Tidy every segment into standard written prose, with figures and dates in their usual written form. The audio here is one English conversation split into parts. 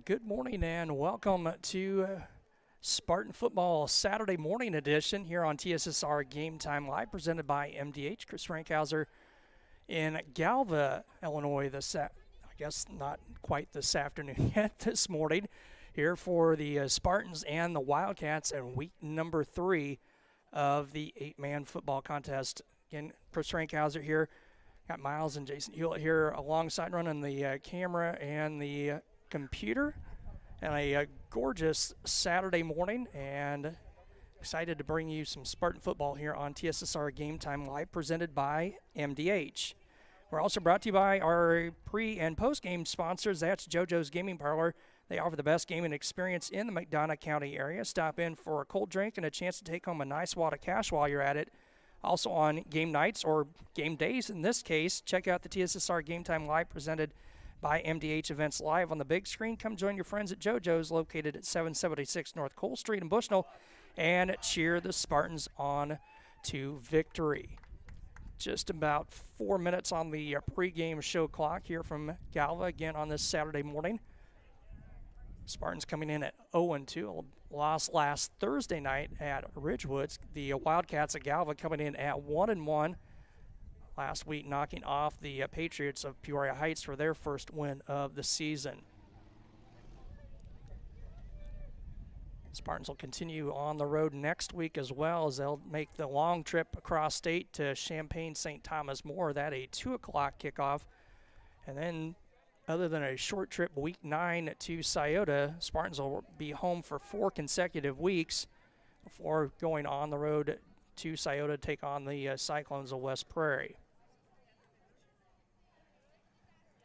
Good morning and welcome to Spartan Football Saturday morning edition here on TSSR Game Time Live, presented by MDH. Chris Frankhauser in Galva, Illinois. I guess not quite this afternoon yet, this morning, here for the Spartans and the Wildcats in week number 3 of the 8-man football contest. Again, Chris Frankhauser here. Got Miles and Jason Hulett here alongside, running the camera and the computer, and a gorgeous Saturday morning, and excited to bring you some Spartan football here on TSSR Game Time Live, presented by MDH. We're also brought to you by our pre- and post-game sponsors. That's JoJo's Gaming Parlor. They offer the best gaming experience in the McDonough County area. Stop in for a cold drink and a chance to take home a nice wad of cash while you're at it. Also on game nights, or game days in this case, check out the TSSR Game Time Live, presented by MDH Events Live on the big screen. Come join your friends at JoJo's, located at 776 North Cole Street in Bushnell, and cheer the Spartans on to victory. Just about 4 minutes on the pregame show clock here from Galva, again on this Saturday morning. Spartans coming in at 0-2, lost last Thursday night at Ridgewoods. The Wildcats of Galva coming in at 1-1. Last week, knocking off the Patriots of Peoria Heights for their first win of the season. Spartans will continue on the road next week, as well as they'll make the long trip across state to Champaign St. Thomas More. That a 2 o'clock kickoff. And then, other than a short trip week 9 to Scioto, Spartans will be home for 4 consecutive weeks before going on the road to Scioto to take on the Cyclones of West Prairie.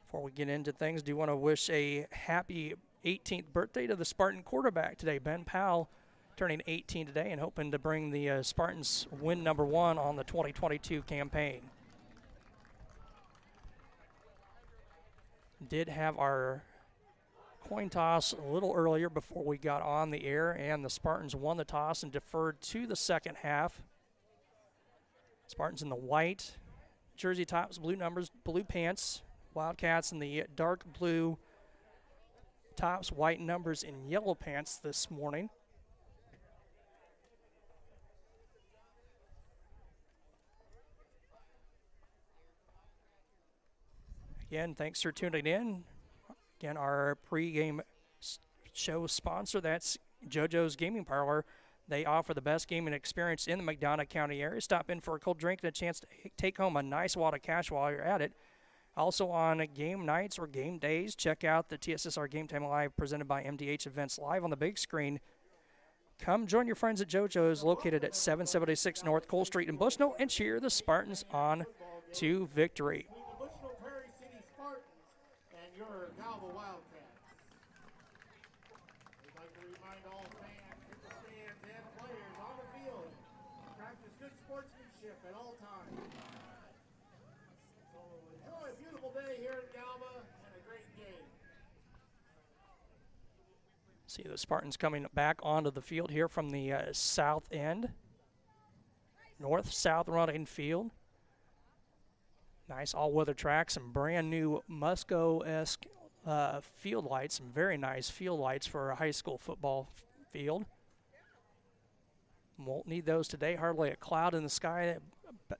Before we get into things, do want to wish a happy 18th birthday to the Spartan quarterback today, Ben Powell, turning 18 today and hoping to bring the Spartans win number 1 on the 2022 campaign. Did have our coin toss a little earlier before we got on the air, and the Spartans won the toss and deferred to the second half. Spartans in the white jersey tops, blue numbers, blue pants. Wildcats in the dark blue tops, white numbers, and yellow pants this morning. Again, thanks for tuning in. Again, our pregame show sponsor, that's JoJo's Gaming Parlor. They offer the best gaming experience in the McDonough County area. Stop in for a cold drink and a chance to take home a nice wad of cash while you're at it. Also on game nights or game days, check out the TSSR Game Time Live, presented by MDH Events Live on the big screen. Come join your friends at JoJo's, located at 776 North Cole Street in Bushnell, and cheer the Spartans on to victory. The Bushnell-Prairie City Spartans and your Galva Wildcats. We'd like to remind all fans, in the stands, and players on the field, practice good sportsmanship at all times. So enjoy a beautiful day here in Galva and a great game. See the Spartans coming back onto the field here from the south end. North-south running field. Nice all-weather track, some brand new Musco-esque field lights, some very nice field lights for a high school football field. Won't need those today, hardly a cloud in the sky.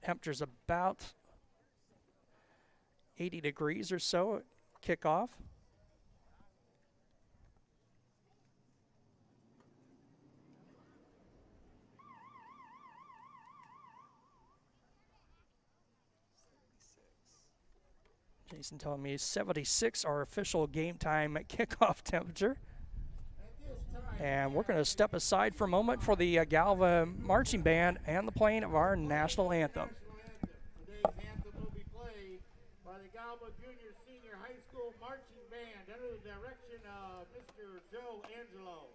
Temperature's about 80 degrees or so at kickoff. Jason telling me 76, our official game time kickoff temperature. And we're going to step aside for a moment for the Galva Marching Band and the playing of our national anthem. Today's anthem will be played by the Galva Junior Senior High School Marching Band under the direction of Mr. Joe Angelo.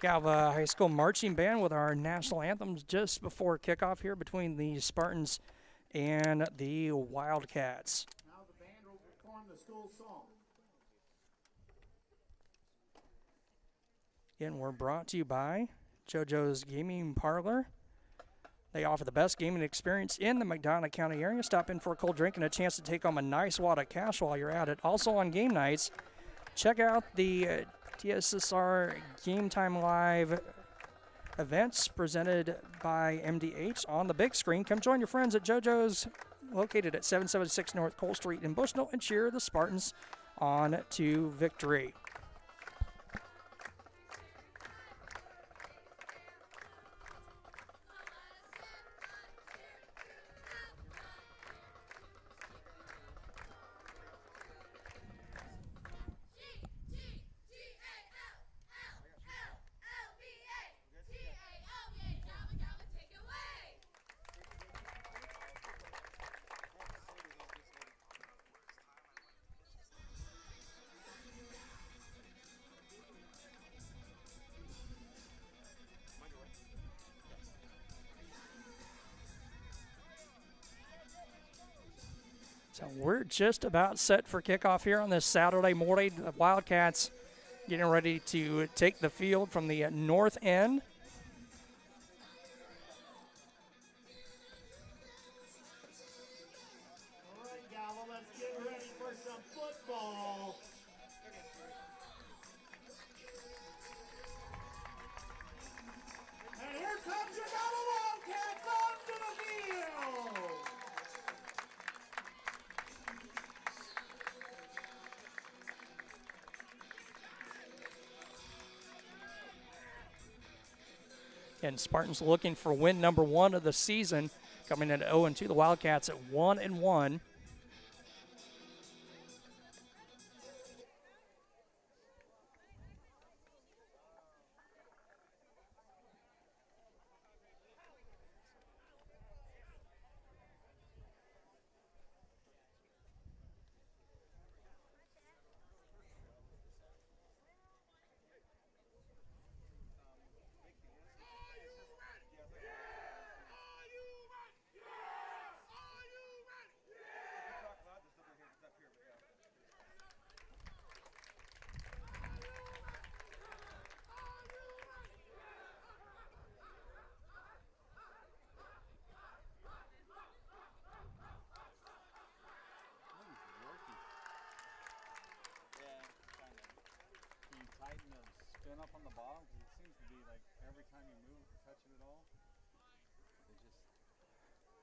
Galva High School Marching Band with our national anthems just before kickoff here between the Spartans and the Wildcats. Now the band will perform the school song. Again, we're brought to you by JoJo's Gaming Parlor. They offer the best gaming experience in the McDonough County area. Stop in for a cold drink and a chance to take home a nice wad of cash while you're at it. Also on game nights, check out the TSSR Game Time Live events presented by MDH on the big screen. Come join your friends at JoJo's, located at 776 North Cole Street in Bushnell, and cheer the Spartans on to victory. So we're just about set for kickoff here on this Saturday morning. The Wildcats getting ready to take the field from the north end. All right, Galva, let's get ready for some football. And here comes your Galva Wildcats onto the field. And Spartans looking for win number 1 of the season, coming in at 0-2. The Wildcats at 1-1. Up on the ball, it seems to be like every time you move, touch it at all, it just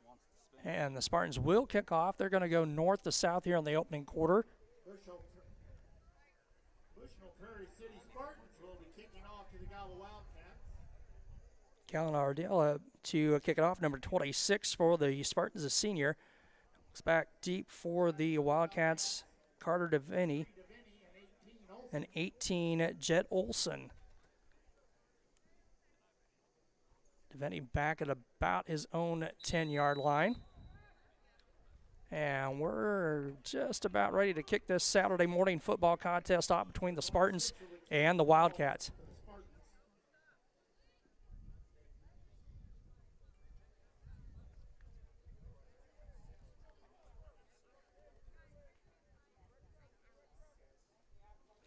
wants to spin. And the Spartans will kick off. They're going to go north to south here in the opening quarter. Bushnell-Prairie City Spartans will be kicking off to the Galva Wildcats. Callan Ardell to kick it off. Number 26 for the Spartans, a senior. Looks back deep for the Wildcats, Carter Devaney. And 18, Jet Olson. Devaney back at about his own 10-yard line. And we're just about ready to kick this Saturday morning football contest off between the Spartans and the Wildcats.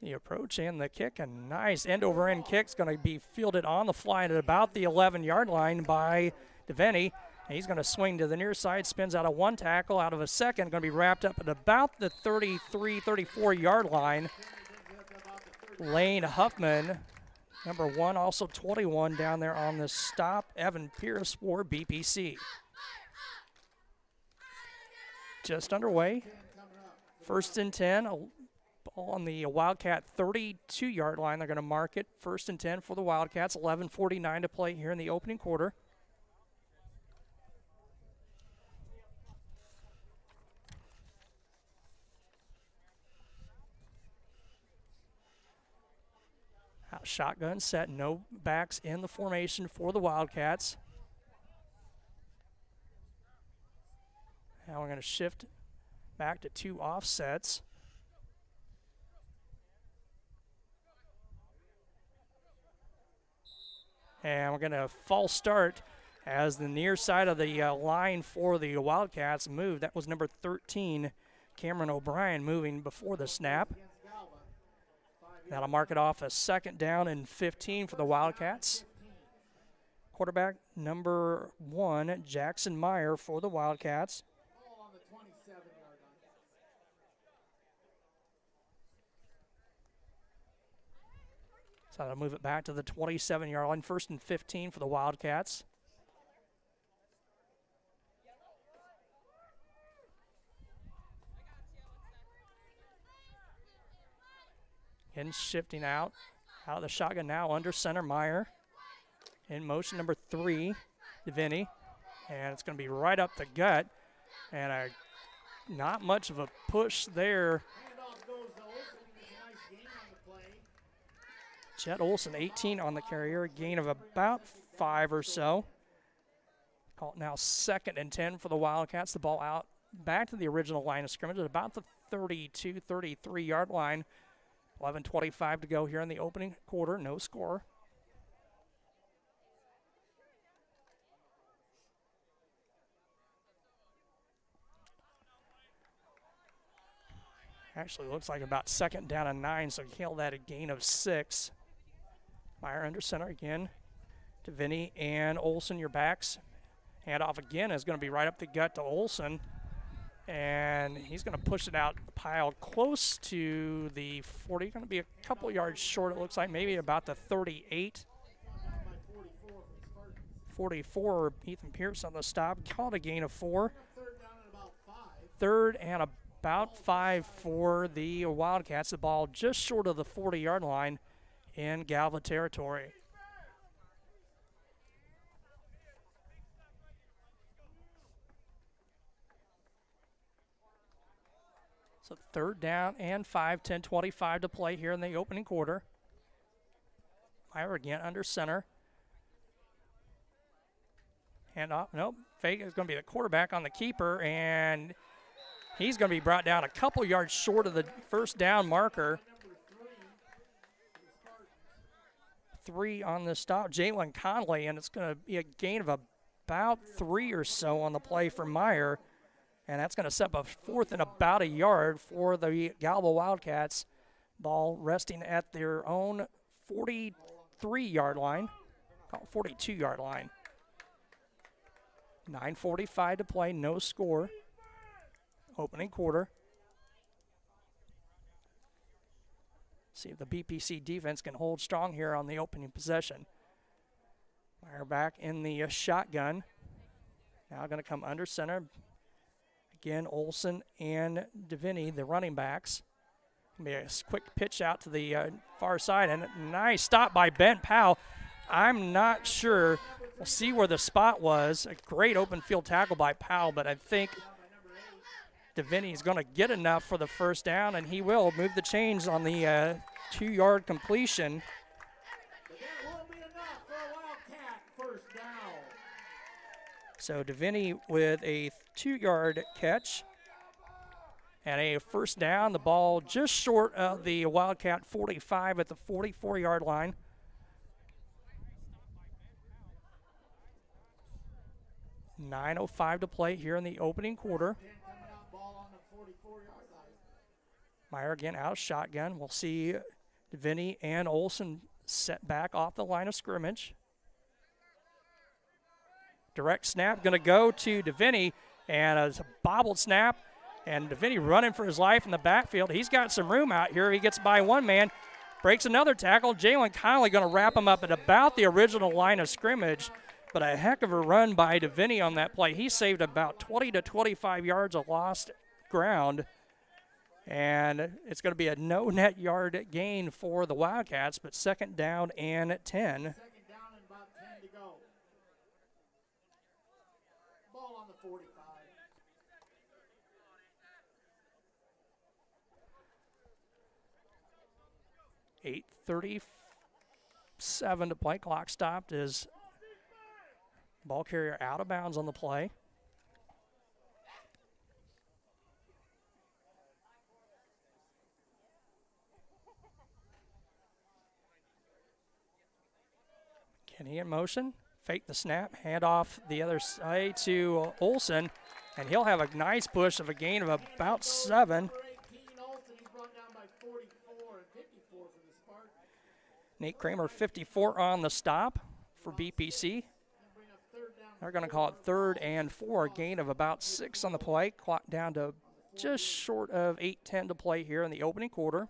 The approach and the kick, a nice end-over-end kick is going to be fielded on the fly at about the 11-yard line by Devaney. He's going to swing to the near side, spins out of one tackle, out of a second, going to be wrapped up at about the 33, 34-yard line. Lane Huffman, number 1, also 21 down there on the stop. Evan Pierce for BPC. Just underway. 1st and 10. Ball on the Wildcat 32-yard line. They're going to mark it. 1st and 10 for the Wildcats. 11:49 to play here in the opening quarter. Out shotgun set. No backs in the formation for the Wildcats. Now we're going to shift back to 2 offsets. And we're going to false start as the near side of the line for the Wildcats moved. That was number 13, Cameron O'Brien, moving before the snap. That'll mark it off a 2nd down and 15 for the Wildcats. Quarterback number 1, Jackson Meyer for the Wildcats. So that'll move it back to the 27-yard line, 1st and 15 for the Wildcats. Again, shifting out of the shotgun now, under center, Meyer. In motion, number 3, Deviney. And it's going to be right up the gut. And not much of a push there. Jet Olson, 18 on the carrier, a gain of about 5 or so. Call it now 2nd and 10 for the Wildcats. The ball out back to the original line of scrimmage at about the 32, 33-yard line. 11:25 to go here in the opening quarter, no score. Actually looks like about 2nd down and 9, so hail that a gain of 6. Meyer under center again to Vinny and Olson, your backs. Handoff again is going to be right up the gut to Olson. And he's going to push it out the pile close to the 40. Going to be a couple yards short, it looks like, maybe about the 38. 44, Ethan Pierce on the stop. Called a gain of 4. 3rd and about 5 for the Wildcats. The ball just short of the 40-yard line in Galva territory. So 3rd down and 5, 10:25 to play here in the opening quarter. Meyer again under center. Handoff, nope. Fake is going to be the quarterback on the keeper, and he's going to be brought down a couple yards short of the 1st down marker. 3 on the stop, Jalen Conley, and it's going to be a gain of about 3 or so on the play for Meyer. And that's going to set up a 4th and about a yard for the Galva Wildcats. Ball resting at their own 43-yard line, 42-yard line. 9:45 to play, no score. Opening quarter. See if the BPC defense can hold strong here on the opening possession. Meyer back in the shotgun. Now going to come under center. Again, Olson and Deviney, the running backs. Gonna be a quick pitch out to the far side, and a nice stop by Ben Powell. I'm not sure. We'll see where the spot was. A great open field tackle by Powell, but I think Deviney is going to get enough for the 1st down, and he will move the chains on the 2-yard completion. But that will be enough for a Wildcat 1st down. So Deviney with a 2-yard catch and a 1st down. The ball just short of the Wildcat 45 at the 44-yard line. .9:05 to play here in the opening quarter. Meyer again out of shotgun. We'll see Deviney and Olson set back off the line of scrimmage. Direct snap going to go to Deviney, and it's a bobbled snap, and Deviney running for his life in the backfield. He's got some room out here. He gets by one man, breaks another tackle. Jalen Conley going to wrap him up at about the original line of scrimmage, but a heck of a run by Deviney on that play. He saved about 20 to 25 yards of lost ground, and it's going to be a no net yard gain for the Wildcats, but 2nd down and 10. 8:37 to play. Clock stopped as ball carrier out of bounds on the play. And he in motion. Fake the snap. Hand off the other side to Olson. And he'll have a nice push of a gain of about 7. Nate Kramer, 54 on the stop for BPC. They're going to call it 3rd and 4, a gain of about 6 on the play. Clock down to just short of 8:10 to play here in the opening quarter.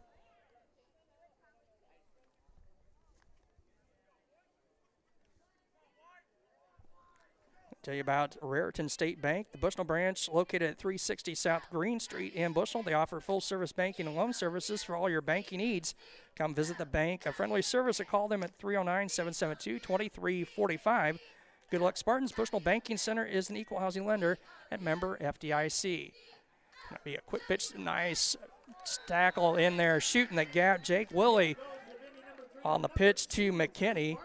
Tell you about Raritan State Bank, the Bushnell branch located at 360 South Green Street in Bushnell. They offer full-service banking and loan services for all your banking needs. Come visit the bank, a friendly service, or call them at 309-772-2345. Good luck, Spartans. Bushnell Banking Center is an equal housing lender and member FDIC. Gonna be a quick pitch, nice tackle in there, shooting the gap. Jake Willie on the pitch to McKinney,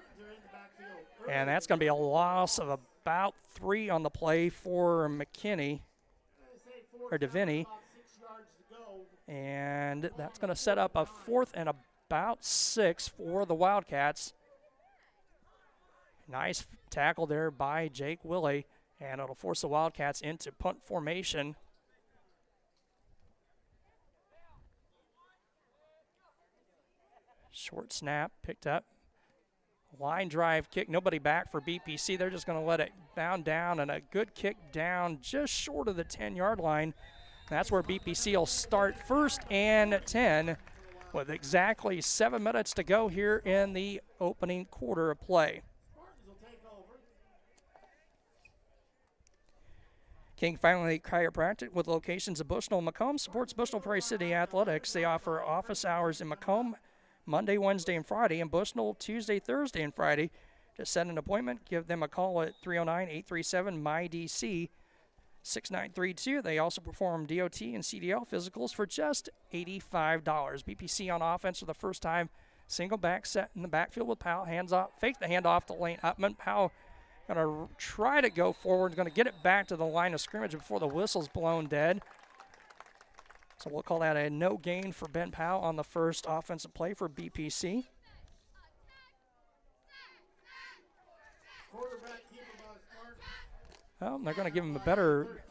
and that's going to be a loss of about 3 on the play for McKinney, or DeVinny. And that's going to set up a 4th and about 6 for the Wildcats. Nice tackle there by Jake Willie, and it'll force the Wildcats into punt formation. Short snap, picked up. Line drive kick, nobody back for BPC. They're just going to let it bound down, and a good kick down just short of the 10-yard line. That's where BPC will start 1st and 10 with exactly 7 minutes to go here in the opening quarter of play. King Family Chiropractic, with locations in Bushnell and Macomb, supports Bushnell-Prairie City Athletics. They offer office hours in Macomb Monday, Wednesday, and Friday, and Bushnell Tuesday, Thursday, and Friday. To set an appointment, give them a call at 309-837-MyDC 6932. They also perform DOT and CDL physicals for just $85. BPC on offense for the first time. Single back set in the backfield with Powell. Hands off, fake the handoff to Lane Upman. Powell going to try to go forward, going to get it back to the line of scrimmage before the whistle's blown dead. So we'll call that a no gain for Ben Powell on the first offensive play for BPC. Well, they're going to give him a better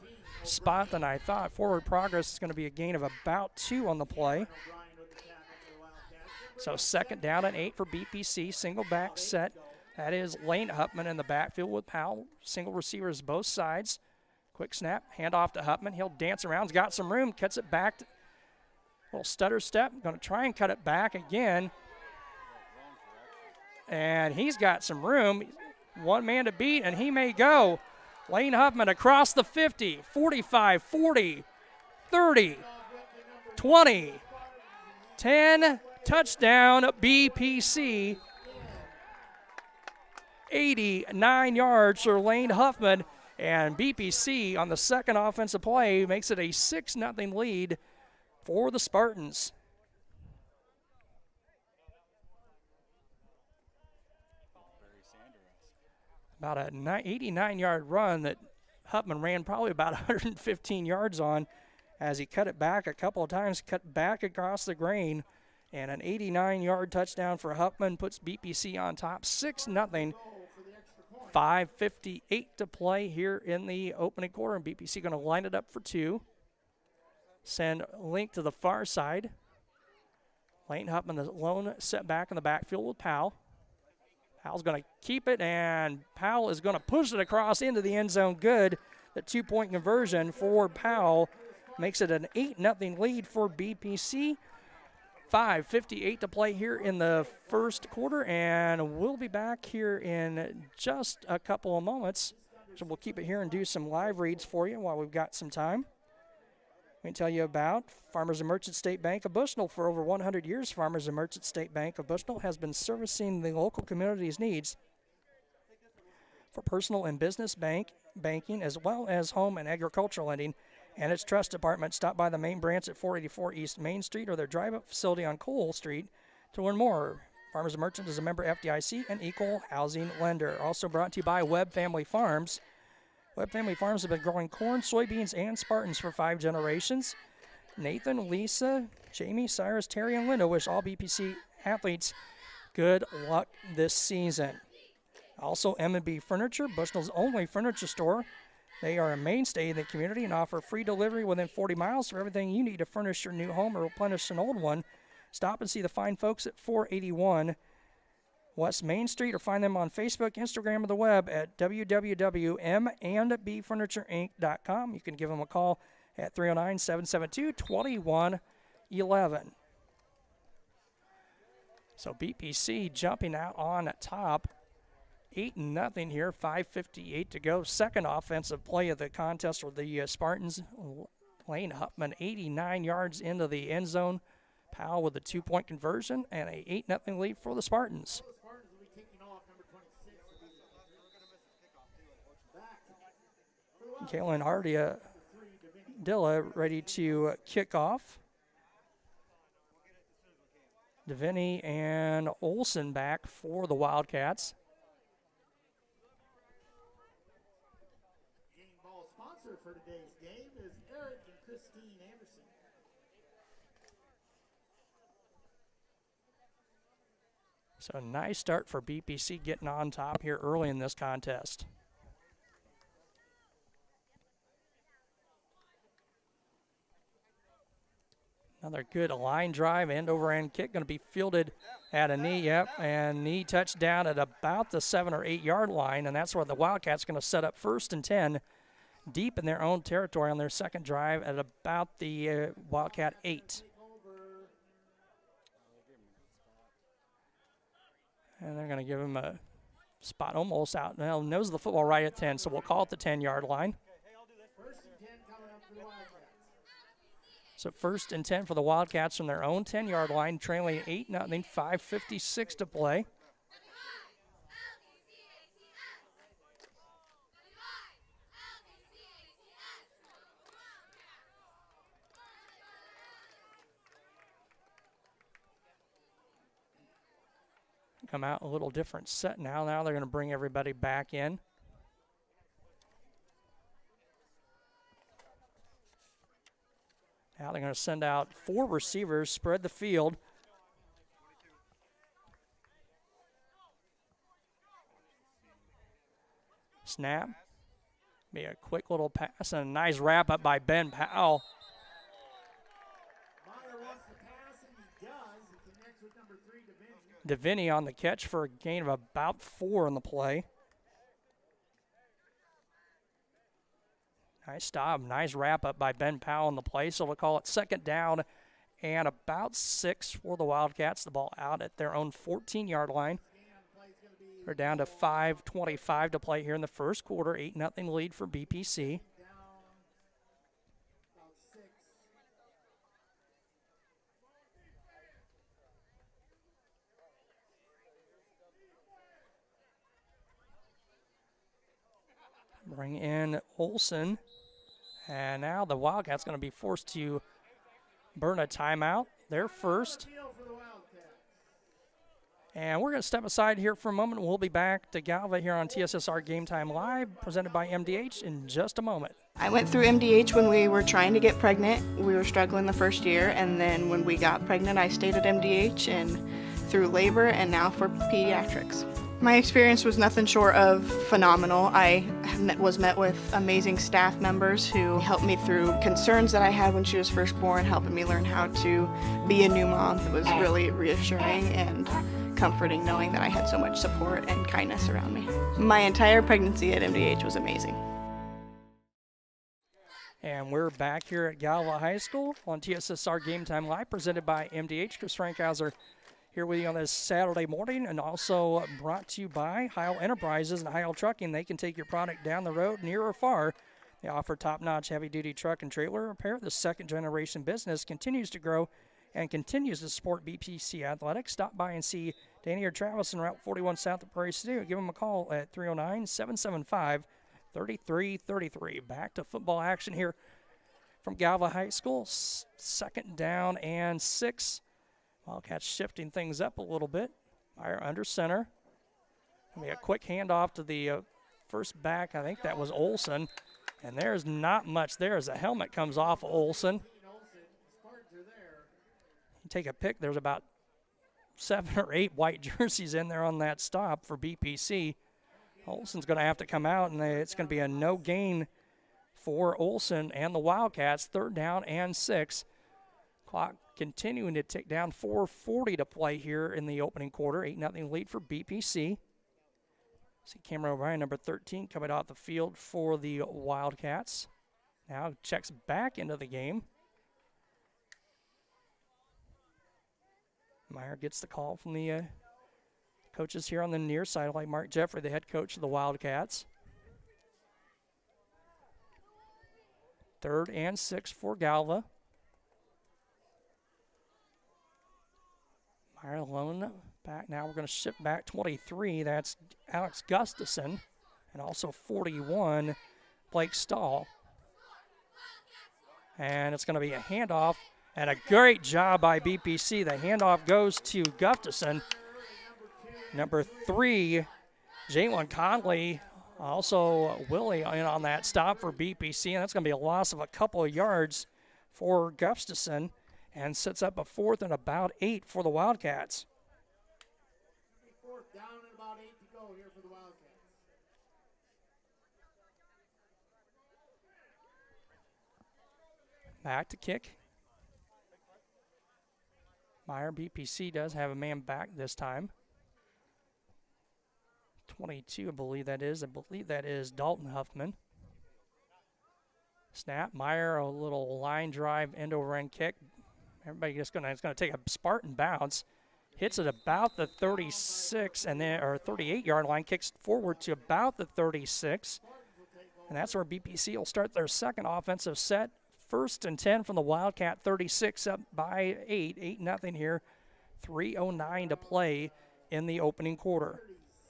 spot than I thought. Forward progress is going to be a gain of about 2 on the play. So 2nd down and 8 for BPC. Single back set. That is Lane Hupman in the backfield with Powell. Single receivers both sides. Quick snap, hand off to Hupman. He'll dance around, he's got some room, cuts it back. Little stutter step, going to try and cut it back again. And he's got some room. One man to beat, and he may go. Lane Hupman across the 50, 45, 40, 30, 20, 10, touchdown BPC. 89 yards for Lane Huffman, and BPC on the second offensive play makes it a 6-0 lead for the Spartans. About an 89-yard run that Huffman ran probably about 115 yards on as he cut it back a couple of times, cut back across the grain, and an 89-yard touchdown for Huffman puts BPC on top 6-0. 5:58 to play here in the opening quarter, and BPC going to line it up for 2. Send Link to the far side. Lane Huffman, the lone set back in the backfield with Powell. Powell's going to keep it, and Powell is going to push it across into the end zone. Good. The 2-point conversion for Powell makes it an 8-0 lead for BPC. 5:58 to play here in the first quarter, and we'll be back here in just a couple of moments. So we'll keep it here and do some live reads for you while we've got some time. We can tell you about Farmers and Merchant State Bank of Bushnell. For over 100 years, Farmers and Merchant State Bank of Bushnell has been servicing the local community's needs for personal and business banking, as well as home and agricultural lending. And its trust department. Stop by the main branch at 484 East Main Street or their drive-up facility on Cole Street to learn more. Farmers and Merchant is a member FDIC and equal housing lender. Also brought to you by Webb Family Farms. Webb Family Farms have been growing corn, soybeans, and Spartans for 5 generations. Nathan, Lisa, Jamie, Cyrus, Terry, and Linda wish all BPC athletes good luck this season. Also, M&B Furniture, Bushnell's only furniture store. They are a mainstay in the community and offer free delivery within 40 miles for everything you need to furnish your new home or replenish an old one. Stop and see the fine folks at 481 West Main Street, or find them on Facebook, Instagram, or the web at www.m&bfurnitureiinc.com. You can give them a call at 309-772-2111. So BPC jumping out on top, 8-0 here, 5:58 to go. Second offensive play of the contest for the Spartans. Lane Huffman 89 yards into the end zone. Powell with a 2-point conversion and a 8-0 lead for the Spartans. The Spartans will be kicking off number 26. Kalen Dilla ready to kick off. Deviney and Olson back for the Wildcats. Game ball sponsor for today's game is Eric and Christine Anderson. So nice start for BPC, getting on top here early in this contest. Another good line drive, end over end kick, going to be fielded at a knee, and knee touchdown at about the 7 or 8 yard line, and that's where the Wildcats going to set up 1st and 10 deep in their own territory on their second drive at about the Wildcat 8. And they're going to give him a spot almost out. Now, knows the football right at 10, so we'll call it the 10-yard line. 1st and 10 coming up for the Wildcats. So 1st and 10 for the Wildcats from their own 10-yard line, trailing 8-0, 5:56 to play. Come out a little different set now. Now they're going to bring everybody back in. Now they're going to send out 4 receivers, spread the field. Snap. Be a quick little pass and a nice wrap up by Ben Powell. Meyer wants to pass, and he does. He connects with number 3, Deviney. Deviney on the catch for a gain of about 4 on the play. Nice stop, nice wrap up by Ben Powell on the play. So we'll call it 2nd down and about 6 for the Wildcats. The ball out at their own 14-yard line. They're down to 5:25 to play here in the first quarter. 8-0 lead for BPC. Bring in Olson. And now the Wildcats going to be forced to burn a timeout. Their first. And we're going to step aside here for a moment. We'll be back to Galva here on TSSR Game Time Live, presented by MDH, in just a moment. I went through MDH when we were trying to get pregnant. We were struggling the first year, and then when we got pregnant, I stayed at MDH and through labor and now for pediatrics. My experience was nothing short of phenomenal. I was met with amazing staff members who helped me through concerns that I had when she was first born, helping me learn how to be a new mom. It was really reassuring and comforting knowing that I had so much support and kindness around me. My entire pregnancy at MDH was amazing. And we're back here at Galva High School on TSSR Game Time Live, presented by MDH. Chris Frankhauser here with you on this Saturday morning, and also brought to you by Heil Enterprises and Heil Trucking. They can take your product down the road, near or far. They offer top-notch heavy-duty truck and trailer repair. The second-generation business continues to grow and continues to support BPC Athletics. Stop by and see Danny or Travis on Route 41 south of Prairie City. Give them a call at 309-775-3333. Back to football action here from Galva High School. 2nd down and 6. Wildcats shifting things up a little bit. Meyer under center. Be a quick handoff to the first back. I think that was Olson. And there's not much there as a helmet comes off Olson. You take a pick, there's about 7 or 8 white jerseys in there on that stop for BPC. Olson's going to have to come out, and it's going to be a no gain for Olson and the Wildcats. 3rd down and 6. Clock continuing to tick down. 4:40 to play here in the opening quarter. 8-0 lead for BPC. See Cameron O'Brien, number 13, coming off the field for the Wildcats. Now checks back into the game. Meyer gets the call from the coaches here on the near side, like Mark Jeffrey, the head coach of the Wildcats. 3rd and 6 for Galva. Meyer alone back. Now we're going to shift back 23. That's Alex Gustafson. And also 41, Blake Stahl. And it's going to be a handoff. And a great job by BPC. The handoff goes to Gustafson. Number 3, Jalen Conley. Also Willie in on that stop for BPC. And that's going to be a loss of a couple of yards for Gustafson. And sets up a 4th and about 8 for the Wildcats. 4th down and about 8 to go here for the Wildcats. Back to kick. Meyer, BPC does have a man back this time. 22, I believe that is. I believe that is Dalton Huffman. Snap. Meyer, a little line drive, end over end kick. Everybody just it's going to take a Spartan bounce. Hits it about the 36 and then or 38-yard line. Kicks forward to about the 36, and that's where BPC will start their second offensive set. 1st and 10 from the Wildcat 36, up by 8-0 here. 3:09 to play in the opening quarter.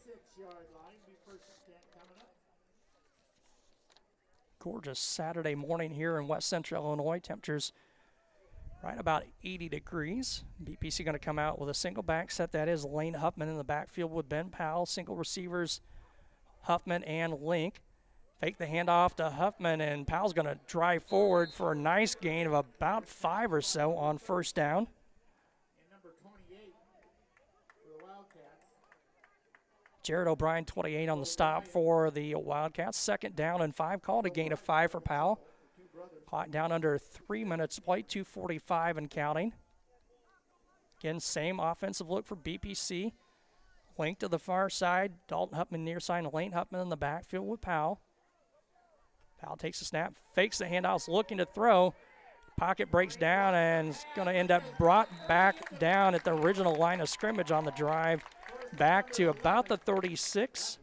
36-yard line, be 1st and 10 coming up. Gorgeous Saturday morning here in West Central Illinois. Temperatures right about 80 degrees. BPC going to come out with a single back set. That is Lane Huffman in the backfield with Ben Powell. Single receivers, Huffman and Link. Fake the handoff to Huffman, and Powell's going to drive forward for a nice gain of about 5 or so on 1st down. And number 28 for the Wildcats. Jared O'Brien, 28 on the stop for the Wildcats. 2nd down and 5. Called a gain of 5 for Powell. Clock down under 3 minutes to play, 2:45 and counting. Again, same offensive look for BPC. Link to the far side. Dalton Huffman near side, and Lane Huffman in the backfield with Powell. Powell takes the snap, fakes the handoffs, looking to throw. Pocket breaks down and is going to end up brought back down at the original line of scrimmage on the drive. Back to about the 36.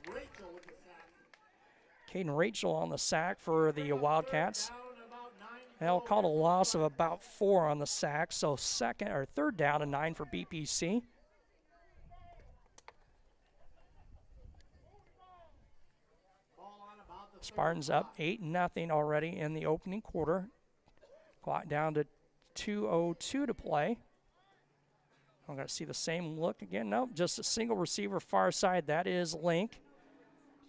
Caden Rachel on the sack for the Wildcats. They'll call a loss of about 4 on the sack, so 3rd down and 9 for BPC. Spartans up 8-0 already in the opening quarter. Clock down to 2:02 to play. I'm going to see the same look again. Nope, just a single receiver far side. That is Link.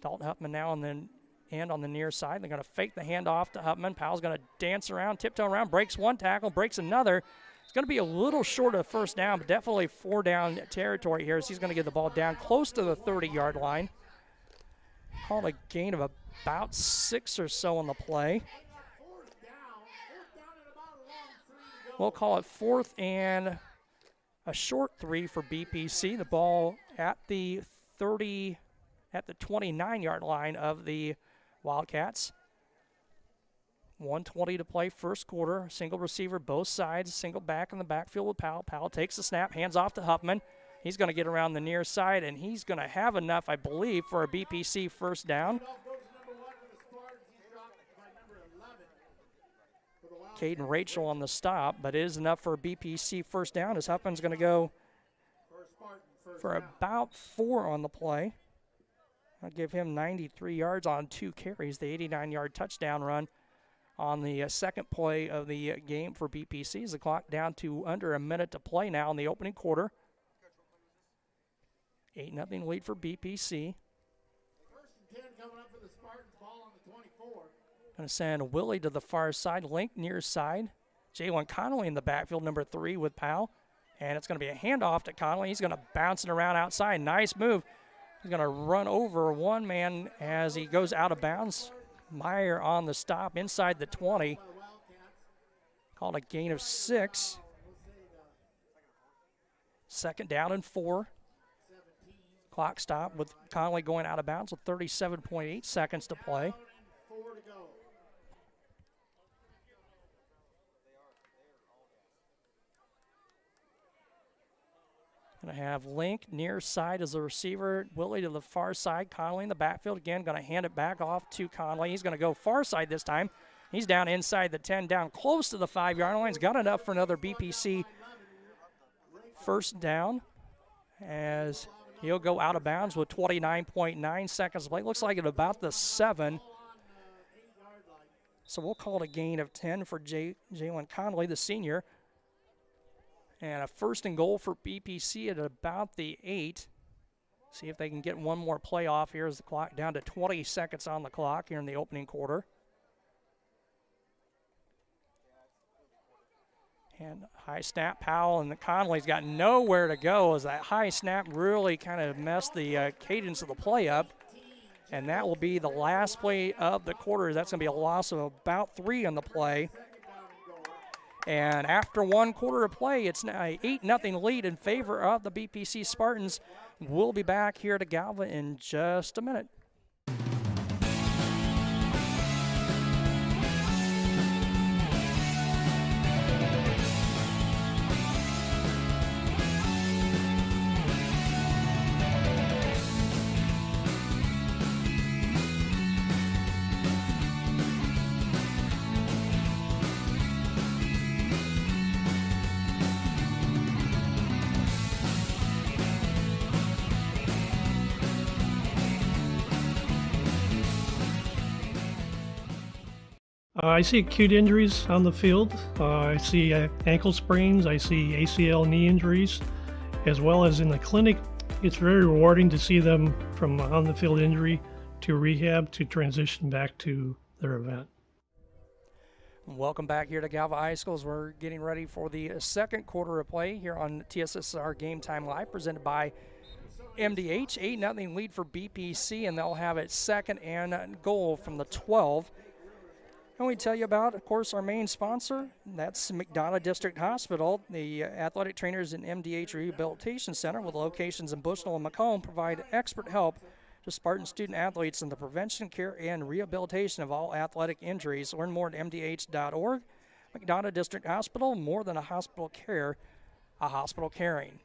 Dalton Huffman now on the end on the near side. They're going to fake the handoff to Huffman. Powell's going to dance around, tiptoe around, breaks one tackle, breaks another. It's going to be a little short of 1st down, but definitely 4 down territory here as he's going to get the ball down close to the 30-yard line. Called a gain of about 6 or so on the play. We'll call it 4th and a short 3 for BPC. The ball at the 29-yard line of the Wildcats. 1:20 to play, 1st quarter. Single receiver, both sides. Single back in the backfield with Powell. Powell takes the snap, hands off to Huffman. He's going to get around the near side, and he's going to have enough, I believe, for a BPC 1st down. Caden Rachel on the stop, but it is enough for a BPC 1st down as Huffman's going to go for about 4 on the play. I'll give him 93 yards on 2 carries, the 89-yard touchdown run on the second play of the game for BPC. As the clock down to under a minute to play now in the opening quarter. 8-0 lead for BPC. 1st and 10 coming up for the Spartans, ball on the 24. Going to send Willie to the far side, Link near side. Jalen Connolly in the backfield, number 3 with Powell. And it's going to be a handoff to Connolly. He's going to bounce it around outside. Nice move. He's going to run over one man as he goes out of bounds. Meyer on the stop inside the 20. Called a gain of 6. Second down and 4. Clock stop with Conley going out of bounds with 37.8 seconds to play. Going to have Link near side as a receiver. Willie to the far side. Conley in the backfield again. Going to hand it back off to Conley. He's going to go far side this time. He's down inside the 10, down close to the 5-yard line. He's got enough for another BPC first down as he'll go out of bounds with 29.9 seconds to play. Looks like at about the 7. So we'll call it a gain of 10 for Jalen Conley, the senior. And a first and goal for BPC at about the 8. See if they can get one more play off here as the clock down to 20 seconds on the clock here in the opening quarter. And high snap, Powell, and Conley's got nowhere to go as that high snap really kind of messed the cadence of the play up. And that will be the last play of the quarter. That's going to be a loss of about 3 on the play. And after one quarter of play, it's now an 8-0 lead in favor of the BPC Spartans. We'll be back here to Galva in just a minute. I see acute injuries on the field. I see ankle sprains. I see ACL knee injuries, as well as in the clinic. It's very rewarding to see them from on the field injury to rehab to transition back to their event. Welcome back here to Galva High School as we're getting ready for the second quarter of play here on TSSR Game Time Live, presented by MDH. 8-0 lead for BPC, and they'll have it second and goal from the 12. And we tell you about, of course, our main sponsor. That's McDonough District Hospital. The athletic trainers in MDH Rehabilitation Center with locations in Bushnell and Macomb provide expert help to Spartan student athletes in the prevention, care, and rehabilitation of all athletic injuries. Learn more at mdh.org. McDonough District Hospital, more than a hospital care, a hospital caring.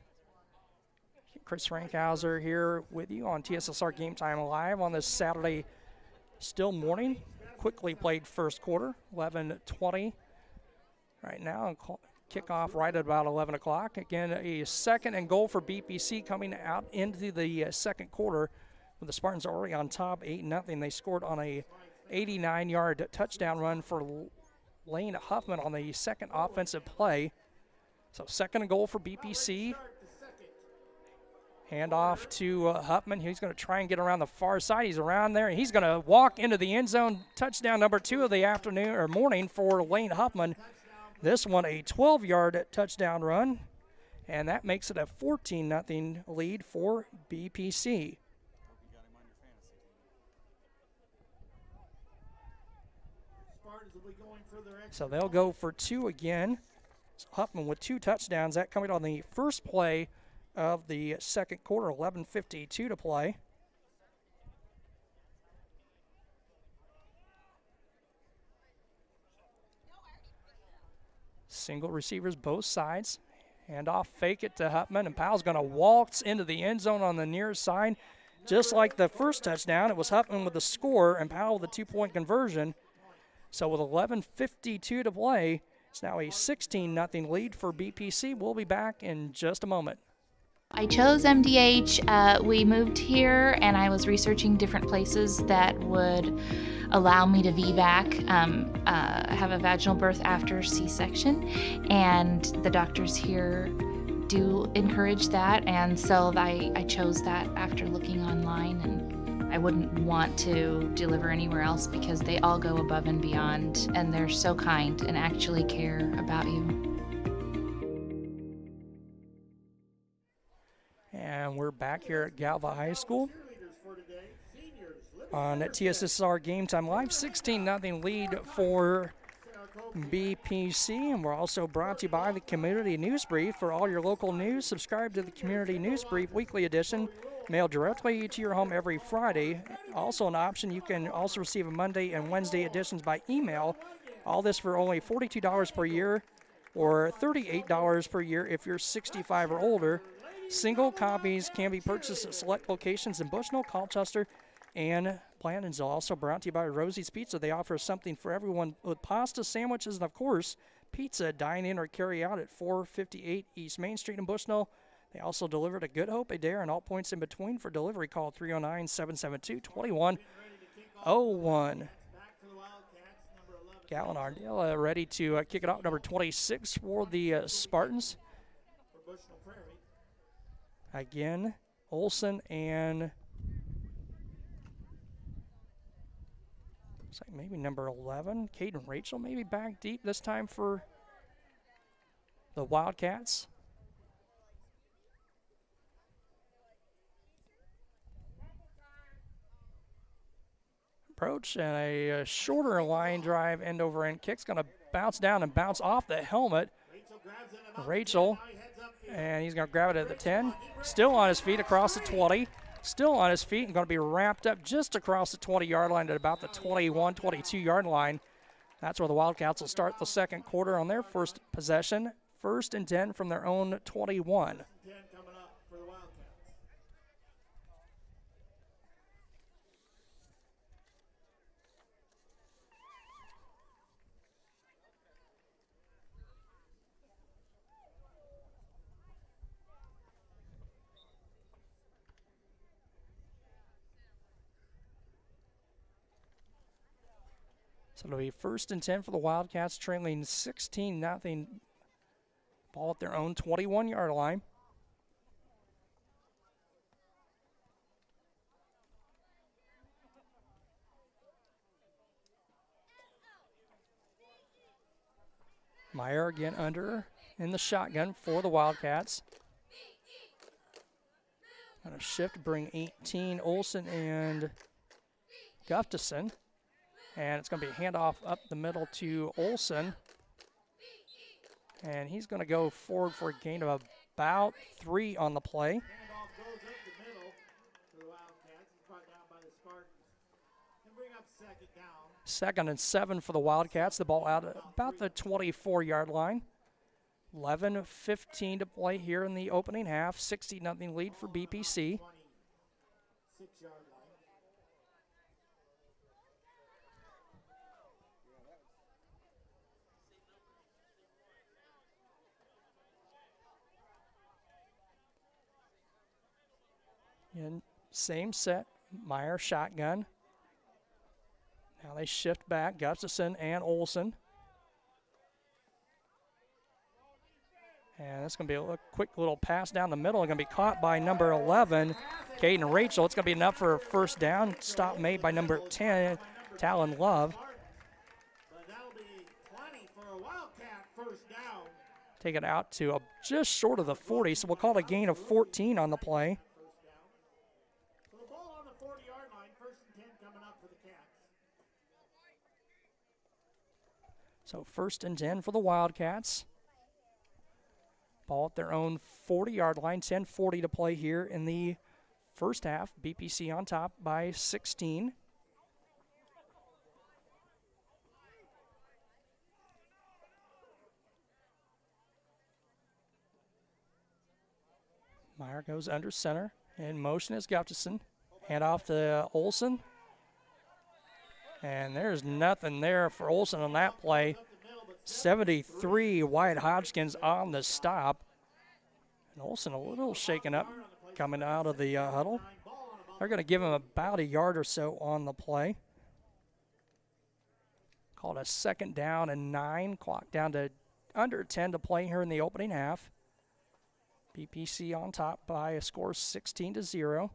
Chris Frankhauser here with you on TSSR Game Time Live on this Saturday still morning. Quickly played first quarter, 11:20 right now, and kickoff right at about 11 o'clock. Again, a second and goal for BPC coming out into the second quarter with the Spartans already on top, 8-0. They scored on a 89-yard touchdown run for Lane Huffman on the second offensive play. So second and goal for BPC. Hand off to Huffman. He's going to try and get around the far side. He's around there, and he's going to walk into the end zone. Touchdown number 2 of the afternoon or morning for Lane Huffman. This one a 12-yard touchdown run, and that makes it a 14-0 lead for BPC. So they'll go for 2 again. So Huffman with 2 touchdowns. That coming on the first play of the second quarter, 11:52 to play. Single receivers both sides. Hand off, fake it to Huffman, and Powell's going to waltz into the end zone on the near side. Just like the first touchdown, it was Huffman with the score and Powell with the 2-point conversion. So with 11:52 to play, it's now a 16-0 lead for BPC. We'll be back in just a moment. I chose MDH. We moved here and I was researching different places that would allow me to VBAC, have a vaginal birth after C-section, and the doctors here do encourage that, and so I chose that after looking online, and I wouldn't want to deliver anywhere else because they all go above and beyond, and they're so kind and actually care about you. And we're back here at Galva High School. on TSSR Game Time Live. 16-0 lead for BPC, and we're also brought to you by the Community News Brief. For all your local news, subscribe to the Community News Brief Weekly Edition, mailed directly to your home every Friday. Also an option, you can also receive a Monday and Wednesday editions by email. All this for only $42 per year or $38 per year if you're 65 or older. Single copies can be purchased at select locations in Bushnell, Colchester, and Blandonsville. Also brought to you by Rosie's Pizza. They offer something for everyone with pasta, sandwiches, and of course, pizza. Dine in or carry out at 458 East Main Street in Bushnell. They also deliver to Good Hope, Adair, and all points in between. For delivery, call 309-772-2101. Gallon Ardell ready to kick it off. Number 26 for the Spartans. Again, Olson and looks like maybe number 11, Caden Rachel, maybe back deep this time for the Wildcats. Approach and a shorter line drive, end over end kick's going to bounce down and bounce off the helmet. Rachel, and he's going to grab it at the 10. Still on his feet across the 20. Still on his feet and going to be wrapped up just across the 20-yard line at about the 21, 22-yard line. That's where the Wildcats will start the second quarter on their first possession. 1st and 10 from their own 21. So it'll be 1st and 10 for the Wildcats, trailing 16-0. Ball at their own 21-yard line. Meyer again under in the shotgun for the Wildcats. Going to shift, bring 18, Olson and Gustafson. And it's going to be a handoff up the middle to Olson. And he's going to go forward for a gain of about 3 on the play. Handoff goes up the middle for the Wildcats. It's brought down by the Spartans. And bring up 2nd down. 2nd and 7 for the Wildcats. The ball out at about the 24-yard line. 11:15 to play here in the opening half. 16-0 lead for BPC. 26-yard line. And same set, Meyer shotgun. Now they shift back, Gustafson and Olson. And it's going to be a quick little pass down the middle. Going to be caught by number 11, Caden Rachel. It's going to be enough for a first down. Stop made by number 10, Talon Love. But that'll be plenty for a Wildcat first down. Take it out to just short of the 40, so we'll call it a gain of 14 on the play. So the ball on the 40-yard line, 1st and 10 coming up for the Cats. So 1st and 10 for the Wildcats. Ball at their own 40-yard line, 10:40 to play here in the first half. BPC on top by 16. Meyer goes under center. In motion is Gustafson. Hand off to Olson. And there's nothing there for Olson on that play. 73 Wyatt Hodgkins on the stop. And Olson a little shaken up coming out of the huddle. They're going to give him about a yard or so on the play. Called a 2nd down and 9. Clock down to under 10 to play here in the opening half. BPC on top by a score 16-0.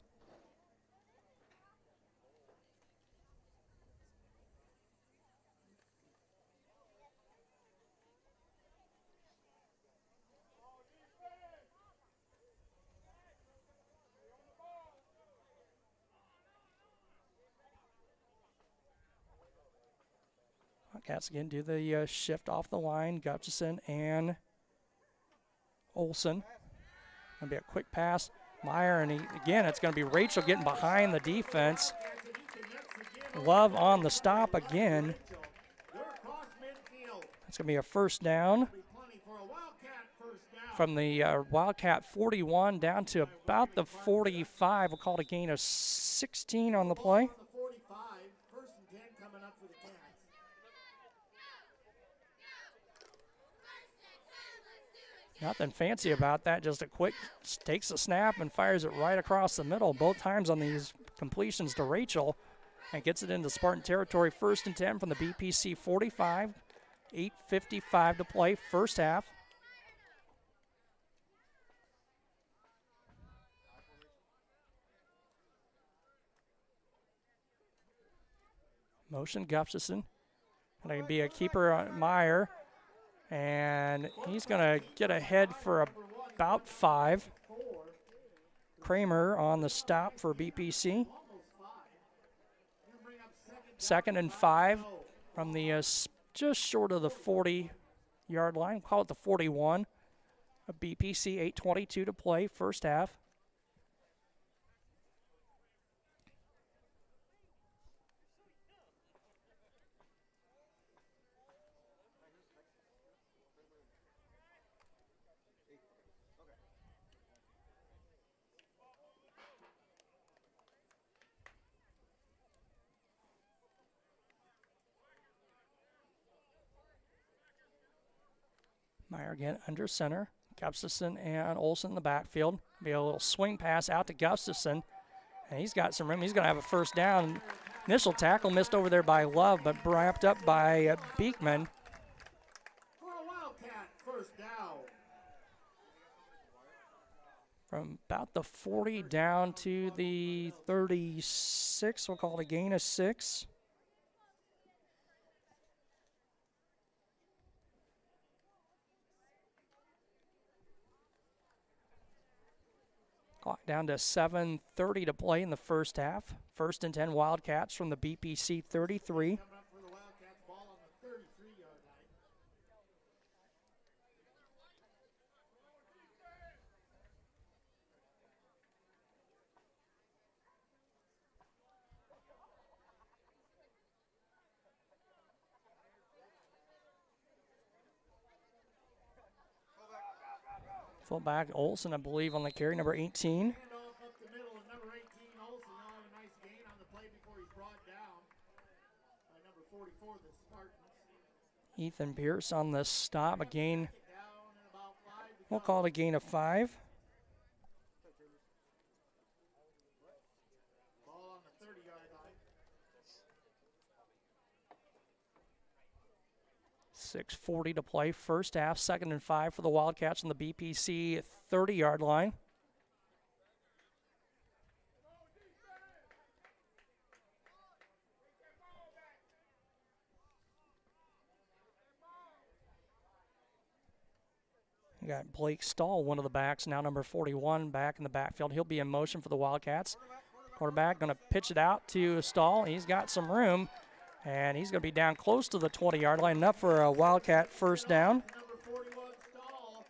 Wildcats again do the shift off the line. Gustafson and Olson. Going to be a quick pass. Meyer, and again, it's going to be Rachel getting behind the defense. Love on the stop again. It's going to be a first down from the Wildcat 41 down to about the 45. We'll call it a gain of 16 on the play. Nothing fancy about that, just a quick, takes a snap and fires it right across the middle. Both times on these completions to Rachel, and gets it into Spartan territory. 1st and 10 from the BPC 45. 8:55 to play, first half. Motion Gustafson. Going to be a keeper on Meyer. And he's going to get ahead for about 5. Kramer on the stop for BPC. 2nd and 5 from the just short of the 40-yard line. We'll call it the 41. A BPC 8:22 to play, first half. Meyer again under center. Gustafson and Olson in the backfield. Be a little swing pass out to Gustafson. And he's got some room. He's going to have a first down. Initial tackle missed over there by Love, but wrapped up by Beekman. For a Wildcat first down. From about the 40 down to the 36. We'll call it a gain of 6. Clock down to 7:30 to play in the first half. 1st and 10 Wildcats from the BPC 33. Fullback Olson, I believe, on the carry, number 18. Handoff up the middle, and number 18, Olsen, now have a nice gain on the play before he's brought down by number 44, the Spartans. Ethan Pierce on the stop, a gain. We'll call it a gain of 5. Ball on the 30-yard line. 6:40 to play, first half. 2nd and 5 for the Wildcats on the BPC 30-yard line. You got Blake Stahl, one of the backs, now number 41, back in the backfield. He'll be in motion for the Wildcats. Quarterback going to pitch it out to Stahl. He's got some room, and he's going to be down close to the 20-yard line, enough for a Wildcat first down. Number 41, Stahl.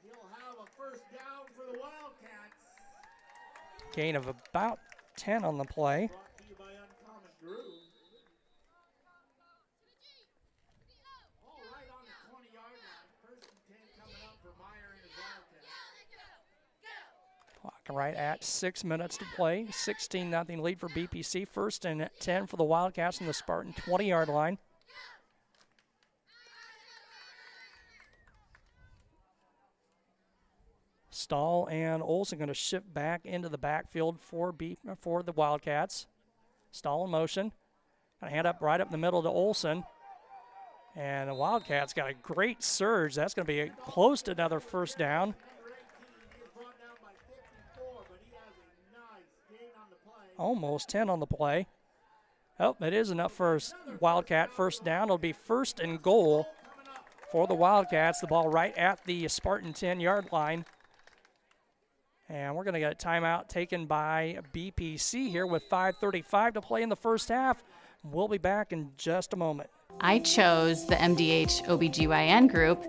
He'll have a first down for the Wildcats. Gain of about 10 on the play. Brought to you by Uncommon Groove. All right on the 20-yard line. 1st and 10 coming up for Meyer and his Wildcats. Clock right at 6 minutes to play. 16-0 lead for BPC. 1st and 10 for the Wildcats on the Spartan 20-yard line. Stahl and Olsen going to shift back into the backfield for the Wildcats. Stahl in motion. Going to hand up right up the middle to Olsen. And the Wildcats got a great surge. That's going to be close to another first down. Almost 10 on the play. Oh, it is enough for Wildcat first down. It'll be 1st and goal for the Wildcats. The ball right at the Spartan 10-yard line. And we're going to get a timeout taken by BPC here with 5:35 to play in the first half. We'll be back in just a moment. I chose the MDH OBGYN group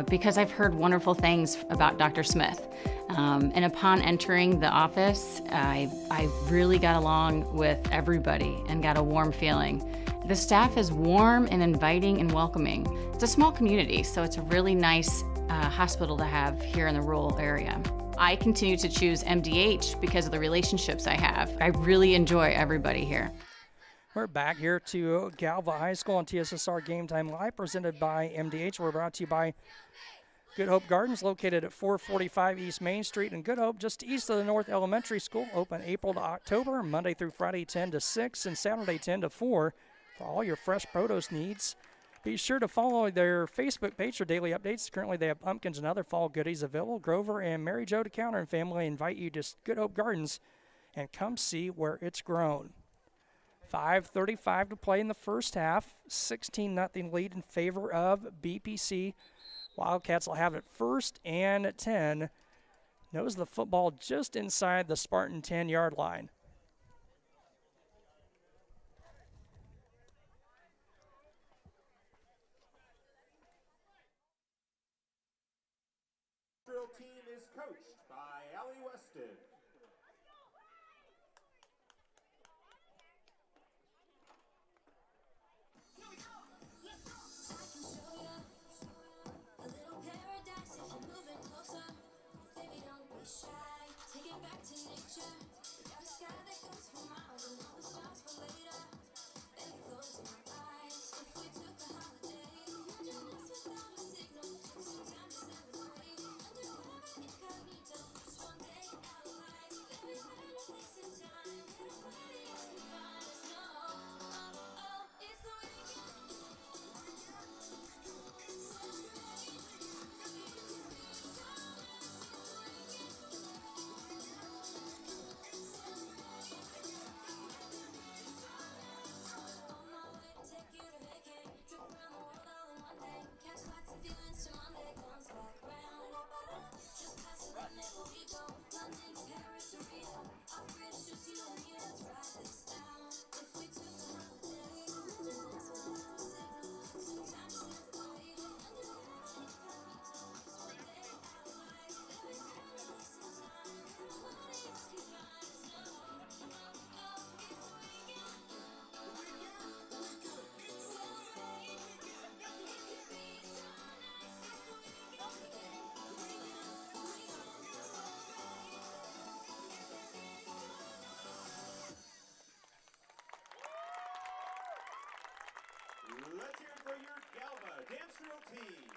because I've heard wonderful things about Dr. Smith. And upon entering the office, I really got along with everybody and got a warm feeling. The staff is warm and inviting and welcoming. It's a small community, so it's a really nice hospital to have here in the rural area. I continue to choose MDH because of the relationships I have. I really enjoy everybody here. We're back here to Galva High School on TSSR Game Time Live, presented by MDH. We're brought to you by Good Hope Gardens, located at 445 East Main Street in Good Hope, just east of the North Elementary School. Open April to October, Monday through Friday 10 to 6, and Saturday 10 to 4 for all your fresh produce needs. Be sure to follow their Facebook page for daily updates. Currently, they have pumpkins and other fall goodies available. Grover and Mary Jo DeCounter and family invite you to Good Hope Gardens and come see where it's grown. 5:35 to play in the first half. 16-0 lead in favor of BPC. Wildcats will have it first and 10. Knows the football just inside the Spartan 10-yard line. Drill team is coached by Allie Weston. Let's hear it for your Galva dance drill team.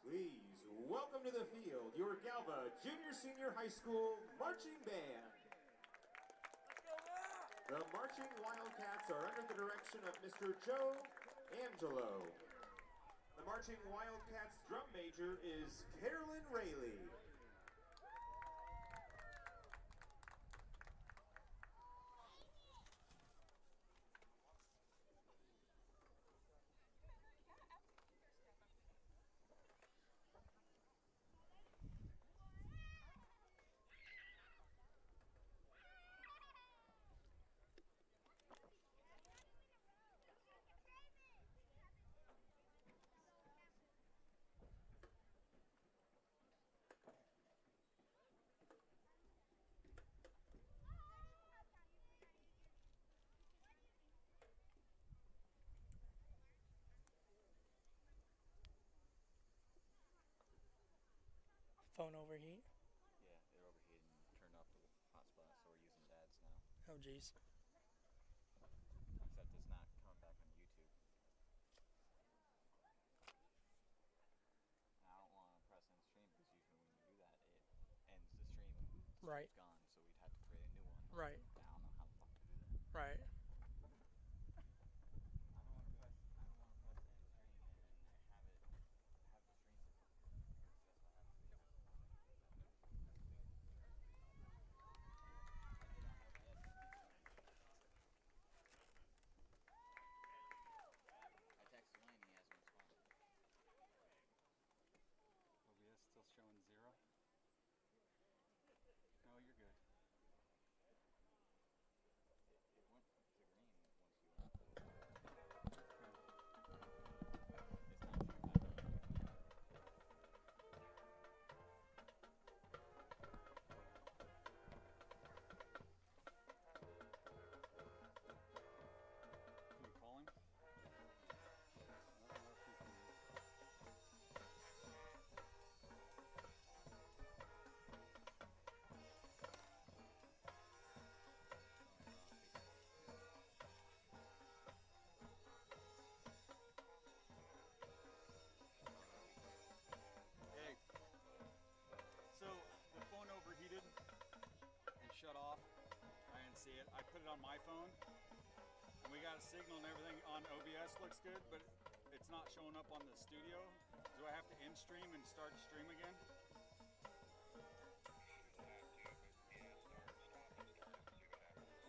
Please welcome to the field your Galva Junior Senior High School Marching Band. The Marching Wildcats are under the direction of Mr. Joe Angelo. The Marching Wildcats drum major is Carolyn Rayleigh. Phone overheat. Yeah, it overheated and turned off the hotspot, so we're using Dad's now. Oh, geez. Except it's not coming back on YouTube. And I don't want to press end stream because usually when you do that, it ends the stream. Right. it's gone, so we'd have to create a new one. Right. I don't know how the fuck to do that. Right. I don't want to press end screen and have the screen that's what happens. I texted Wayne, he hasn't responded. OBS still showing 0? No, you're good. It went to green once you went to it's not Can you call him? I don't know if he can. Hey, so the phone overheated and shut off. I didn't see it. I put it on my phone, and we got a signal and everything on OBS looks good, but it's not showing up on the studio. Do I have to end stream and start stream again?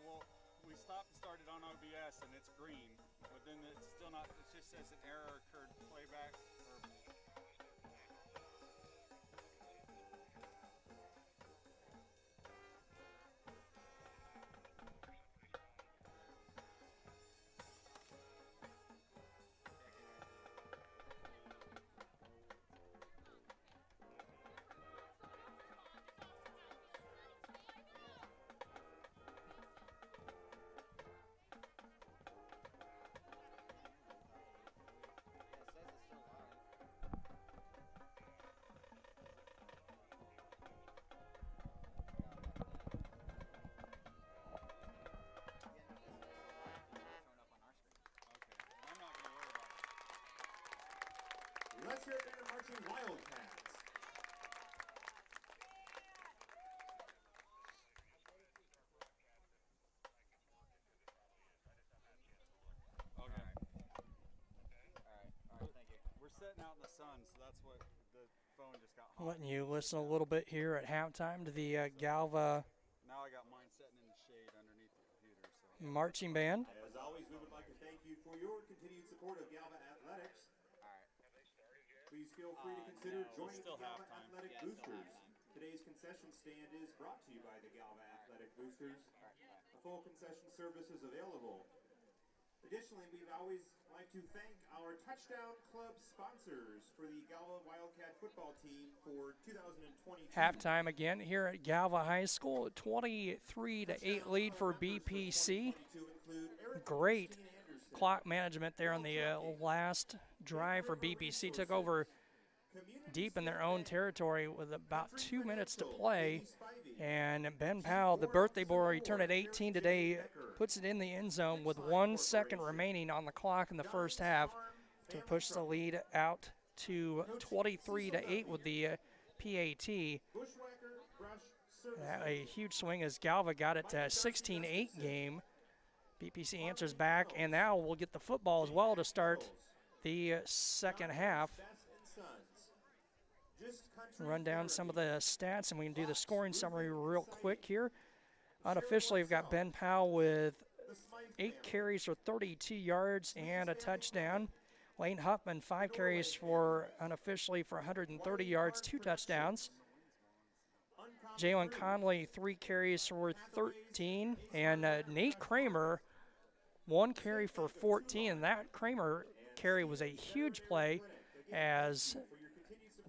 Well, we stopped and started on OBS and it's green, but then it's still not, it just says an error occurred playback. Let's hear it for your marching Wildcats. Okay. Alright, thank you. We're sitting out in the sun, so that's what the phone just got hot. Letting you listen a little bit here at halftime to the Galva Now I got mine sitting in the shade underneath the computer. So. marching band. As always, we would like to thank you for your continued support of Galva Athletics. Alright. Please feel free to consider no, joining the still Galva halftime. Athletic Yeah, still Boosters. halftime. Today's concession stand is brought to you by the Galva Athletic Boosters. A full concession service is available. Additionally, we'd always like to thank our Touchdown Club sponsors for the Galva Wildcat football team for 2022. Halftime again here at Galva High School, 23-8 lead for BPC. Great clock management there on the last drive for BPC. Took over deep in their own territory with about 2 minutes to play. And Ben Powell, the birthday boy, he turned at 18 today, puts it in the end zone with 1 second remaining on the clock in the first half to push the lead out to 23-8 with the PAT. A huge swing as Galva got it to a 16-8 game. BPC answers back, and now we'll get the football as well to start the second half. Run down some of the stats, and we can do the scoring summary real quick here. Unofficially, we've got Ben Powell with 8 carries for 32 yards and a touchdown. Lane Huffman, 5 carries for unofficially for 130 yards, 2 touchdowns. Jalen Conley, 3 carries for 13. And Nate Kramer, 1 carry for 14. And that Kramer carry was a huge play as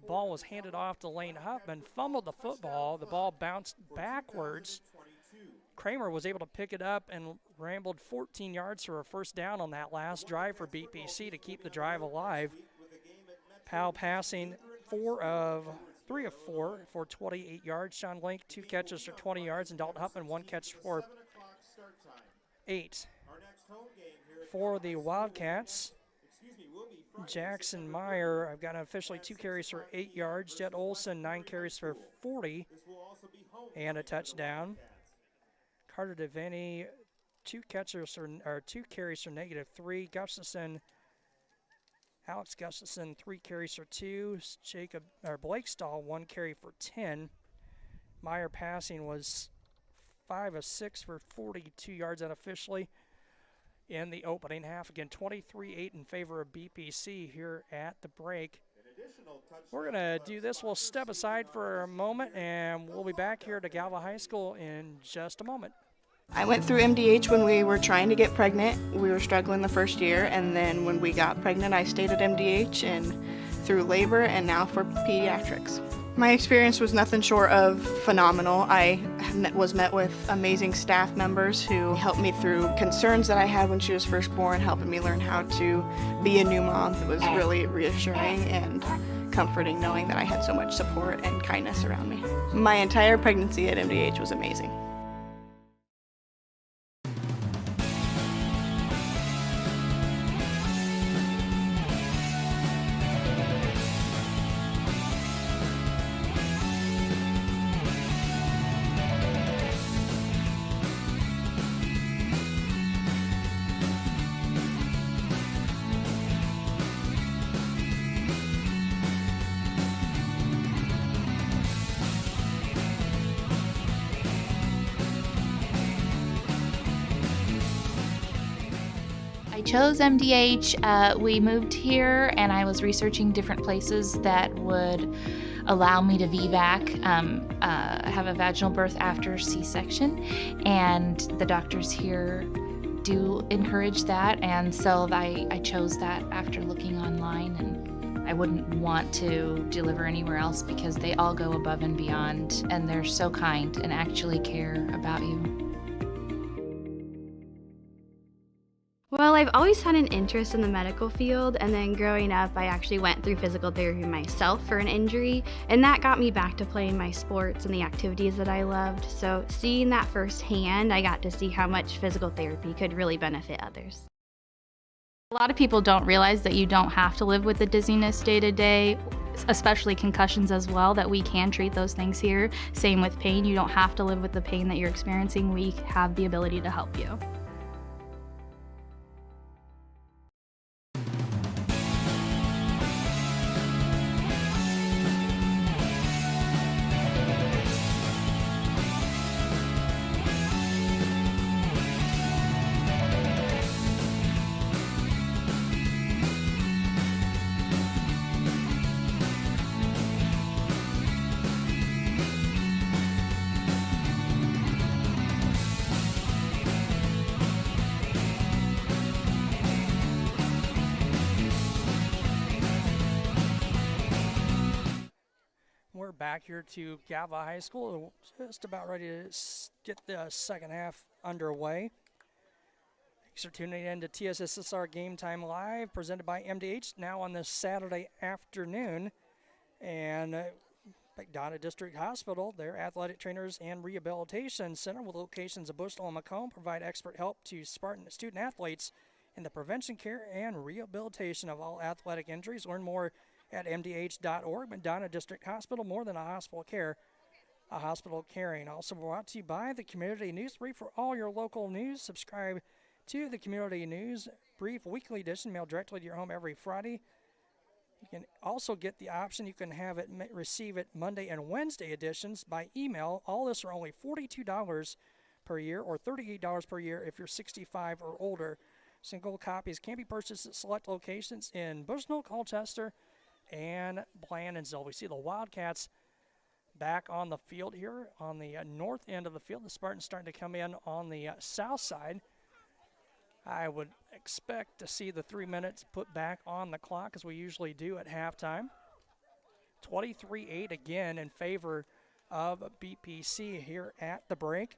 the ball was handed off to Lane Huffman, fumbled the football. The ball bounced backwards. Kramer was able to pick it up and rambled 14 yards for a first down on that last drive for BPC to keep the drive alive. Powell passing 3 of 4 for 28 yards. Sean Link, 2 catches for 20 yards, and Dalton Huffman, 1 catch for 8. For the Wildcats, Jackson Meyer, I've got officially 2 carries for 8 yards. Jet Olson, 9 carries for 40. and a touchdown. Carter Devaney, two carries for -3. Alex Gustafson, 3 carries for 2. Blake Stahl, 1 carry for 10. Meyer passing was 5 of 6 for 42 yards unofficially in the opening half. Again, 23-8 in favor of BPC here at the break. We're going to do this. We'll step aside for a moment, and we'll be back here to Galva High School in just a moment. I went through MDH when we were trying to get pregnant. We were struggling the first year, and then when we got pregnant, I stayed at MDH and through labor and now for pediatrics. My experience was nothing short of phenomenal. I was met with amazing staff members who helped me through concerns that I had when she was first born, helping me learn how to be a new mom. It was really reassuring and comforting knowing that I had so much support and kindness around me. My entire pregnancy at MDH was amazing. I chose MDH. We moved here, and I was researching different places that would allow me to VBAC, have a vaginal birth after C-section, and the doctors here do encourage that, and so I chose that after looking online, and I wouldn't want to deliver anywhere else because they all go above and beyond, and they're so kind and actually care about you. Well, I've always had an interest in the medical field, and then growing up, I actually went through physical therapy myself for an injury, and that got me back to playing my sports and the activities that I loved. So seeing that firsthand, I got to see how much physical therapy could really benefit others. A lot of people don't realize that you don't have to live with the dizziness day to day, especially concussions as well, that we can treat those things here. Same with pain. You don't have to live with the pain that you're experiencing. We have the ability to help you. We're back here to Galva High School, just about ready to get the second half underway. Thanks for tuning in to TSSR Game Time Live, presented by MDH, now on this Saturday afternoon. And McDonough District Hospital, their athletic trainers and rehabilitation center with locations of Bushnell and Macomb, provide expert help to Spartan student athletes in the prevention, care, and rehabilitation of all athletic injuries. Learn more at mdh.org. McDonough District Hospital, more than a hospital care, a hospital caring. Also brought to you by the Community News Brief. For all your local news, subscribe to the Community News Brief weekly edition, mailed directly to your home every Friday. You can also get the option, you can have it receive it Monday and Wednesday editions by email. All this are only $42 per year or $38 per year if you're 65 or older. Single copies can be purchased at select locations in Bushnell, Colchester, and Blandonsville. We see the Wildcats back on the field here on the north end of the field. The Spartans starting to come in on the south side. I would expect to see the 3 minutes put back on the clock as we usually do at halftime. 23-8 again in favor of BPC here at the break.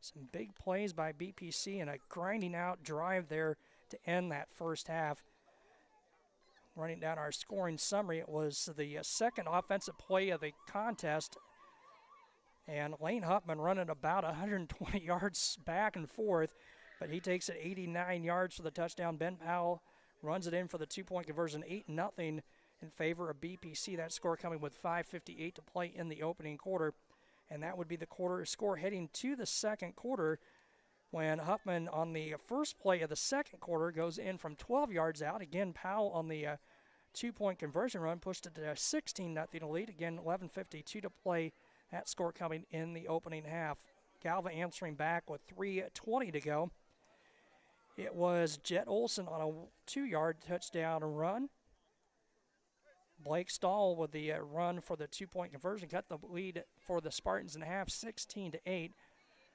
Some big plays by BPC and a grinding out drive there to end that first half. Running down our scoring summary, it was the second offensive play of the contest, and Lane Huffman running about 120 yards back and forth, but he takes it 89 yards for the touchdown. Ben Powell runs it in for the 2-point conversion, 8-0 in favor of BPC. That score coming with 5:58 to play in the opening quarter. And that would be the quarter score heading to the second quarter when Huffman on the first play of the second quarter goes in from 12 yards out. Again, Powell on the 2-point conversion run pushed it to a 16-0 lead. Again, 11:52 to play. That score coming in the opening half. Galva answering back with 3:20 to go. It was Jet Olson on a 2-yard touchdown run. Blake Stahl with the run for the 2-point conversion cut the lead for the Spartans in half, 16-8.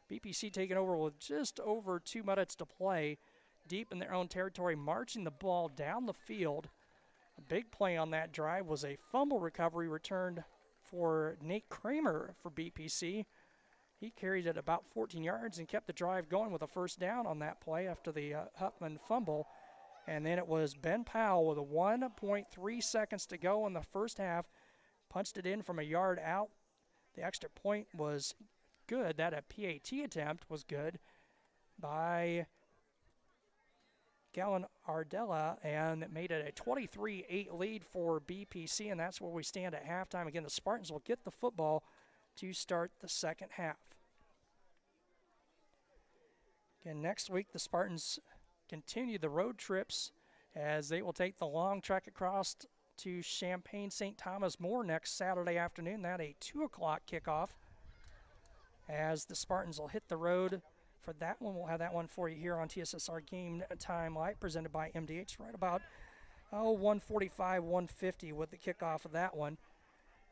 BPC taking over with just over 2 minutes to play, deep in their own territory, marching the ball down the field. A big play on that drive was a fumble recovery returned for Nate Kramer for BPC. He carried it about 14 yards and kept the drive going with a first down on that play after the Huffman fumble. And then it was Ben Powell with a 1.3 seconds to go in the first half. Punched it in from a yard out. The extra point was good. That a PAT attempt was good by Gallon Ardella, and it made it a 23-8 lead for BPC, and that's where we stand at halftime. Again, the Spartans will get the football to start the second half. Again, next week the Spartans continue the road trips as they will take the long trek across to Champaign St. Thomas More next Saturday afternoon. That a 2 o'clock kickoff as the Spartans will hit the road for that one. We'll have that one for you here on TSSR Game Time Live presented by MDH right about 1:45, 1:50 with the kickoff of that one.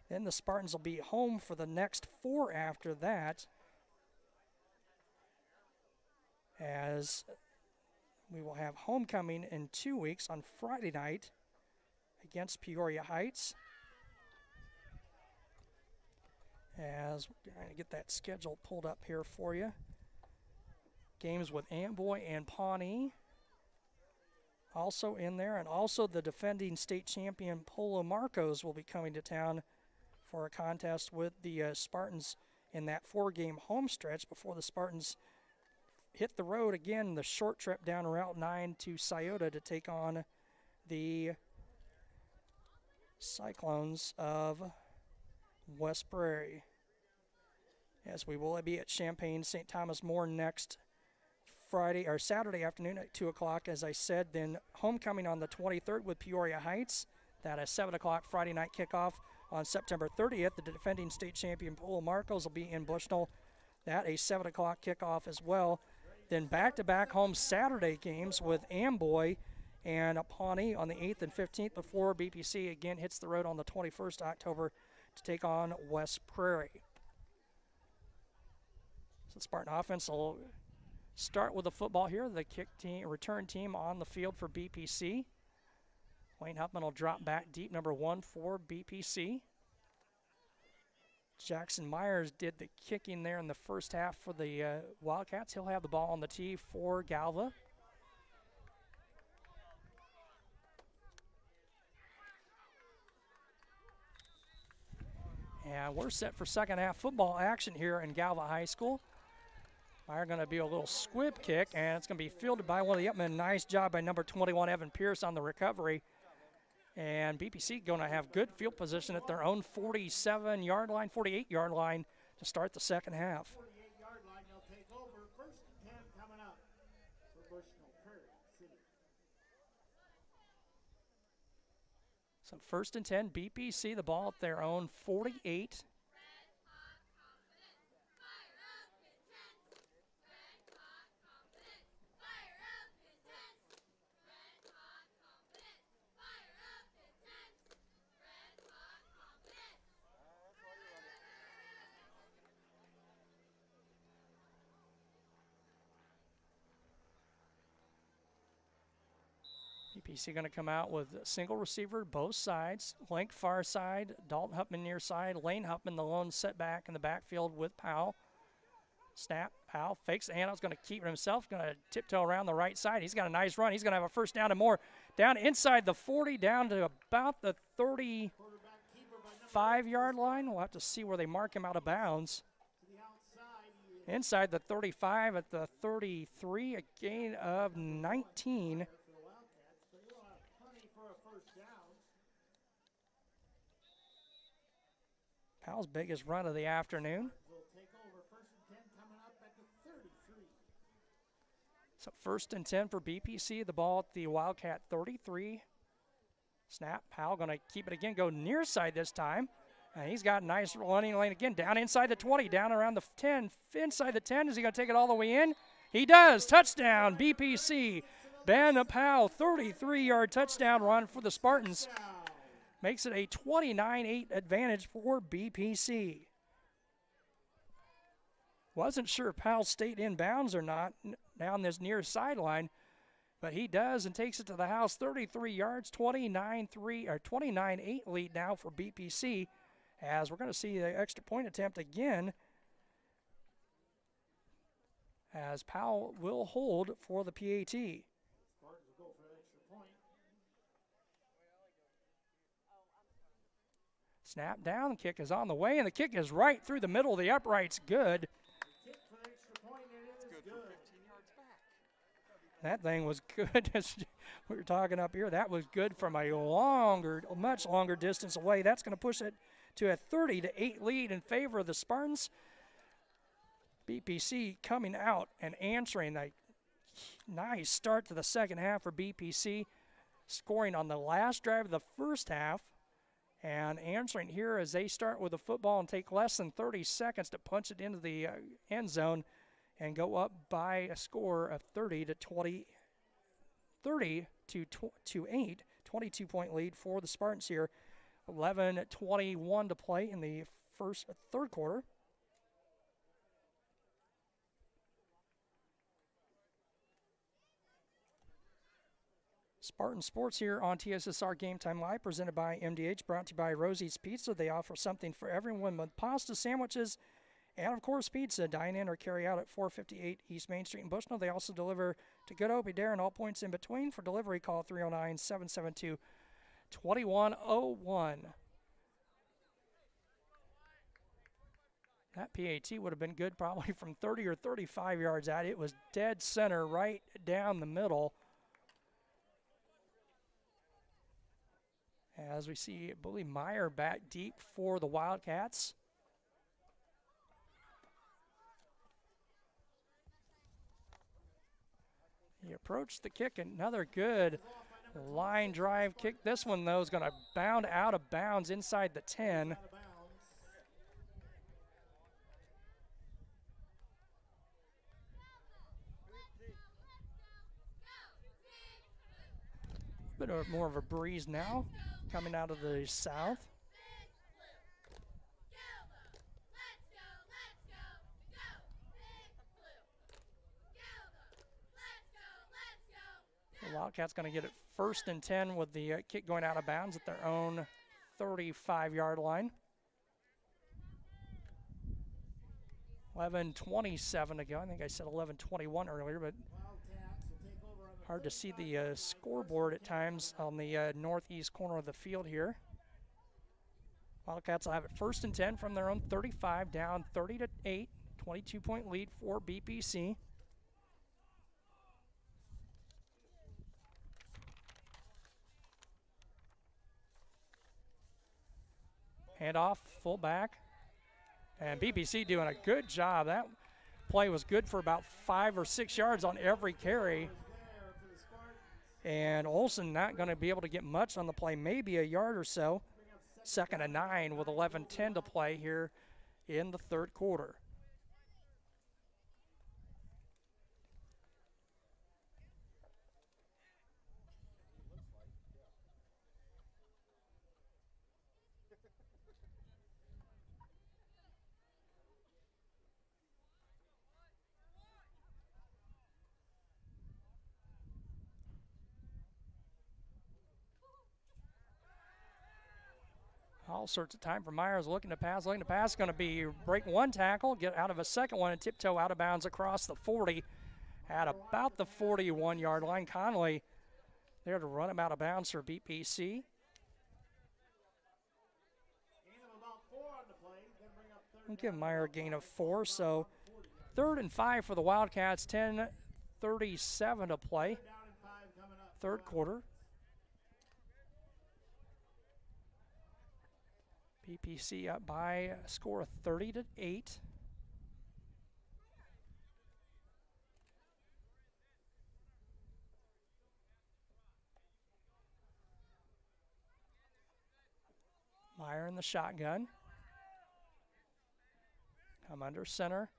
Then the Spartans will be home for the next 4 after that, as we will have homecoming in 2 weeks on Friday night against Peoria Heights. As we're trying to get that schedule pulled up here for you. Games with Amboy and Pawnee also in there, and also the defending state champion Polo Marcos will be coming to town for a contest with the Spartans in that 4-game home stretch before the Spartans hit the road again, the short trip down Route 9 to Scioto to take on the Cyclones of West Prairie. As we will be at Champaign St. Thomas More next Friday or Saturday afternoon at 2 o'clock, as I said. Then homecoming on the 23rd with Peoria Heights. That a 7 o'clock Friday night kickoff on September 30th. The defending state champion Polo Marcos will be in Bushnell. That a 7 o'clock kickoff as well. Then back-to-back home Saturday games with Amboy and Pawnee on the 8th and 15th before BPC again hits the road on the 21st October to take on West Prairie. So the Spartan offense will start with the football here. The kick team, return team on the field for BPC. Wayne Huffman will drop back deep, number 1 for BPC. Jackson Myers did the kicking there in the first half for the Wildcats. He'll have the ball on the tee for Galva. And we're set for second half football action here in Galva High School. Meyer going to be a little squib kick, and it's going to be fielded by one of the Upmen. Nice job by number 21, Evan Pierce, on the recovery. And BPC going to have good field position at their own 47-yard line, 48-yard line to start the second half. 48-yard line, they'll take over. First and 10 coming up for Bushnell-Prairie City. So first and 10, BPC, the ball at their own 48. BPC going to come out with a single receiver, both sides. Link far side, Dalton Huffman near side. Lane Huffman, the lone setback in the backfield with Powell. Snap, Powell fakes the handout, going to keep it himself, going to tiptoe around the right side. He's got a nice run. He's going to have a first down and more. Down inside the 40, down to about the 35-yard line. We'll have to see where they mark him out of bounds. Inside the 35 at the 33, a gain of 19. Powell's biggest run of the afternoon. Will take over. First and 10 coming up at the 33. So 1st and 10 for BPC. The ball at the Wildcat 33. Snap. Powell going to keep it again. Go near side this time. And he's got a nice running lane again. Down inside the 20. Down around the 10. Inside the 10. Is he going to take it all the way in? He does. Touchdown. BPC. Ben Powell. 33-yard touchdown run for the Spartans. Makes it a 29-8 advantage for BPC. Wasn't sure if Powell stayed in bounds or not down this near sideline, but he does and takes it to the house. 33 yards, 29-8 lead now for BPC, as we're going to see the extra point attempt again, as Powell will hold for the PAT. Spartans will go for an extra point. Snap down, the kick is on the way, and the kick is right through the middle of the uprights. Good. Kick for an extra point, and it is good. That thing was good. As we were talking up here, that was good from a much longer distance away. That's going to push it to a 30-8 lead in favor of the Spartans. BPC coming out and answering a nice start to the second half for BPC, scoring on the last drive of the first half and answering here as they start with the football and take less than 30 seconds to punch it into the end zone and go up by a score of 30 to 8, 22-point lead for the Spartans here. 11:21 to play in the third quarter. Spartan Sports here on TSSR Game Time Live, presented by MDH, brought to you by Rosie's Pizza. They offer something for everyone with pasta, sandwiches, and, of course, pizza. Dine in or carry out at 458 East Main Street in Bushnell. They also deliver to Good Hope, Adair, and all points in between. For delivery, call 309-772-2101. That PAT would have been good probably from 30 or 35 yards out. It was dead center right down the middle. As we see, I believe Meyer back deep for the Wildcats. He approached the kick, another good line drive kick. This one, though, is going to bound out of bounds inside the 10. Bit of more of a breeze now, coming out of the south. The Wildcats going to get it 1st and 10 with the kick going out of bounds at their own 35-yard line. 11:27 to go. I think I said 11:21 earlier, but hard to see the scoreboard at times on the northeast corner of the field here. Wildcats will have it 1st and 10 from their own 35, down 30-8, 22-point lead for BPC. Handoff, fullback, and BPC doing a good job. That play was good for about 5 or 6 yards on every carry. And Olsen not going to be able to get much on the play, maybe a yard or so. 2nd and 9 with 11:10 to play here in the third quarter. All sorts of time for Myers, looking to pass, going to be break one tackle, get out of a second one, and tiptoe out of bounds across the 40 at about the 41-yard line. Conley there to run him out of bounds for BPC. We'll give Meyer a gain of 4, so 3rd and 5 for the Wildcats, 10:37 to play, third quarter. BPC up by a score of 30-8. Meyer in the shotgun. Come under center.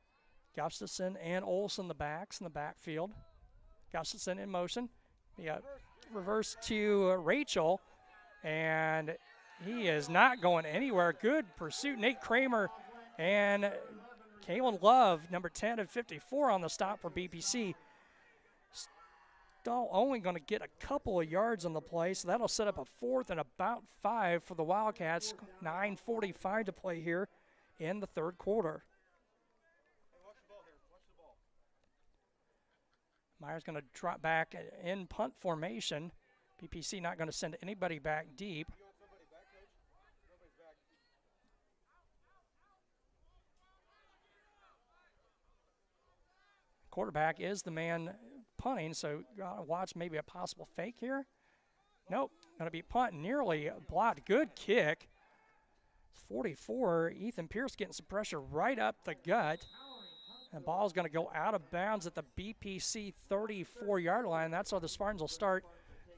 Gustafson and Olsen the backs in the backfield. Gustafson in motion. Yeah, reverse to Rachel, and he is not going anywhere. Good pursuit. Nate Kramer and Kalen Love, number 10 and 54 on the stop for BPC. Still only going to get a couple of yards on the play, so that'll set up a 4th and about 5 for the Wildcats. 9:45 to play here in the third quarter. Meyer's going to drop back in punt formation. BPC not going to send anybody back deep. Quarterback is the man punting, so gotta watch maybe a possible fake here. Nope, going to be punt, nearly blocked. Good kick. 44, Ethan Pierce getting some pressure right up the gut. And ball's going to go out of bounds at the BPC 34-yard line. That's how the Spartans will start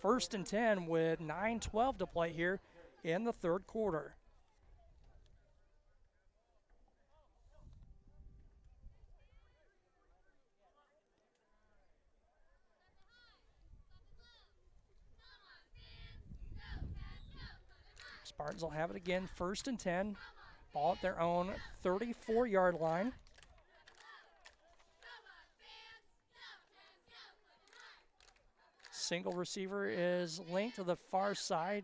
1st and 10 with 9:12 to play here in the third quarter. Spartans will have it again, 1st and 10. Ball at their own 34-yard line. Single receiver is linked to the far side.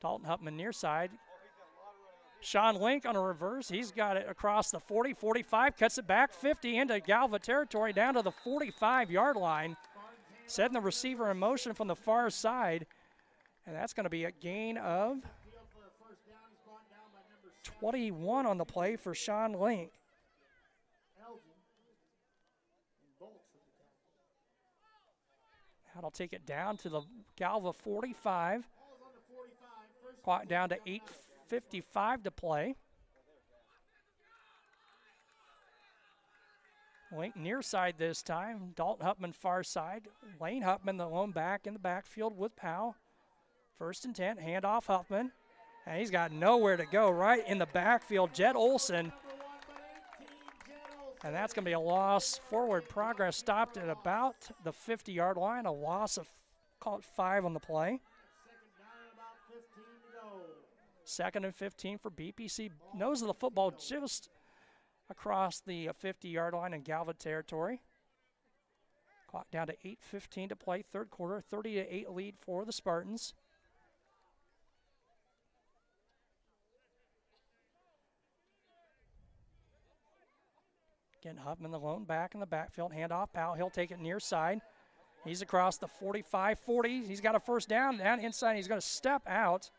Dalton Hupman near side. Sean Link on a reverse. He's got it across the 40, 45, cuts it back 50 into Galva territory down to the 45-yard line. Setting the receiver in motion from the far side. And that's going to be a gain of 21 on the play for Sean Link. That'll take it down to the Galva 45. Clock down to 8:55 to play. Link near side this time. Dalton Hupman far side. Lane Hupman the lone back in the backfield with Powell. 1st and 10, handoff Hupman. And he's got nowhere to go right in the backfield. Jed Olsen. And that's going to be a loss. Forward progress stopped at about the 50-yard line. A loss of, call it 5 on the play. 2nd and 15 for BPC. Nose of the football just across the 50-yard line in Galva territory. Clock down to 8:15 to play, third quarter. 30-8 lead for the Spartans. Again, Huffman the lone back in the backfield. Handoff, Powell. He'll take it near side. He's across the 45, 40. He's got a first down inside. He's going to step out.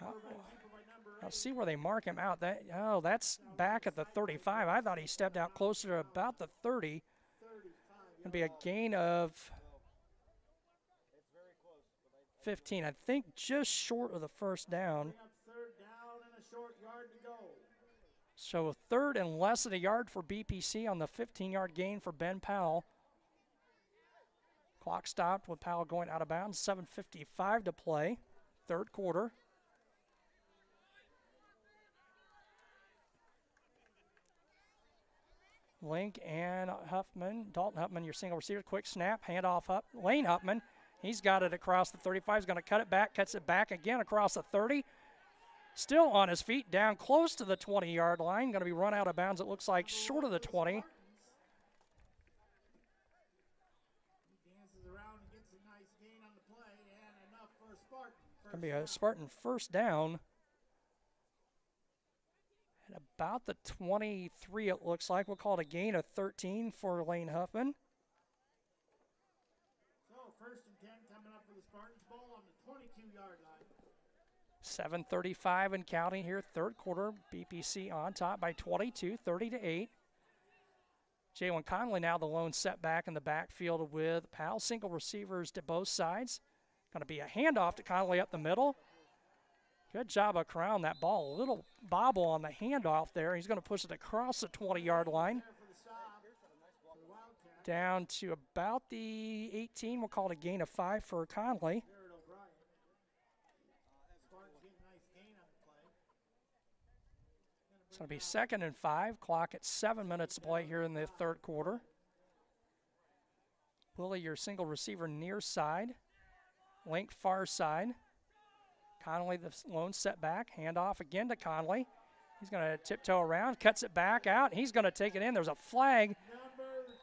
I'll see where they mark him out. That's back at the 35. I thought he stepped out closer to about the 30. Going to be a gain of 15. I think just short of the first down. So 3rd and less than a yard for BPC on the 15-yard gain for Ben Powell. Clock stopped with Powell going out of bounds. 7:55 to play, third quarter. Link and Huffman. Dalton Huffman, your single receiver. Quick snap, handoff up. Lane Huffman, he's got it across the 35. He's going to cut it back, cuts it back again across the 30. Still on his feet, down close to the 20-yard line. Going to be run out of bounds, it looks like, short of the 20. Going to be a Spartan first down. At about the 23, it looks like. We'll call it a gain of 13 for Lane Huffman. So 1st and 10 coming up for the Spartans. Ball on the 22-yard line. 7:35 and counting here, third quarter. BPC on top by 22, 30-8. Jalen Conley now the lone setback in the backfield with Powell. Single receivers to both sides. Going to be a handoff to Conley up the middle. Good job of Crown that ball. A little bobble on the handoff there. He's going to push it across the 20-yard line. Down to about the 18. We'll call it a gain of 5 for Conley. It's going to be 2nd and 5. Clock at 7 minutes to play here in the third quarter. Willie, your single receiver near side. Link far side. Conley, the lone setback. Handoff again to Conley. He's going to tiptoe around, cuts it back out. He's going to take it in. There's a flag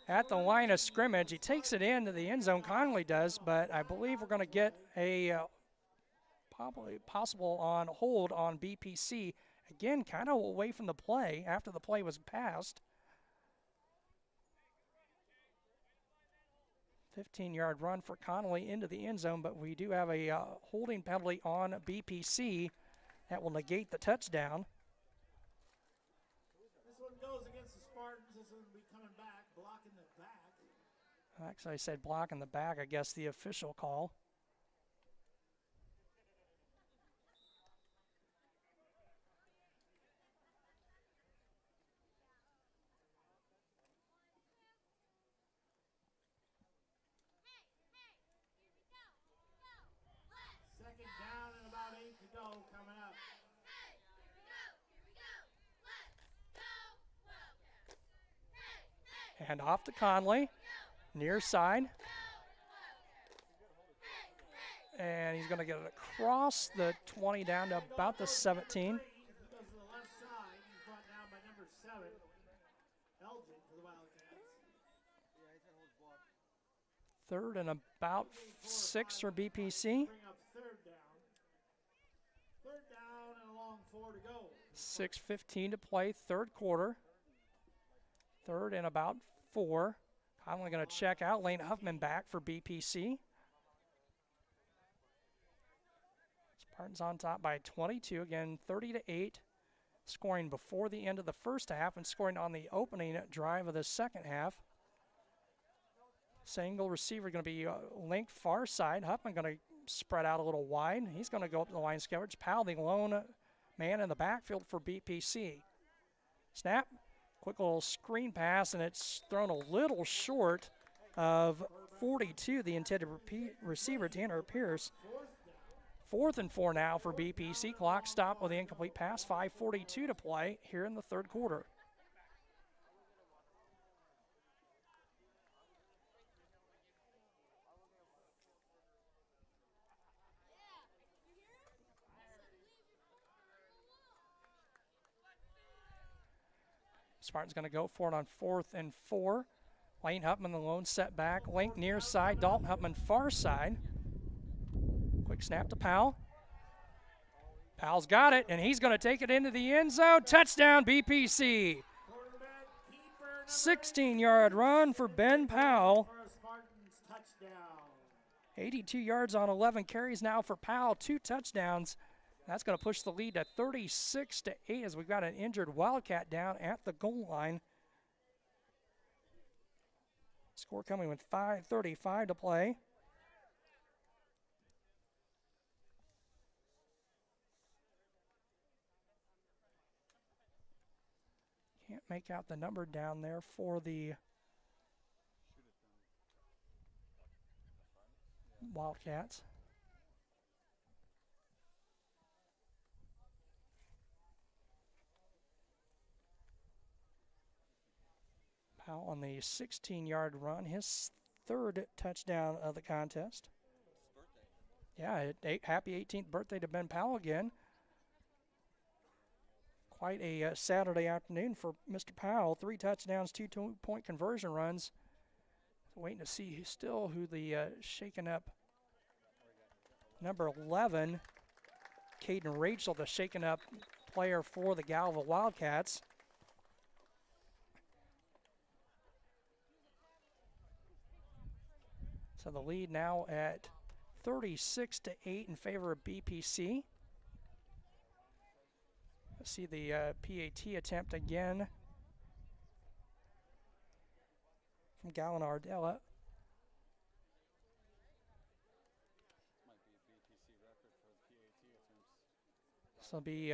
at the line of scrimmage. He takes it into the end zone, Conley does, but I believe we're going to get a probably possible on hold on BPC. Again, kind of away from the play after the play was passed. 15-yard run for Conley into the end zone, but we do have a holding penalty on BPC that will negate the touchdown. This one goes against the Spartans. This one will be coming back, blocking the back. Actually, I said block in the back, I guess the official call. Second down and about 8 to go coming up. Hand off to Conley, near side. And he's going to get it across the 20 down to about the 17. He goes to the left side. He's brought down by number 7, Elgin for the Wildcats. Third and about 6 for BPC. Bring up third down. Third down and a long 4 to go. 6:15 to play, third quarter. Third and about 4. Conley going to check out. Lane Huffman back for BPC. Spartans on top by 22. Again, 30-8. Scoring before the end of the first half and scoring on the opening drive of the second half. Single receiver going to be linked far side. Huffman going to spread out a little wide. He's going to go up to the line of scrimmage. Powell, the lone man in the backfield for BPC. Snap. Quick little screen pass, and it's thrown a little short of 42, the intended receiver, Tanner Pierce. 4th and 4 now for BPC. Clock stopped with the incomplete pass. 5:42 to play here in the third quarter. Spartan's going to go for it on 4th and 4. Lane Huffman, the lone setback. Link near side. Dalton Huffman far side. Quick snap to Powell. Powell's got it, and he's going to take it into the end zone. Touchdown, BPC. 16-yard run for Ben Powell. 82 yards on 11 carries now for Powell. 2 touchdowns. That's going to push the lead to 36-8 as we've got an injured Wildcat down at the goal line. Score coming with 5:35 to play. Can't make out the number down there for the Wildcats. Powell on the 16-yard run, his 3rd touchdown of the contest. Yeah, happy 18th birthday to Ben Powell again. Quite a Saturday afternoon for Mr. Powell. 3 touchdowns, 2 two-point conversion runs. Waiting to see still who the shaken up number 11, Caden Rachel, the shaken up player for the Galva Wildcats. So the lead now at 36-8 in favor of BPC. Let's see the PAT attempt again from Gallon Ardella. So be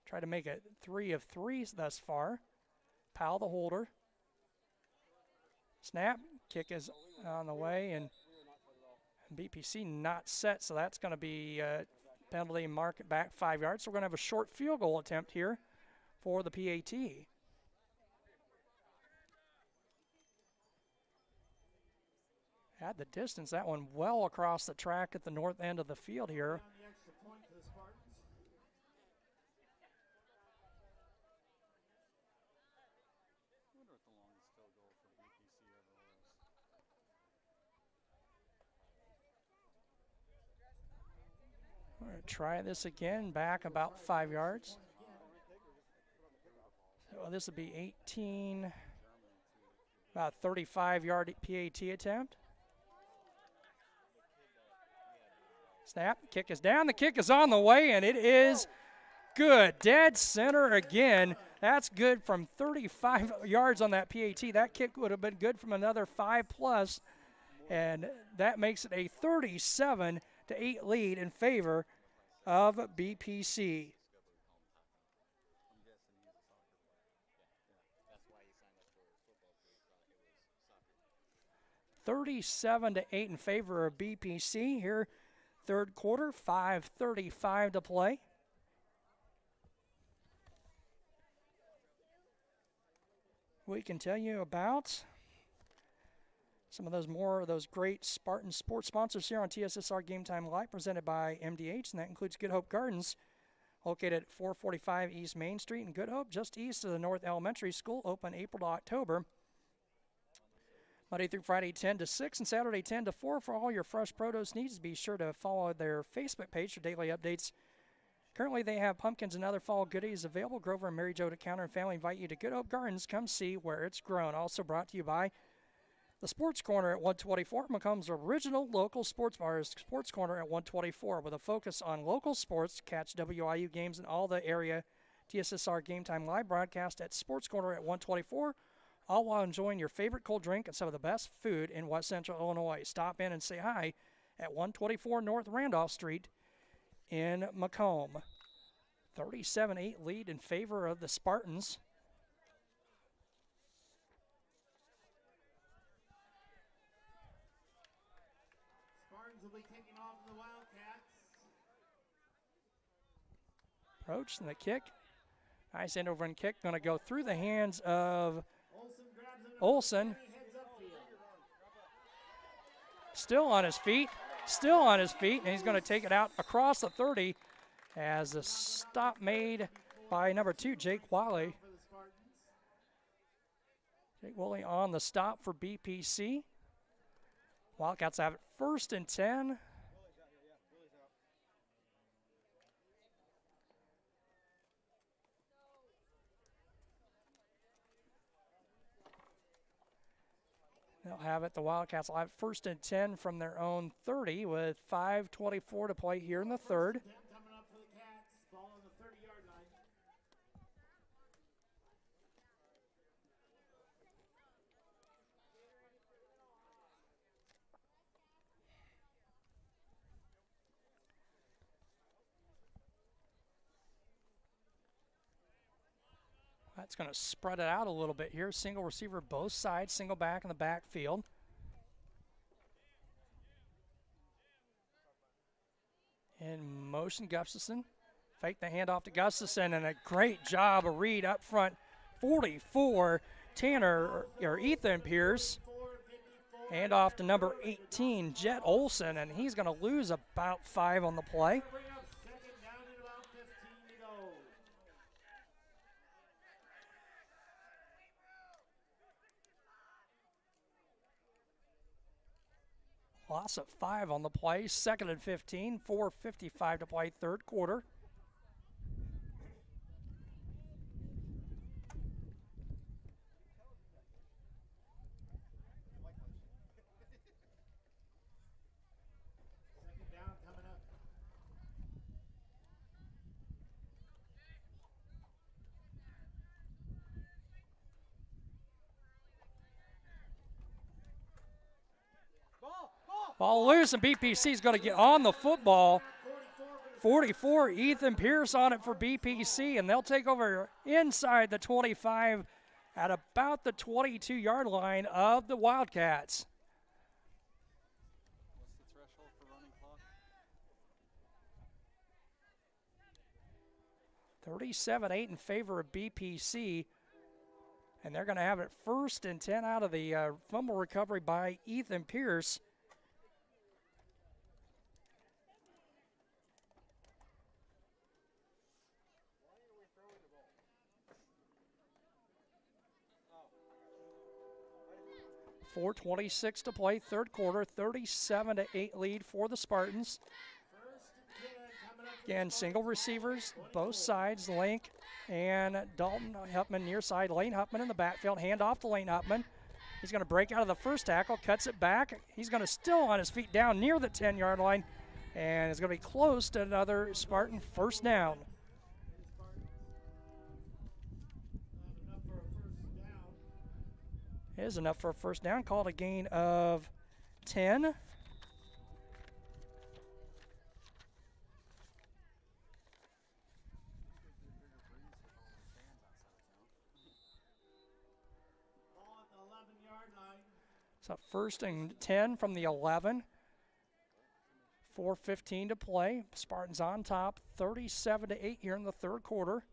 try to make it 3 of 3 thus far. Powell the holder. Snap, kick is on the way, and BPC not set, so that's going to be penalty, mark it back 5 yards. So we're going to have a short field goal attempt here for the PAT. At the distance, that one well across the track at the north end of the field here. The extra point for the Spartans. I wonder what the longest field goal for BPC ever was. We're going to try this again, back about 5 yards. So this would be 18, about 35-yard PAT attempt. Snap, kick is down, the kick is on the way, and it is good. Dead center again. That's good from 35 yards on that PAT. That kick would have been good from another 5+, and that makes it a 37-8 lead in favor of BPC. 37-8 in favor of BPC here. Third quarter, 5:35 to play. We can tell you about some of those great Spartan sports sponsors here on TSSR Game Time Live, presented by MDH, and that includes Good Hope Gardens, located at 445 East Main Street in Good Hope, just east of the North Elementary School, open April to October. Monday through Friday, 10 to 6, and Saturday, 10 to 4. For all your fresh produce needs, be sure to follow their Facebook page for daily updates. Currently, they have pumpkins and other fall goodies available. Grover and Mary Jo to Counter and family invite you to Good Hope Gardens. Come see where it's grown. Also brought to you by the Sports Corner at 124, Macomb's original local sports bar. Sports Corner at 124, with a focus on local sports. Catch WIU games and all the area TSSR Game Time live broadcast at Sports Corner at 124. All while enjoying your favorite cold drink and some of the best food in West Central Illinois. Stop in and say hi at 124 North Randolph Street in Macomb. 37-8 lead in favor of the Spartans. Spartans will be kicking off the Wildcats. Approach and the kick. Nice end over and kick. Going to go through the hands of Olsen. Still on his feet, and he's going to take it out across the 30 as a stop made by number 2, Jake Wally. Jake Wally on the stop for BPC. Wildcats have it 1st and 10. They'll have it. The Wildcats will have it 1st and 10 from their own 30 with 5:24 to play here in the third. Coming up for the Cats, ball on the 30-yard line. That's going to spread it out a little bit here. Single receiver both sides, single back in the backfield. In motion, Gustafson. Fake the handoff to Gustafson, and a great job, a read up front. 44, Tanner, or Ethan Pierce. Hand off to number 18, Jet Olsen, and he's going to lose about 5 on the play. Bring up 2nd down and about 15 to go. Loss of 5 on the play. 2nd and 15, 4:55 to play, third quarter. Second down coming up. Ball loose, and BPC is going to get on the football. 44, Ethan Pierce on it for BPC, and they'll take over inside the 25 at about the 22-yard line of the Wildcats. What's the threshold for running clock? 37-8 in favor of BPC, and they're going to have it 1st and 10 out of the fumble recovery by Ethan Pierce. .4:26 to play, third quarter, 37-8 lead for the Spartans. Again, single receivers, both sides, Link and Dalton Hupman near side. Lane Hupman in the backfield, hand off to Lane Hupman. He's going to break out of the first tackle, cuts it back. He's going to still on his feet down near the 10-yard line, and it's going to be close to another Spartan first down. Is enough for a first down. Called a gain of 10. So 1st and 10 from the 11. 4:15 to play. Spartans on top, 37-8 here in the third quarter.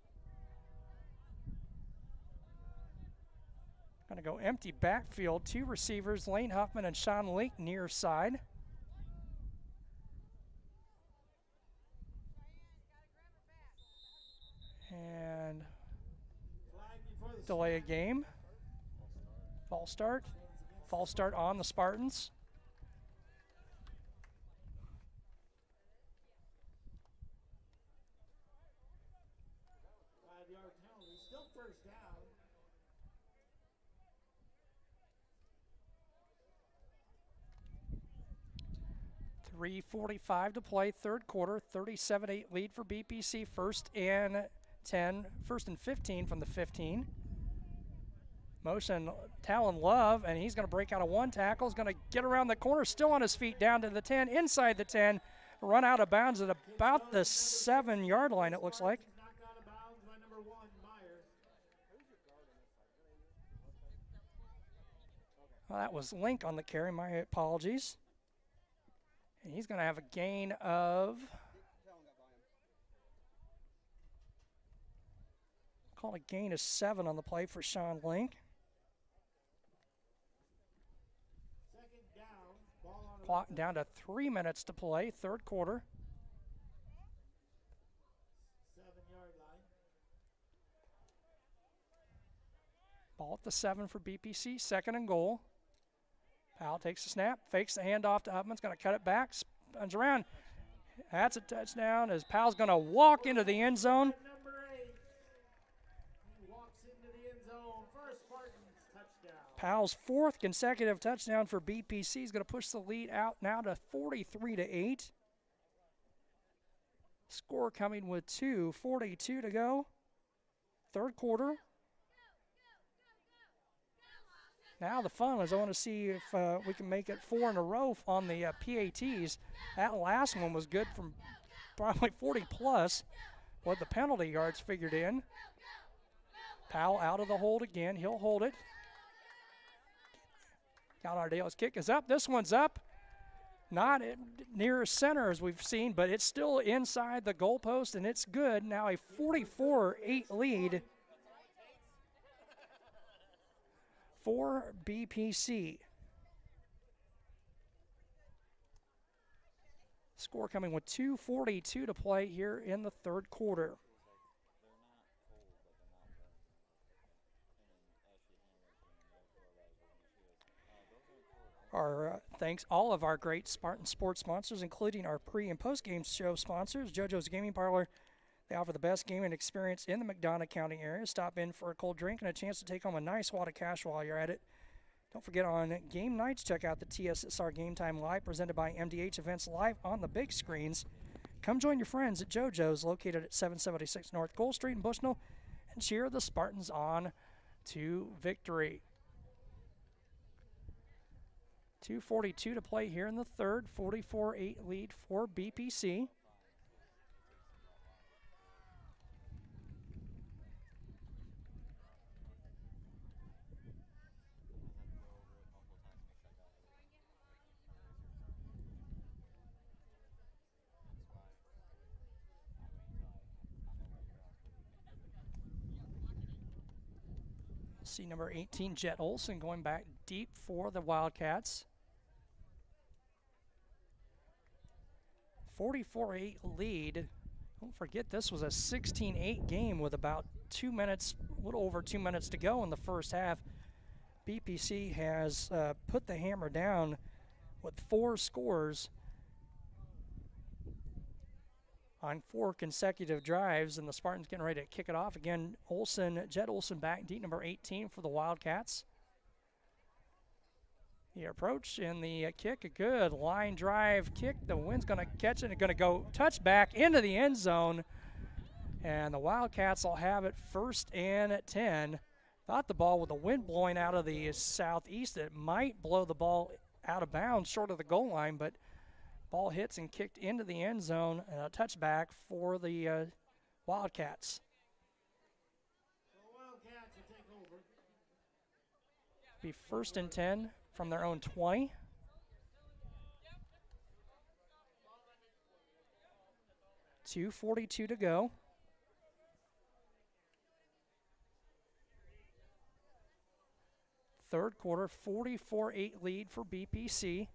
Going to go empty backfield. 2 receivers, Lane Huffman and Sean Link near side. And delay a game. False start. False start on the Spartans. Five-yard penalty, still first down. 3:45 to play, third quarter, 37-8 lead for BPC, 1st and 10, 1st and 15 from the 15. Motion Talon Love, and he's going to break out of one tackle. He's going to get around the corner, still on his feet, down to the 10, inside the 10, run out of bounds at about the 7-yard line, it looks like. Knocked out of bounds by number 1, Myers. Well, that was Link on the carry, my apologies. And he's going to have a gain of, call a gain of 7 on the play for Sean Link. Second down, ball on the Clock down to 3 minutes to play, third quarter. 7-yard line. Ball at the 7 for BPC, 2nd and goal. Powell takes the snap, fakes the handoff to Hupman's going to cut it back, spins around. That's a touchdown as Powell's going to walk into the end zone. Number 8. He walks into the end zone. First Spartans touchdown. Powell's 4th consecutive touchdown for BPC is going to push the lead out now to 43-8. Score coming with 2:42 to go. Third quarter. Now the fun is I want to see if we can make it 4 in a row on the PATs. That last one was good from probably 40 plus with the penalty yards figured in. Powell out of the hold again. He'll hold it. Count Ardale's kick is up. This one's up. Not near center as we've seen, but it's still inside the goalpost, and it's good. Now a 44-8 lead for BPC. Score coming with 2:42 to play here in the third quarter. Our thanks all of our great Spartan sports sponsors, including our pre- and post-game show sponsors, JoJo's Gaming Parlor. They offer the best gaming experience in the McDonough County area. Stop in for a cold drink and a chance to take home a nice wad of cash while you're at it. Don't forget on game nights, check out the TSSR Game Time Live, presented by MDH Events live on the big screens. Come join your friends at JoJo's, located at 776 North Gold Street in Bushnell, and cheer the Spartans on to victory. 2:42 to play here in the third, 44-8 lead for BPC. See number 18, Jet Olson, going back deep for the Wildcats. 44-8 lead. Don't forget, this was a 16-8 game with about 2 minutes, a little over 2 minutes to go in the first half. BPC has put the hammer down with 4 scores on 4 consecutive drives, and the Spartans getting ready to kick it off again. Jet Olson back deep, number 18 for the Wildcats. The approach and the kick, a good line drive kick. The wind's going to catch it and going to go touch back into the end zone. And the Wildcats will have it 1st and 10. Thought the ball with the wind blowing out of the southeast, it might blow the ball out of bounds short of the goal line, but ball hits and kicked into the end zone, and a touchback for the Wildcats. The Wildcats will take over. Be 1st and 10 from their own 20. .242 to go. Third quarter, 44-8 lead for BPC.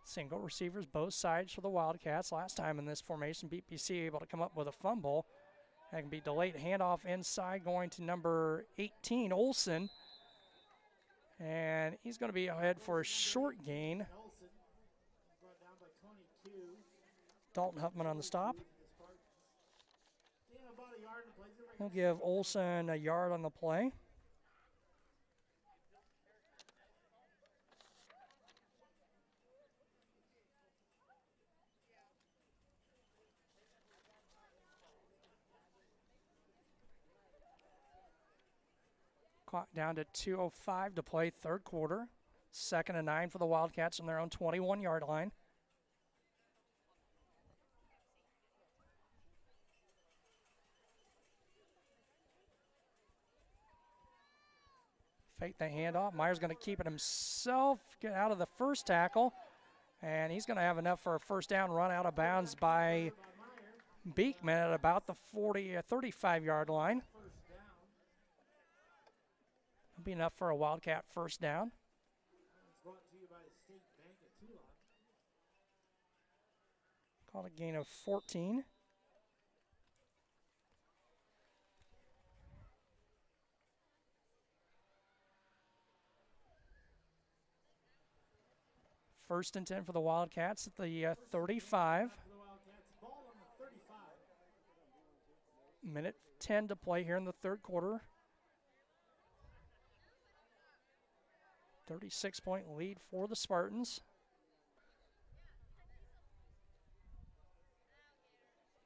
Single receivers both sides for the Wildcats. Last time in this formation, BPC able to come up with a fumble. That can be delayed handoff inside going to number 18, Olson. And he's going to be ahead for a short gain. Olsen brought down by 22. Dalton Huffman on the stop. Gain about a yard and plays it right. We'll give Olson a yard on the play. Clock down to 2:05 to play, third quarter. 2nd and 9 for the Wildcats on their own 21-yard line. Fake the handoff. Meyer's going to keep it himself, get out of the first tackle, and he's going to have enough for a first down, run out of bounds by Beekman at about the 35-yard line. That'll be enough for a Wildcat first down. It's brought to you by the State Bank at Tulane. Called a gain of 14. First and 10 for the Wildcats at the 35. For the Wildcats, ball on the 35. Minute 10 to play here in the third quarter. 36-point lead for the Spartans.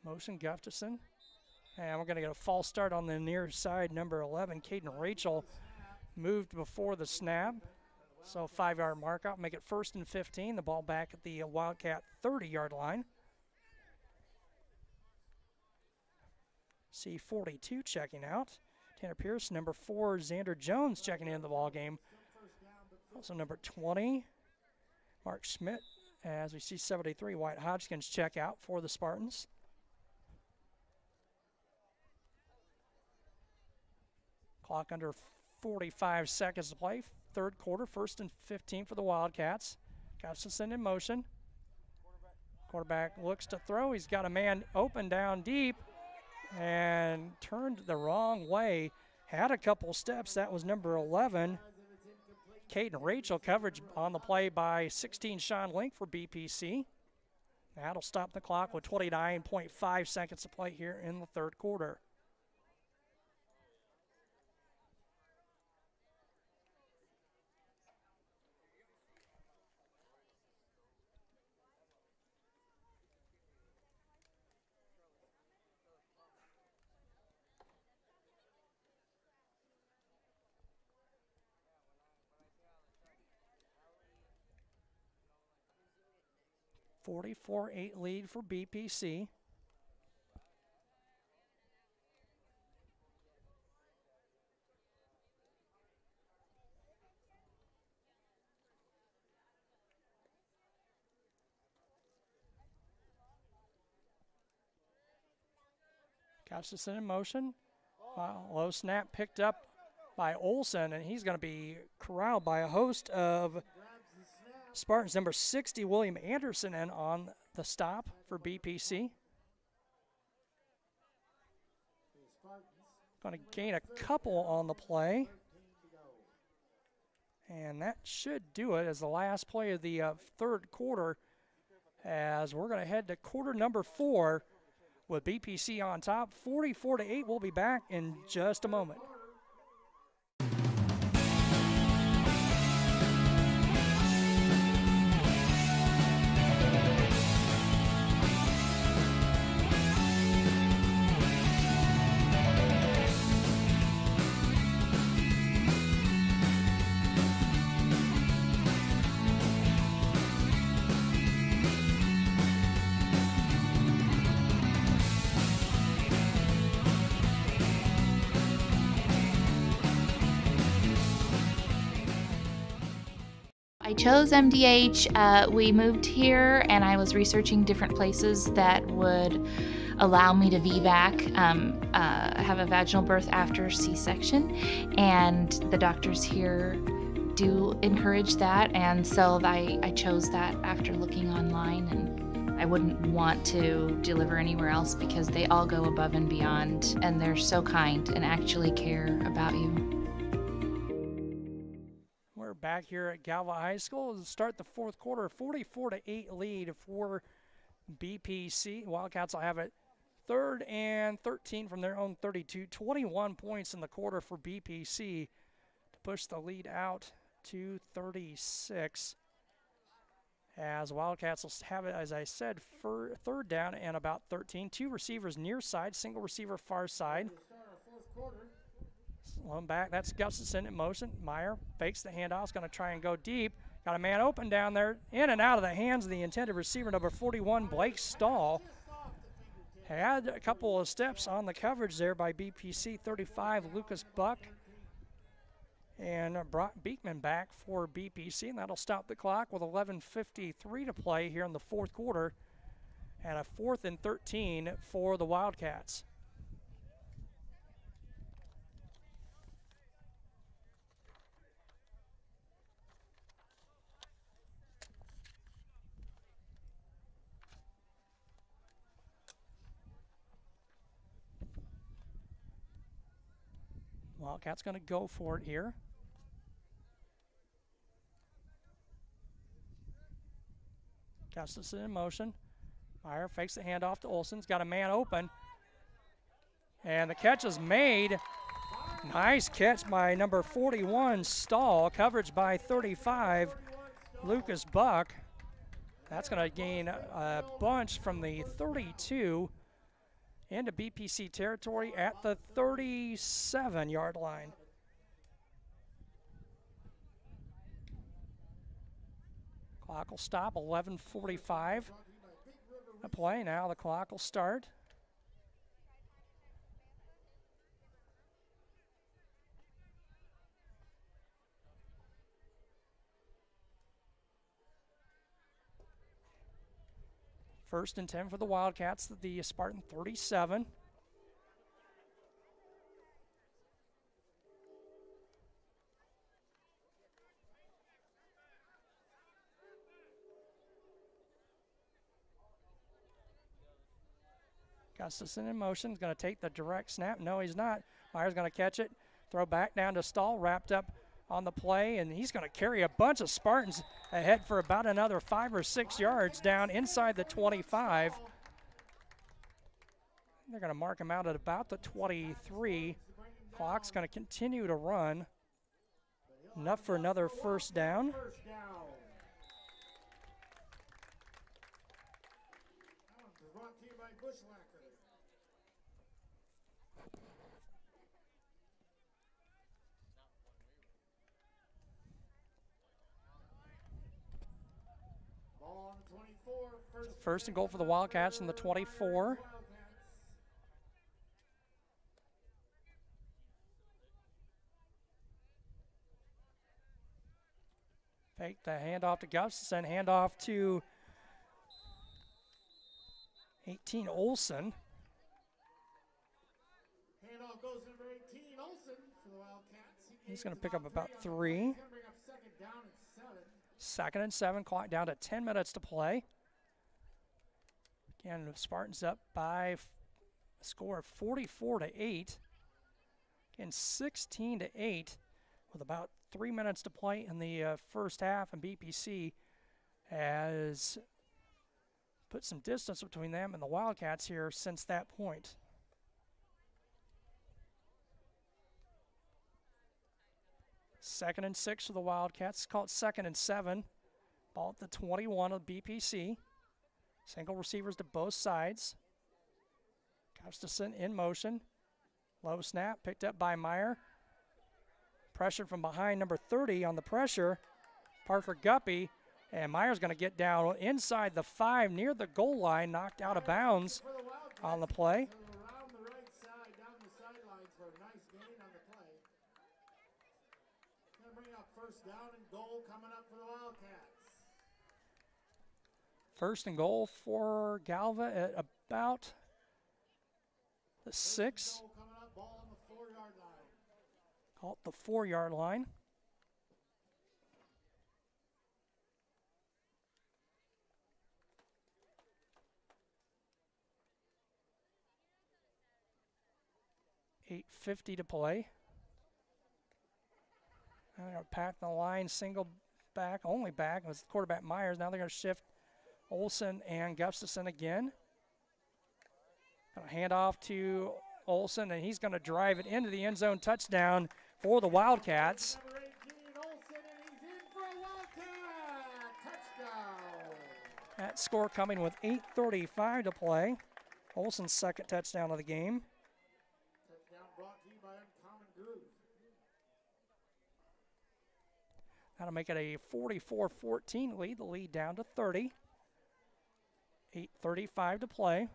Motion Gustafson. And we're going to get a false start on the near side. Number 11, Caden Rachel, moved before the snap. So 5-yard mark out, make it 1st and 15. The ball back at the Wildcat 30-yard line. C42 checking out. Tanner Pierce, number 4, Xander Jones checking into the ball game. Also number 20, Mark Schmidt. As we see 73, White Hodgkins check out for the Spartans. Clock under 45 seconds to play. Third quarter, 1st and 15 for the Wildcats. Gustafson in motion. Quarterback looks to throw. He's got a man open down deep and turned the wrong way. Had a couple steps. That was number 11. Caden Rachel, coverage on the play by 16 Sean Link for BPC. That'll stop the clock with 29.5 seconds to play here in the third quarter. .44-8 lead for BPC. Gustafson in motion. Low snap picked up by Olson, and he's going to be corralled by a host of Spartans. Number 60, William Anderson, in on the stop for BPC. Going to gain a couple on the play. And that should do it as the last play of the third quarter, as we're going to head to quarter number 4 with BPC on top, 44-8. We'll be back in just a moment. I chose MDH. We moved here, and I was researching different places that would allow me to VBAC, have a vaginal birth after C-section, and the doctors here do encourage that, and so I chose that after looking online, and I wouldn't want to deliver anywhere else because they all go above and beyond, and they're so kind and actually care about you. We're back here at Galva High School to start the fourth quarter, 44-8 lead for BPC. Wildcats will have it 3rd and 13 from their own 32. 21 points in the quarter for BPC to push the lead out to 36. As Wildcats will have it, as I said, for 3rd down and about 13. 2 receivers near side, single receiver far side. One back, that's Gustafson in motion. Meyer fakes the handoff, is going to try and go deep. Got a man open down there, in and out of the hands of the intended receiver, number 41, Blake Stahl. Had a couple of steps on the coverage there by BPC, 35, Lucas Buck. And brought Beekman back for BPC, and that'll stop the clock with 11:53 to play here in the fourth quarter. And a 4th and 13 for the Wildcats. Wildcats going to go for it here. Gustafson in motion. Meyer fakes the handoff to Olsen's got a man open. And the catch is made. Nice catch by number 41, Stahl. Coverage by 35, Lucas Buck. That's going to gain a bunch from the 32 into BPC territory at the 37-yard line. Clock will stop, 11:45 to play. Now the clock will start. First and 10 for the Wildcats, the Spartan 37. Gustafson in motion, is going to take the direct snap. No, he's not. Meyer's going to catch it, throw back down to Stahl, wrapped up on the play, and he's going to carry a bunch of Spartans ahead for about another 5 or 6 yards down inside the 25. They're going to mark him out at about the 23. Clock's going to continue to run. Enough for another first down. Brought to you by Bushnell-Prairie. Ball on the 24. First and goal for the Wildcats in the 24. Fake the handoff to Gustafson, handoff to 18 Olson. Handoff goes to number 18, Olsen for the Wildcats. He's going to pick up about 3. He's going to bring up second down and 7. 2nd and 7, clock down to 10 minutes to play. Again, the Spartans up by a score of 44-8. Again, 16-8 with about 3 minutes to play in the first half, and BPC has put some distance between them and the Wildcats here since that point. Second and 6 for the Wildcats. Call it 2nd and 7. Ball at the 21 of BPC. Single receivers to both sides. Gustafson in motion. Low snap picked up by Meyer. Pressure from behind, number 30 on the pressure. Parker Guppy. And Meyer's going to get down inside the 5 near the goal line, knocked out of bounds on the play. Around the right side, down the sidelines for a nice gain on the play. Going to bring up first down and goal coming up for the Wildcats. First and goal for Galva at about the 6. Goal coming up, ball on the 4-yard line. Call it the 4-yard line. .850 to play. Now they're going to pack the line, single back, only back. It was quarterback Myers. Now they're going to shift Olsen and Gustafson again. Going to hand off to Olsen, and he's going to drive it into the end zone, touchdown for the Wildcats. Number 18, Olsen, and he's in for a Wildcat touchdown. That score coming with 8:35 to play. Olsen's second touchdown of the game. Touchdown brought to you by Uncommon Groove. That'll make it a 44-14 lead. The lead down to 30. 8:35 to play.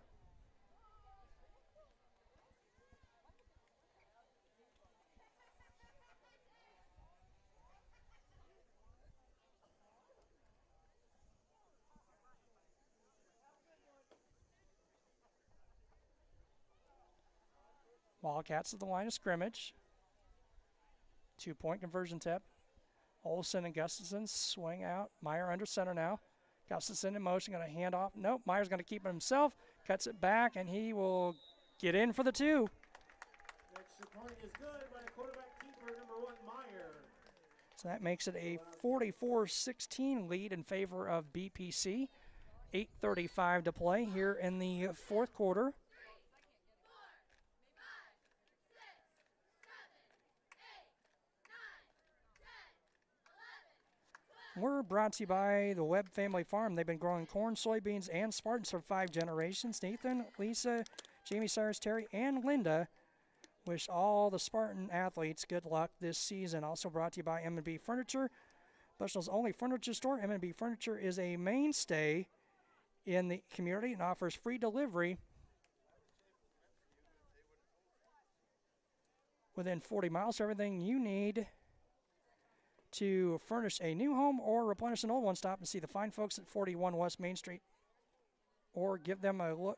Wildcats at the line of scrimmage. 2-point conversion tip. Olsen and Gustafson swing out. Meyer under center now. Gustafson in motion, going to hand off. Nope, Meyer's going to keep it himself. Cuts it back, and he will get in for the 2. The extra point is good by the quarterback keeper, number 1, Meyer. So that makes it a 44-16 lead in favor of BPC. 8:35 to play here in the fourth quarter. We're brought to you by the Webb Family Farm. They've been growing corn, soybeans, and Spartans for 5 generations. Nathan, Lisa, Jamie, Cyrus, Terry, and Linda wish all the Spartan athletes good luck this season. Also brought to you by M&B Furniture, Bushnell's only furniture store. M&B Furniture is a mainstay in the community and offers free delivery within 40 miles. So everything you need to furnish a new home or replenish an old one, stop and see the fine folks at 41 West Main Street, or give them a look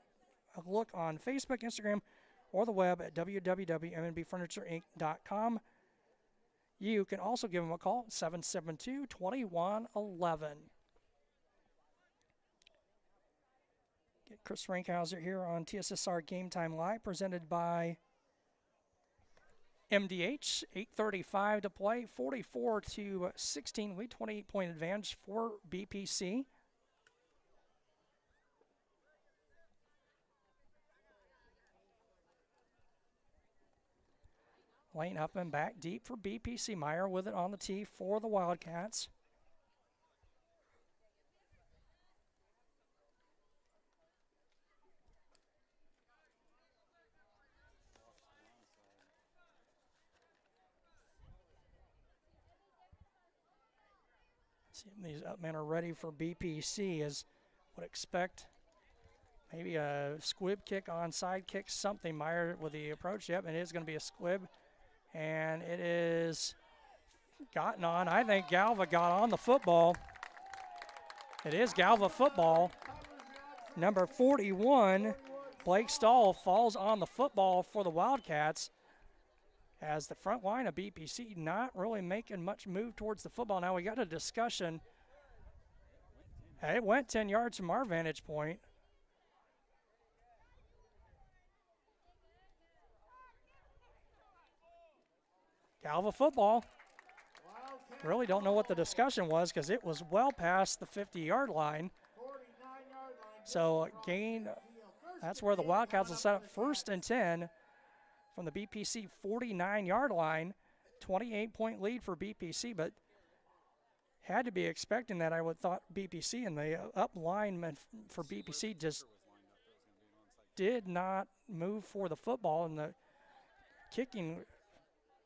on Facebook, Instagram, or the web at www.mnbfurniturinc.com. You can also give them a call at 772-2111. Get Chris Rankhauser here on TSSR Game Time Live, presented by MDH. 8:35 to play, 44-16 lead, 28-point advantage for BPC. Lane up and back deep for BPC. Meyer with it on the tee for the Wildcats. See if these men are ready for BPC, as would expect. Maybe a squib kick, onside kick, something. Meyer with the approach. Yep, it is going to be a squib. And it is gotten on. I think Galva got on the football. It is Galva football. Number 41, Blake Stahl falls on the football for the Wildcats as the front line of BPC not really making much move towards the football. Now we got a discussion. It went 10 yards from our vantage point. Galva football. Really don't know what the discussion was because it was well past the 50-yard line. So gain, that's where the Wildcats will set up 1st and 10 from the BPC 49-yard line. 28-point lead for BPC, but had to be expecting that. I would thought BPC and the up lineman for BPC just did not move for the football, and the kicking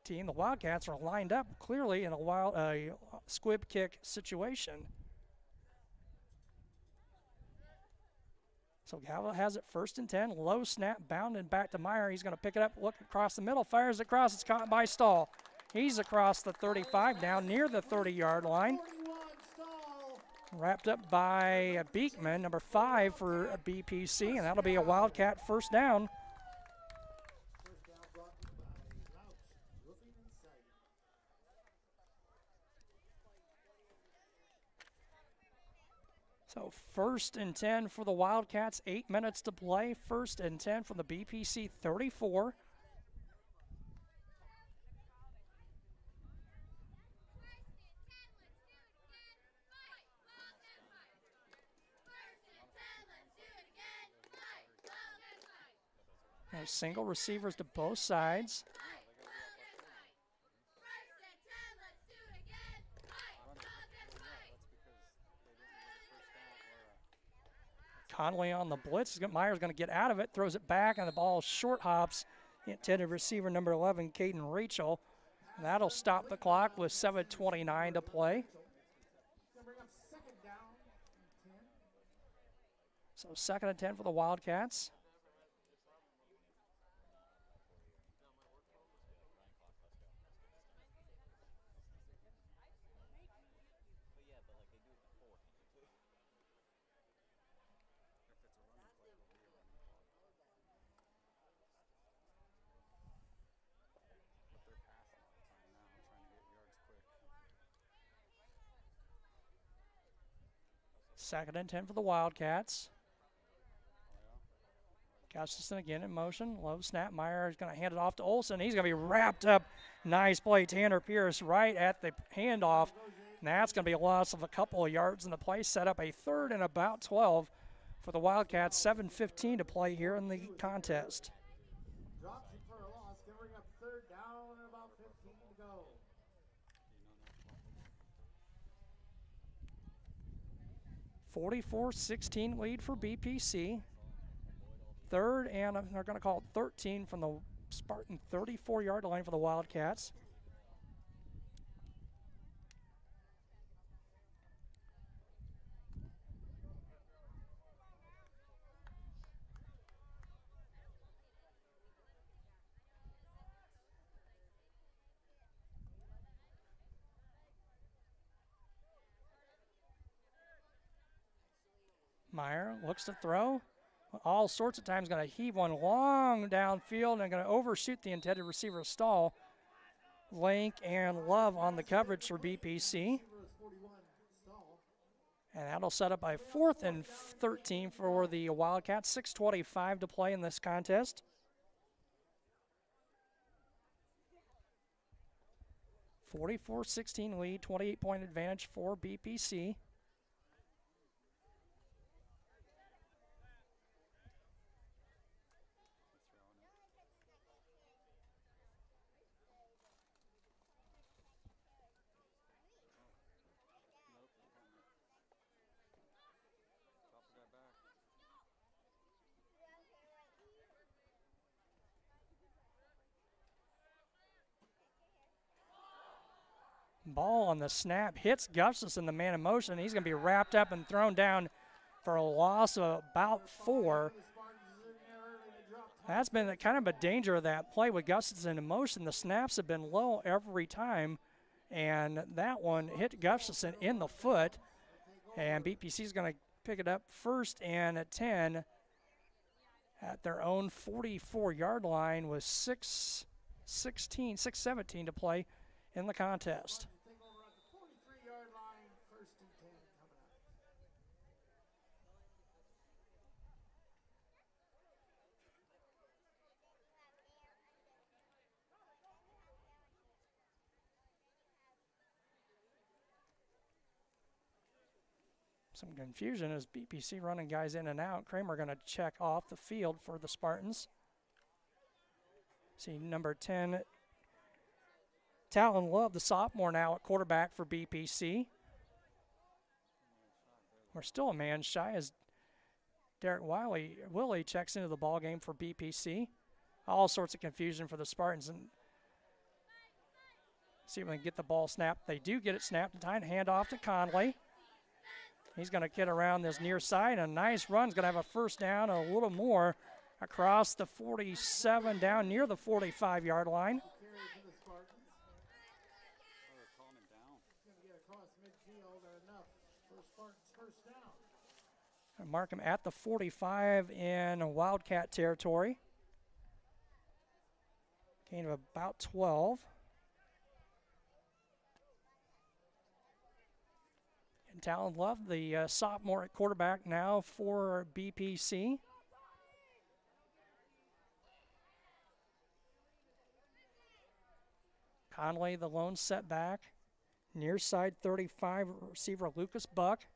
team, the Wildcats, are lined up clearly in a squib kick situation. So Galva has it 1st and 10. Low snap, bounding back to Meyer. He's going to pick it up, look across the middle, fires across. It's caught by Stahl. He's across the 35, down near the 30-yard line. Wrapped up by Beekman, number 5 for BPC, and that'll be a Wildcat first down. So 1st and 10 for the Wildcats, 8 minutes to play. 1st and 10 from the BPC 34. There's single receivers to both sides. Conley on the blitz. Meyer's going to get out of it, throws it back, and the ball short hops. Intended receiver number 11, Caden Rachel. And that'll stop the clock with 7:29 to play. So 2nd and 10 for the Wildcats. Second and 10 for the Wildcats. Gustafson again in motion. Low snap. Meyer is going to hand it off to Olson. He's going to be wrapped up. Nice play. Tanner Pierce right at the handoff. And that's going to be a loss of a couple of yards in the play. Set up a 3rd and about 12 for the Wildcats. 7:15 to play here in the contest. Drops it for a loss. Going to bring up 3rd down and about 15 to go. 44-16 lead for BPC. 3rd and they're going to call it 13 from the Spartan 34-yard line for the Wildcats. Meyer looks to throw. All sorts of times going to heave one long downfield and going to overshoot the intended receiver Stahl. Link and Love on the coverage for BPC. And that'll set up a 4th and 13 for the Wildcats. 6:25 to play in this contest. 44-16 lead, 28-point advantage for BPC. Ball on the snap hits Gustafson, the man in motion. He's going to be wrapped up and thrown down for a loss of about 4. That's been kind of a danger of that play with Gustafson in motion. The snaps have been low every time, and that one hit Gustafson in the foot. And BPC is going to pick it up 1st and 10 at their own 44-yard line with 6:17 to play in the contest. Take over at the 43-yard line, 1st and 10 coming up. Some confusion as BPC running guys in and out. Kramer going to check off the field for the Spartans. See number 10, Talon Love, the sophomore, now at quarterback for BPC. We're still a man shy as Derek Willie checks into the ball game for BPC. All sorts of confusion for the Spartans. And see if we can get the ball snapped. They do get it snapped in time. Hand off to Conley. He's going to get around this near side. A nice run. He's going to have a first down, a little more across the 47 down near the 45-yard line. Carry for the Spartans. they're calling him down. Going to get across midfield and enough for Spartans' first down. And mark him at the 45 in Wildcat territory. Gain of about 12. And Talon Love, the sophomore at quarterback now for BPC. Conley, the lone setback. Near side 35, receiver Lucas Buck.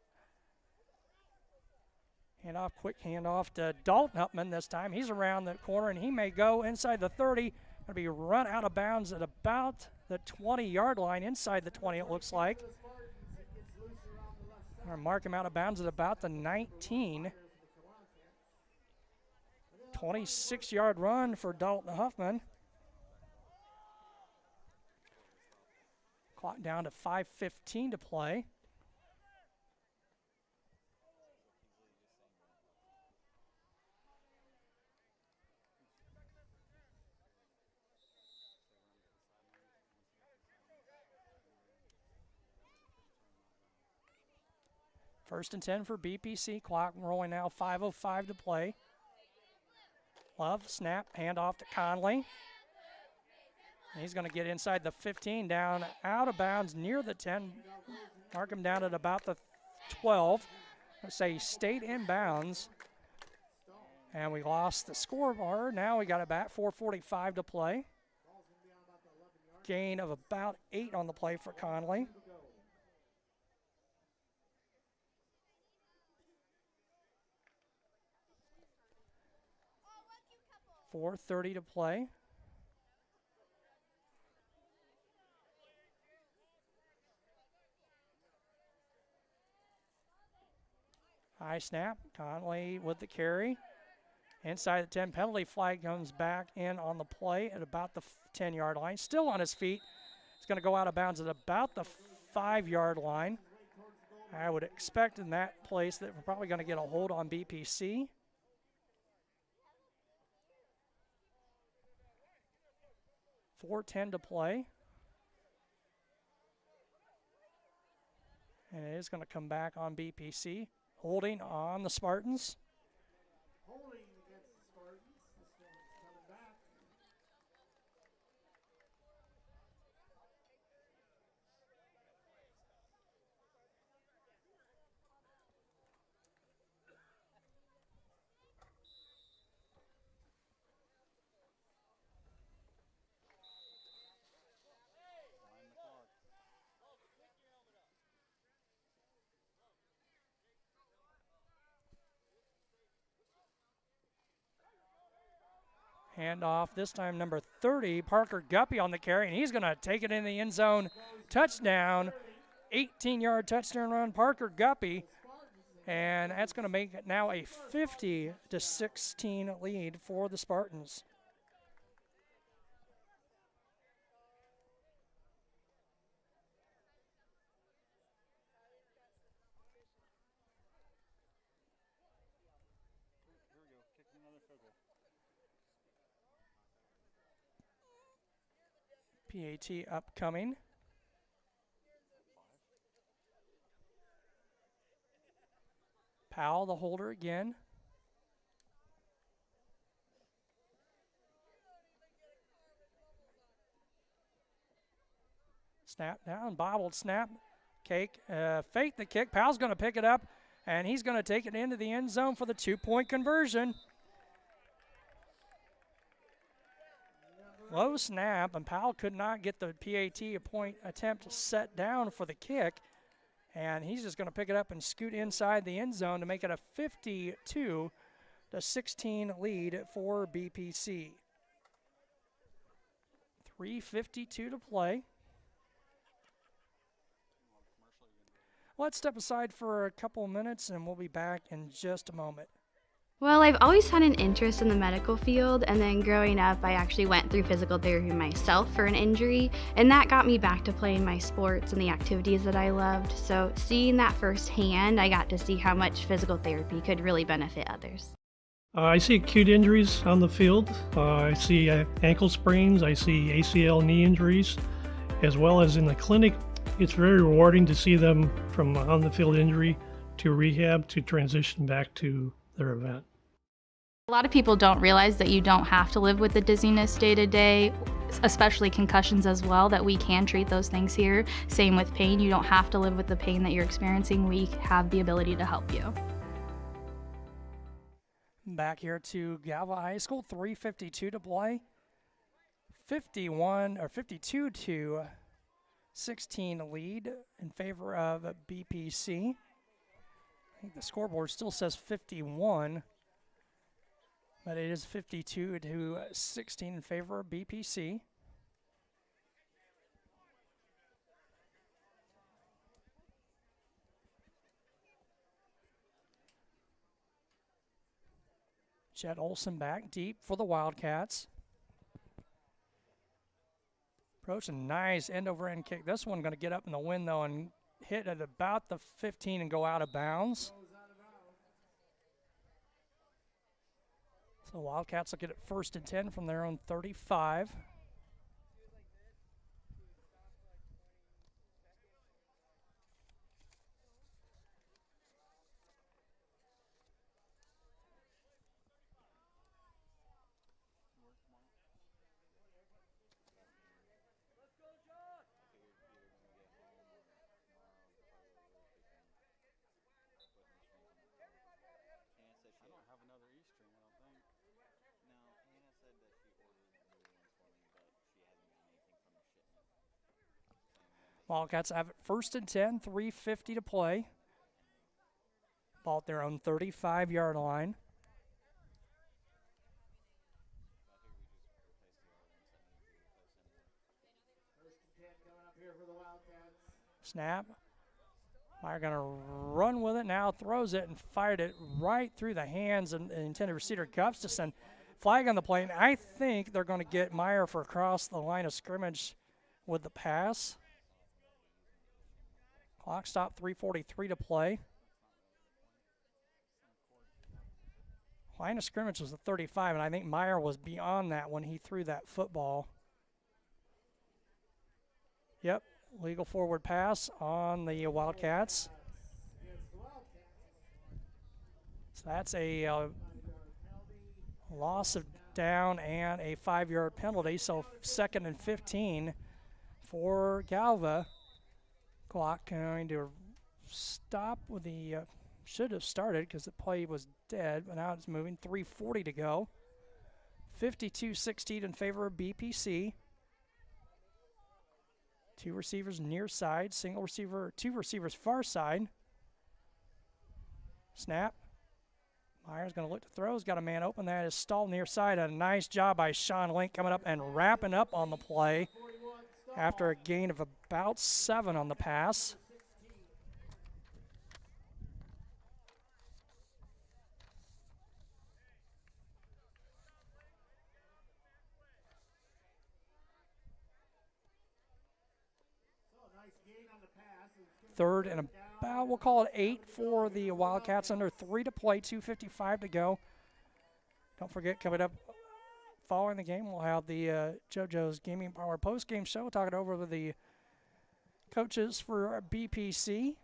Quick handoff to Dalton Hupman this time. He's around the corner, and he may go inside the 30. Going to be run out of bounds at about the 20-yard line, inside the 20 it looks like. Going to mark him out of bounds at about the 19. 26-yard run for Dalton Huffman. Clock down to 5:15 to play. First and 10 for BPC. Clock rolling now, 5:05 to play. Love, snap, handoff to Conley. He's going to get inside the 15, down out of bounds near the 10. Mark him down at about the 12. Let's say he stayed in bounds. And we lost the scoreboard. Now we got it back, 4:45 to play. Gain of about 8 on the play for Conley. .430 to play. High snap, Conley with the carry. Inside the 10, penalty flag comes back in on the play at about the 10-yard line. Still on his feet. It's going to go out of bounds at about the 5-yard line. I would expect in that place that we're probably going to get a hold on BPC. .410 to play. And it is going to come back on BPC. Holding on the Spartans. Holding against the Spartans. This one's coming back. Handoff, this time number 30, Parker Guppy on the carry, and he's going to take it in the end zone. Touchdown, 18-yard touchdown run, Parker Guppy. And that's going to make it now a 50-16 lead for the Spartans. PAT upcoming. Powell, the holder again. Snap down, bobbled, snap, cake, fake the kick. Powell's going to pick it up, and he's going to take it into the end zone for the 2-point conversion. Low snap, and Powell could not get the PAT point attempt set down for the kick, and he's just going to pick it up and scoot inside the end zone to make it a 52-16 lead for BPC. 3:52 to play. Let's step aside for a couple of minutes, and we'll be back in just a moment. Well, I've always had an interest in the medical field, and then growing up, I actually went through physical therapy myself for an injury, and that got me back to playing my sports and the activities that I loved. So seeing that firsthand, I got to see how much physical therapy could really benefit others. I see acute injuries on the field. I see ankle sprains. I see ACL knee injuries, as well as in the clinic. It's very rewarding to see them from on the field injury to rehab to transition back to their event. A lot of people don't realize that you don't have to live with the dizziness day to day, especially concussions as well, that we can treat those things here. Same with pain. You don't have to live with the pain that you're experiencing. We have the ability to help you. Back here to Galva High School, 3:52 to play. 52 to 16 lead in favor of BPC. I think the scoreboard still says 51, but it is 52 to 16 in favor of BPC. Chet Olson back deep for the Wildcats. Approach a nice end-over-end kick. This one going to get up in the wind, though, and hit at about the 15 and go out of bounds. So Wildcats will get it 1st and 10 from their own 35. Wildcats have it 1st and 10, 3:50 to play. Ball at their own 35-yard line. Snap. Meyer going to run with it now, throws it and fired it right through the hands of the intended receiver, Gustafson. Flag on the play, and I think they're going to get Meyer for across the line of scrimmage with the pass. Clock stop, 3:43 to play. Line of scrimmage was the 35, and I think Meyer was beyond that when he threw that football. Yep, legal forward pass on the Wildcats. So that's a loss of down and a 5-yard penalty. So 2nd and 15 for Galva. Clock going to stop with the, should have started because the play was dead, but now it's moving. 3:40 to go. 52-16 in favor of BPC. 2 receivers near side, single receiver, 2 receivers far side. Snap. Meyer's going to look to throw. He's got a man open. That is stalled near side. A nice job by Sean Link coming up and wrapping up on the play after a gain of about 7 on the pass. Third and about, we'll call it 8 for the Wildcats. Under 3 to play, 2:55 to go. Don't forget, coming up following the game, we'll have the JoJo's Gaming Power post-game show. We'll talk it over with the coaches for BPC.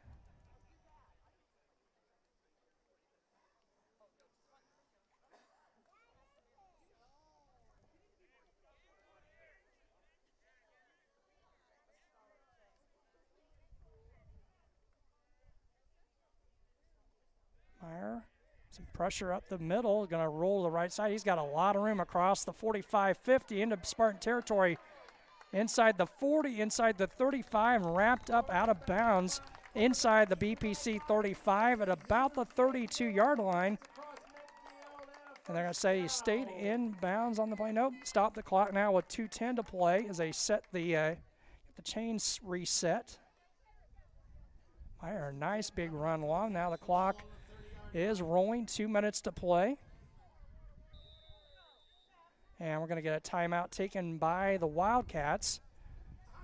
Some pressure up the middle, going to roll to the right side. He's got a lot of room across the 45-50 into Spartan territory. Inside the 40, inside the 35, wrapped up out of bounds inside the BPC 35 at about the 32-yard line. And they're going to say he stayed in bounds on the play. Nope, stop the clock now with 2:10 to play as they set the chains reset. Meyer, nice big run long. Now the clock is rolling, 2 minutes to play. And we're going to get a timeout taken by the Wildcats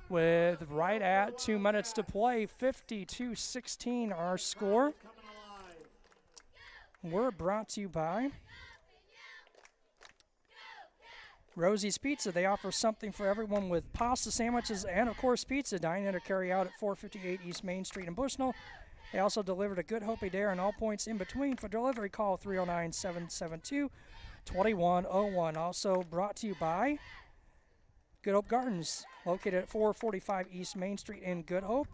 with right at 2 minutes to play. 52-16 our score. We're brought to you by Rosie's Pizza. They offer something for everyone with pasta sandwiches and, of course, pizza. Dine in or carry out at 458 East Main Street in Bushnell. They also deliver to Good Hope Adair and all points in between. For delivery, call 309-772-2101. Also brought to you by Good Hope Gardens, located at 445 East Main Street in Good Hope.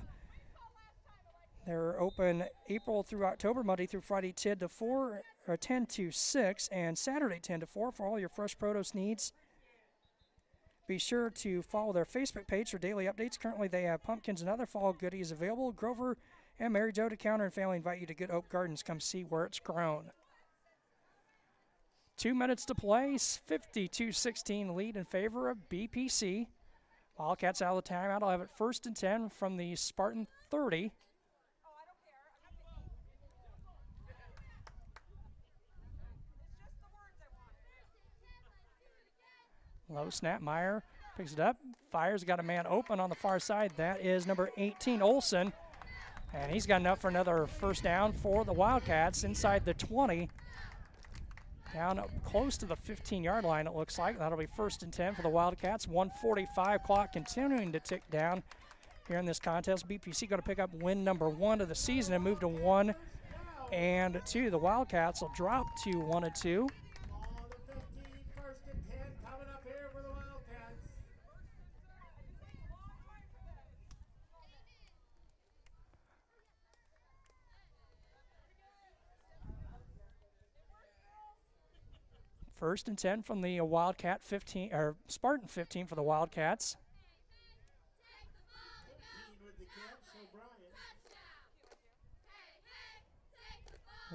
They're open April through October, Monday through Friday 10 to 4, or 10 to 6, and Saturday 10 to 4 for all your fresh produce needs. Be sure to follow their Facebook page for daily updates. Currently, they have pumpkins and other fall goodies available. Grover and Mary Jo DeCounter and family invite you to Good Hope Gardens. Come see where it's grown. 2 minutes to play, 52-16 lead in favor of BPC. Wildcats out of the timeout. I'll have it 1st and 10 from the Spartan 30. Low snap, Meyer picks it up, fires, got a man open on the far side. That is number 18, Olson. And he's got enough for another first down for the Wildcats inside the 20. Down up close to the 15-yard line, it looks like. That'll be 1st and 10 for the Wildcats. 1:45 clock continuing to tick down here in this contest. BPC going to pick up win number 1 of the season and move to 1 and 2. The Wildcats will drop to 1 and 2. First and 10 from the Wildcat 15, or Spartan 15 for the Wildcats.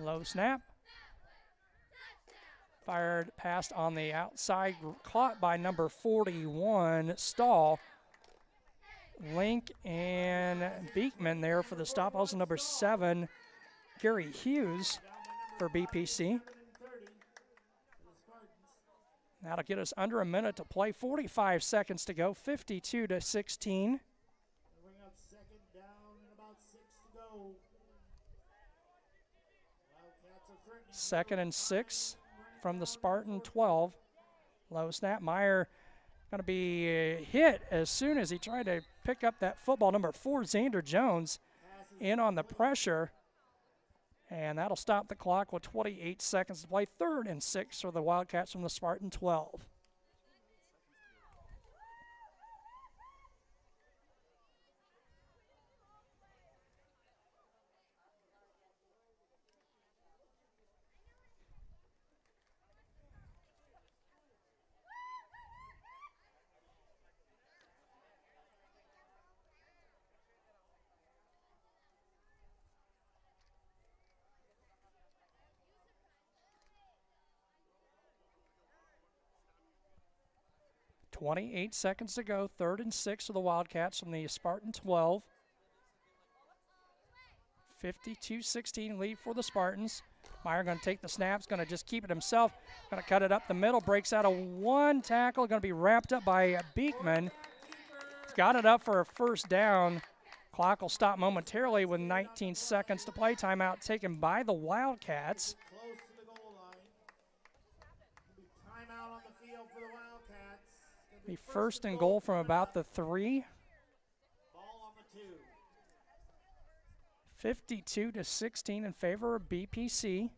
Low snap. Fired past on the outside, caught by number 41, Stahl. Link and Beekman there for the stop. Also number 7, Gary Hughes for BPC. That'll get us under a minute to play. 45 seconds to go. 52-16. Bring up 2nd down and about 6 to go. 2nd and 6 from the Spartan 12. Low snap. Meyer going to be hit as soon as he tried to pick up that football. Number 4, Xander Jones, in on the pressure. And that'll stop the clock with 28 seconds to play. 3rd and 6 for the Wildcats from the Spartan 12. .28 seconds to go. 3rd and 6 for the Wildcats from the Spartan 12. 52-16 lead for the Spartans. Meyer going to take the snaps, going to just keep it himself. Going to cut it up the middle, breaks out of 1 tackle, going to be wrapped up by Beekman. He's got it up for a first down. Clock will stop momentarily with 19 seconds to play. Timeout taken by the Wildcats. Close to the goal line. Timeout on the field for the Wildcats. Be 1st and goal from about the 3. Ball on the 2. 52-16 in favor of BPC.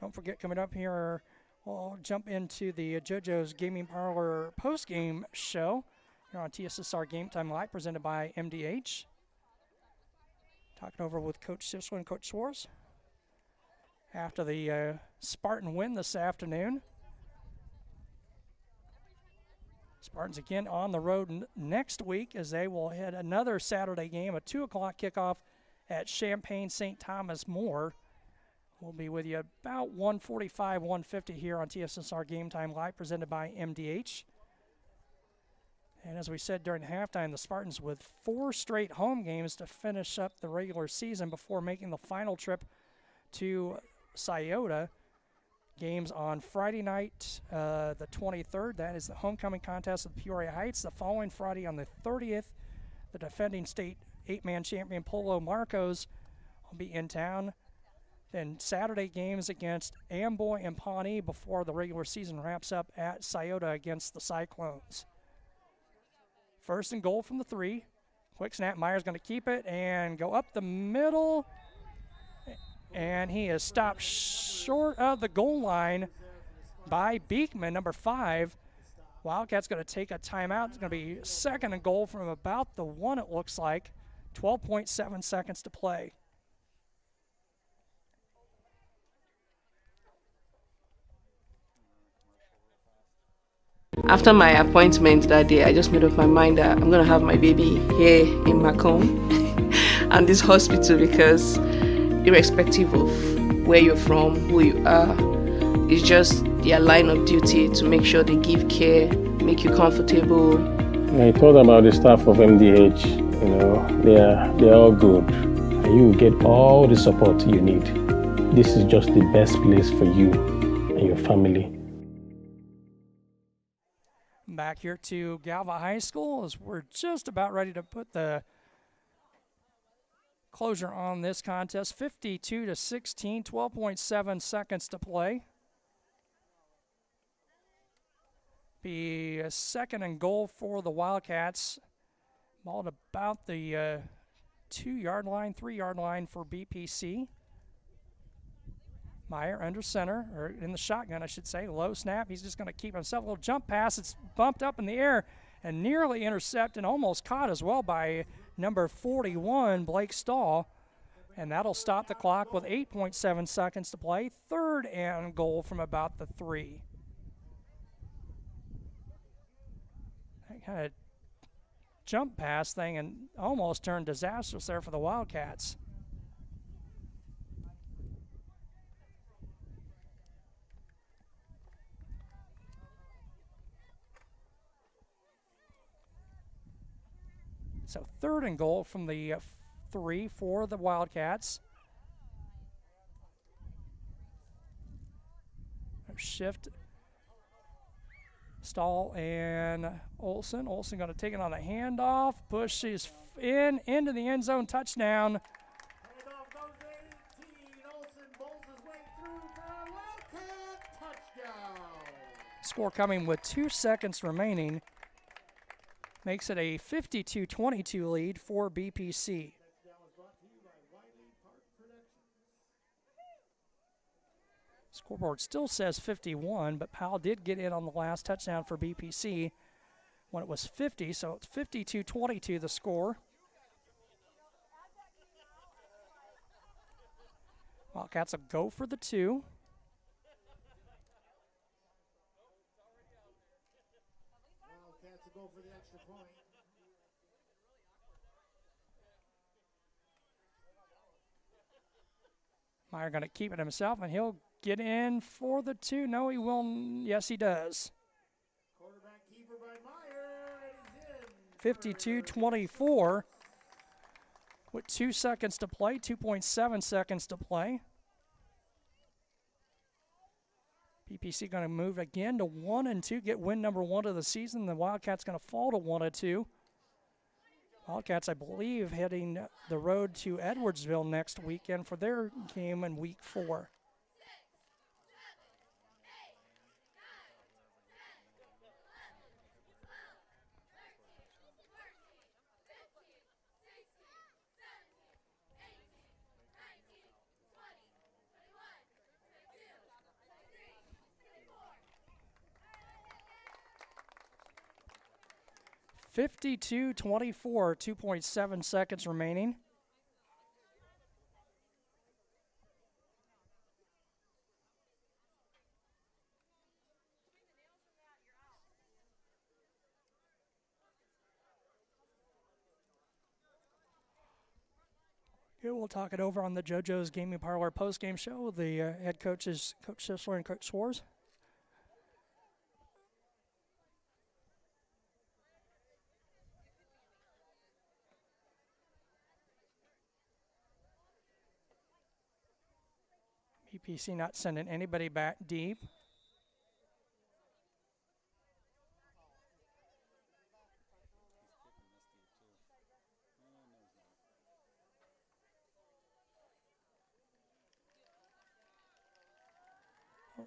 Don't forget, coming up here, we'll jump into the JoJo's Gaming Parlor post-game show here on TSSR Game Time Live, presented by MDH. Talking over with Coach Sisler and Coach Swartz. after the Spartan win this afternoon. Spartans again on the road next week as they will hit another Saturday game, a 2 o'clock kickoff at Champaign St. Thomas More. We'll be with you about 1:45, 1:50 here on TSSR Game Time Live, presented by MDH. And as we said during halftime, the Spartans with 4 straight home games to finish up the regular season before making the final trip to Scioto. Games on Friday night, the 23rd. That is the homecoming contest at Peoria Heights. The following Friday on the 30th, the defending state 8-man champion Polo Marcos will be in town. Then Saturday games against Amboy and Pawnee before the regular season wraps up at Scioto against the Cyclones. First and goal from the 3. Quick snap. Meyer's going to keep it and go up the middle. And he is stopped short of the goal line by Beekman, number 5. Wildcats going to take a timeout. It's going to be second and goal from about the 1, it looks like. 12.7 seconds to play. After my appointment that day, I just made up my mind that I'm going to have my baby here in Macomb and this hospital, because irrespective of where you're from, who you are, it's just their line of duty to make sure they give care, make you comfortable. I thought about the staff of MDH, they're all good. And you get all the support you need. This is just the best place for you and your family. Back here to Galva High School as we're just about ready to put the closure on this contest. 52-16, 12.7 seconds to play. Be a second and goal for the Wildcats. Ball at about the 2-yard line, 3-yard line for BPC. Meyer under center, or in the shotgun, I should say. Low snap. He's just going to keep himself. A little jump pass. It's bumped up in the air and nearly intercepted, almost caught as well by number 41, Blake Stahl. And that'll stop the clock with 8.7 seconds to play. Third and goal from about the 3. That kind of jump pass thing and almost turned disastrous there for the Wildcats. So third and goal from the 3 for the Wildcats. Shift. Stahl and Olsen. Olsen going to take it on the handoff. Pushes into the end zone. Touchdown. Handoff goes to 18. Olsen bolts his way through for a Wildcat touchdown. Score coming with 2 seconds remaining. Makes it a 52-22 lead for BPC. Scoreboard still says 51, but Powell did get in on the last touchdown for BPC when it was 50, so it's 52-22 the score. Wildcats will go for the 2. Wildcats will go for the extra point. Meyer going to keep it himself, and he'll get in for the 2. No, he will. Yes, he does. Quarterback keeper by Meyer, and he's in. 52-24 with 2 seconds to play, 2.7 seconds to play. BPC going to move again to 1-2, get win number 1 of the season. The Wildcats going to fall to 1-2. Wildcats, I believe, heading the road to Edwardsville next weekend for their game in week 4. (52-24), 2.7 seconds remaining. Okay, we'll talk it over on the JoJo's Gaming Parlor post-game show. The head coaches, Coach Sisler and Coach Swartz. BPC not sending anybody back deep.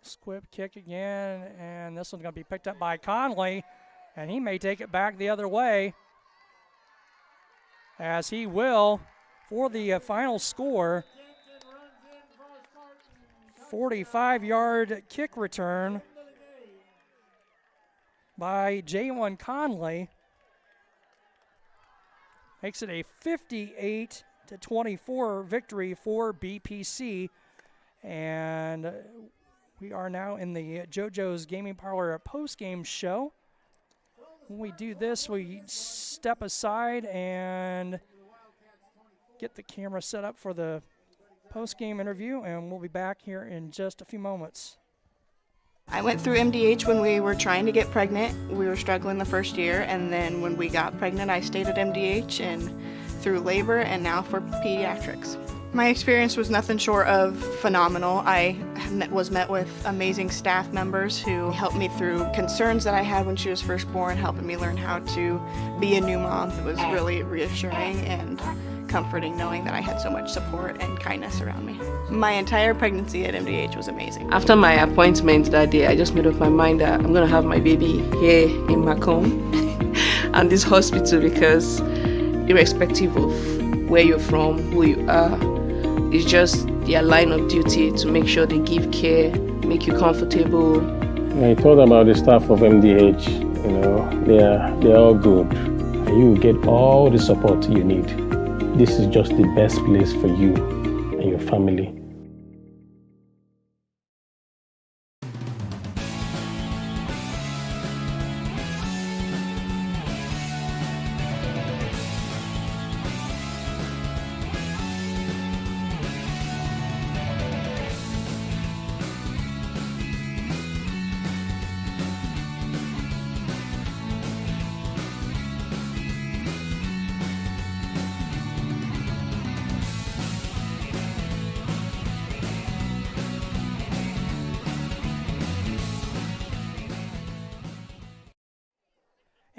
Squib kick again, and this one's going to be picked up by Conley, and he may take it back the other way, as he will for the final score. 45-yard kick return by Jalen Conley. Makes it a 58-24 victory for BPC. And we are now in the JoJo's Gaming Parlor post-game show. When we do this, we step aside and get the camera set up for the post-game interview, and we'll be back here in just a few moments. I went through MDH when we were trying to get pregnant. We were struggling the first year, and then when we got pregnant, I stayed at MDH and through labor and now for pediatrics. My experience was nothing short of phenomenal. I was met with amazing staff members who helped me through concerns that I had when she was first born, helping me learn how to be a new mom. It was really reassuring and comforting knowing that I had so much support and kindness around me. My entire pregnancy at MDH was amazing. After my appointment that day, I just made up my mind that I'm going to have my baby here in Macomb and this hospital, because irrespective of where you're from, who you are, it's just their line of duty to make sure they give care, make you comfortable. I thought about the staff of MDH, they're all good. And you get all the support you need. This is just the best place for you and your family.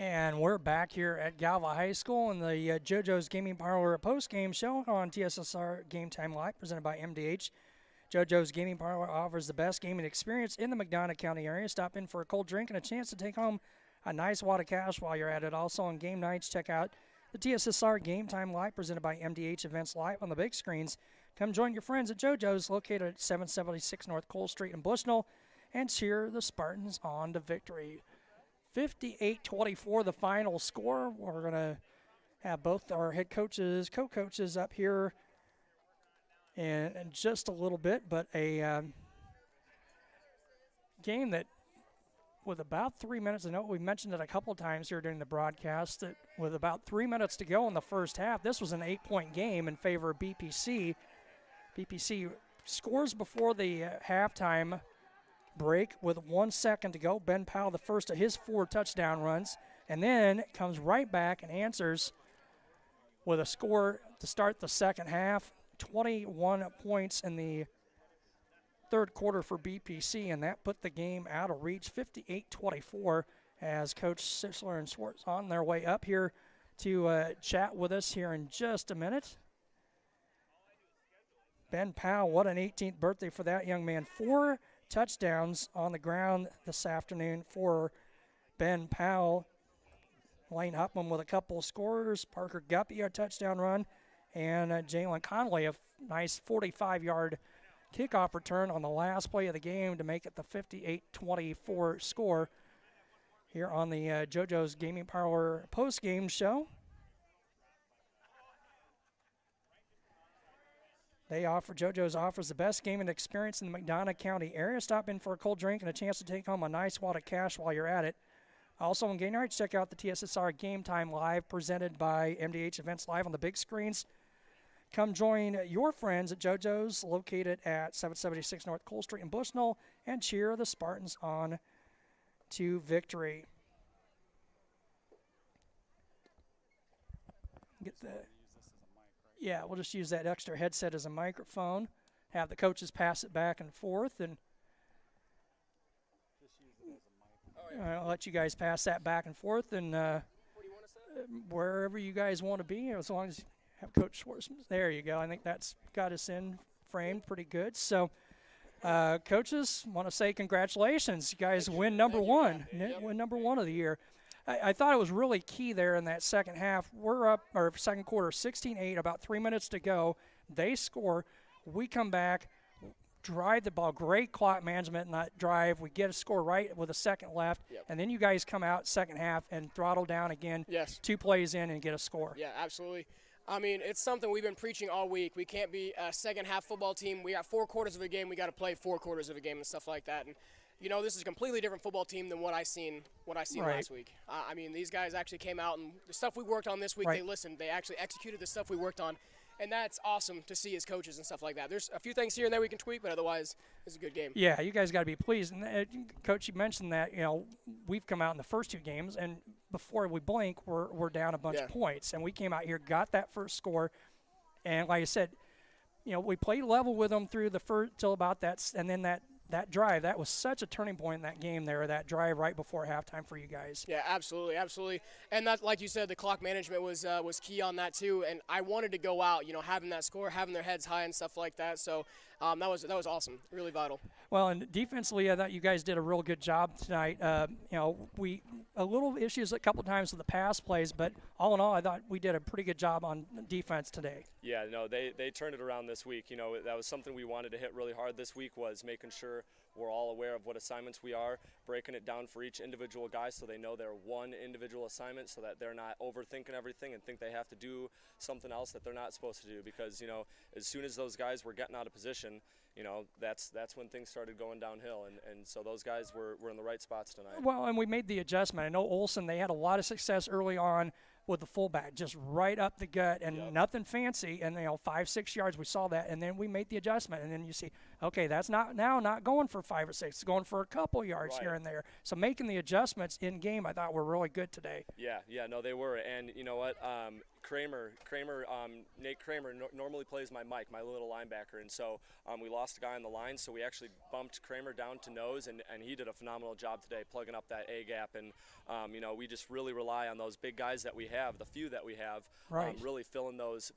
And we're back here at Galva High School in the JoJo's Gaming Parlor post-game show on TSSR Game Time Live, presented by MDH. JoJo's Gaming Parlor offers the best gaming experience in the McDonough County area. Stop in for a cold drink and a chance to take home a nice wad of cash while you're at it. Also on game nights, check out the TSSR Game Time Live, presented by MDH Events Live on the big screens. Come join your friends at JoJo's, located at 776 North Cole Street in Bushnell, and cheer the Spartans on to victory. 58-24 the final score. We're going to have both our head coaches, co-coaches up here in just a little bit, but a game that with about 3 minutes, I know we mentioned it a couple times here during the broadcast, that with about 3 minutes to go in the first half, this was an 8-point game in favor of BPC. BPC scores before the halftime break with 1 second to go. Ben Powell, the first of his 4 touchdown runs, and then comes right back and answers with a score to start the second half. 21 points in the third quarter for BPC, and that put the game out of reach. 58-24 as Coach Sisler and Swartz on their way up here to chat with us here in just a minute. Ben Powell, what an 18th birthday for that young man. 4 touchdowns on the ground this afternoon for Ben Powell. Lane Huffman with a couple of scorers. Parker Guppy a touchdown run. And Jalen Conley a nice 45-yard kickoff return on the last play of the game to make it the 58-24 score here on the JoJo's Gaming Parlor post-game show. JoJo's offers the best gaming experience in the McDonough County area. Stop in for a cold drink and a chance to take home a nice wad of cash while you're at it. Also on game nights, check out the TSSR Game Time Live, presented by MDH Events Live on the big screens. come join your friends at JoJo's, located at 776 North Cole Street in Bushnell, and cheer the Spartans on to victory. Get the, yeah, we'll just use that extra headset as a microphone. Have the coaches pass it back and forth, and I'll let you guys pass that back and forth, and wherever you guys want to be, as long as you have Coach Schwartzman. There you go. I think that's got us in framed pretty good. So, coaches, want to say congratulations. You guys win number one. Win number one of the year. I thought it was really key there in that second half. We're up, or second quarter, 16-8, about 3 minutes to go. They score. We come back, drive the ball. Great clock management in that drive. We get a score right with a second left, and then you guys come out second half and throttle down again. Yes. 2 plays in and get a score. Yeah, absolutely. I mean, it's something we've been preaching all week. We can't be a second-half football team. We got 4 quarters of a game. We got to play 4 quarters of a game and stuff like that. And you know, this is a completely different football team than what I seen last week. I mean, these guys actually came out, and the stuff we worked on this week, they listened. They actually executed the stuff we worked on. And that's awesome to see as coaches and stuff like that. There's a few things here and there we can tweak, but otherwise it's a good game. Yeah, you guys got to be pleased. And Coach, you mentioned that, you know, we've come out in the first 2 games, and before we blink, we're down a bunch of points. And we came out here, got that first score, and like I said, you know, we played level with them through the first till about that, and then that drive, that was such a turning point in that game there, that drive right before halftime for you guys. Yeah, absolutely, absolutely. And that, like you said, the clock management was key on that too. And I wanted to go out, you know, having that score, having their heads high and stuff like that. So that was awesome, really vital. Well, and defensively, I thought you guys did a real good job tonight. You know, a little issues a couple times with the pass plays, but all in all, I thought we did a pretty good job on defense today. Yeah, no, they turned it around this week. You know, that was something we wanted to hit really hard this week, was making sure we're all aware of what assignments we are, breaking it down for each individual guy so they know they're one individual assignment, so that they're not overthinking everything and think they have to do something else that they're not supposed to do. Because, you know, as soon as those guys were getting out of position, you know, that's when things started going downhill. And so those guys were in the right spots tonight. Well, and we made the adjustment. I know Olsen, they had a lot of success early on with the fullback, just right up the gut and nothing fancy, and 5-6 yards, we saw that, and then we made the adjustment, and then you see, okay, that's not going for 5 or 6, it's going for a couple yards here and there. So making the adjustments in game, I thought were really good today. Yeah, no, they were. And you know what, Nate Kramer normally plays my little linebacker, and so we lost a guy on the line, so we actually bumped Kramer down to nose, and he did a phenomenal job today plugging up that A gap. And you know, we just really rely on those big guys that we have, the few that we have, really filling those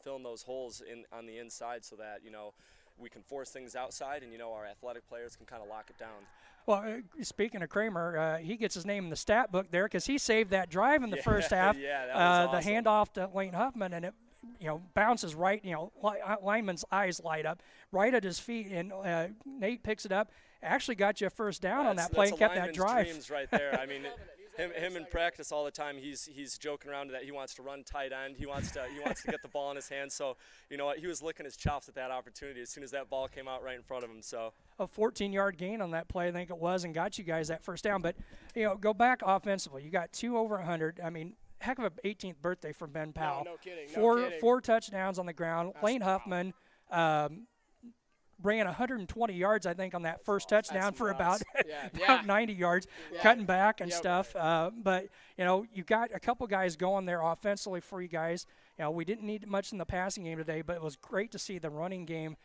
holes on the inside, so that, you know, we can force things outside, and, you know, our athletic players can kind of lock it down. Well, speaking of Kramer, he gets his name in the stat book there because he saved that drive in the first half. Yeah, that was awesome. The handoff to Lane Huffman, and it, you know, bounces right. You know, lineman's eyes light up right at his feet, and Nate picks it up. Actually, got you a first down on that play and kept that drive. Dreams right there. I mean, him in practice all the time, he's joking around that he wants to run tight end. He wants to get the ball in his hands. So, you know what, he was licking his chops at that opportunity as soon as that ball came out right in front of him. So a 14-yard gain on that play, I think it was, and got you guys that first down. But, you know, go back offensively. You got 2 over 100. I mean, heck of an 18th birthday from Ben Powell. No kidding. Four touchdowns on the ground. Lane Huffman ran 120 yards, I think, on that first touchdown for about 90 yards, cutting back and stuff. But, you know, you got a couple guys going there offensively for you guys. You know, we didn't need much in the passing game today, but it was great to see the running game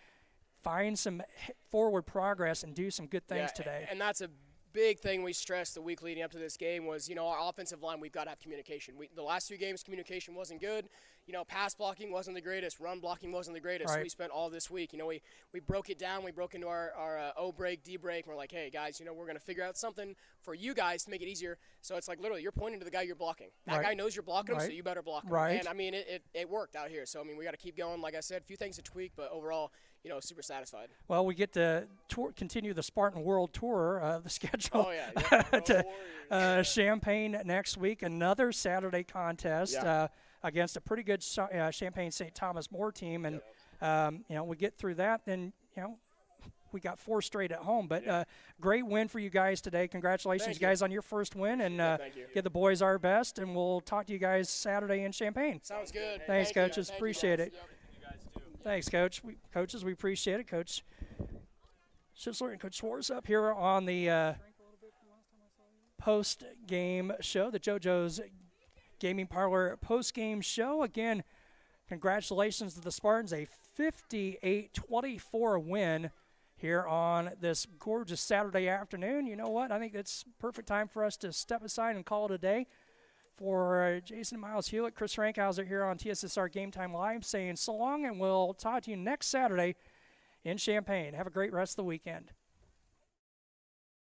find some forward progress and do some good things today. And that's a big thing we stressed the week leading up to this game was, you know, our offensive line, we've got to have communication. The last 2 games, communication wasn't good. You know, pass blocking wasn't the greatest. Run blocking wasn't the greatest. So we spent all this week, you know, we broke it down. We broke into our O break, D break, and we're like, hey, guys, you know, we're going to figure out something for you guys to make it easier. So it's like literally you're pointing to the guy you're blocking. That guy knows you're blocking him, so you better block him. And, I mean, it worked out here. So, I mean, we got to keep going. Like I said, a few things to tweak, but overall, you know, super satisfied. Well, we get to continue the Spartan World Tour, the schedule. Oh, yeah. To Champaign next week, another Saturday contest against a pretty good Champaign St. Thomas More team. And, you know, we get through that, then, you know, we got 4 straight at home. But great win for you guys today. Congratulations, guys, on your first win. And give the boys our best, and we'll talk to you guys Saturday in Champaign. Sounds good. Thanks, coaches. Appreciate it. you guys too. Thanks, Coach. Coaches, we appreciate it. Coach Schisler and Coach Schwartz up here on the post-game show, the JoJo's Gaming Parlor post-game show. Again, congratulations to the Spartans, a 58-24 win here on this gorgeous Saturday afternoon. You know what? I think it's perfect time for us to step aside and call it a day. For Jason Miles Hulett, Chris Frankhauser here on TSSR Game Time Live saying so long, and we'll talk to you next Saturday in Champaign. Have a great rest of the weekend.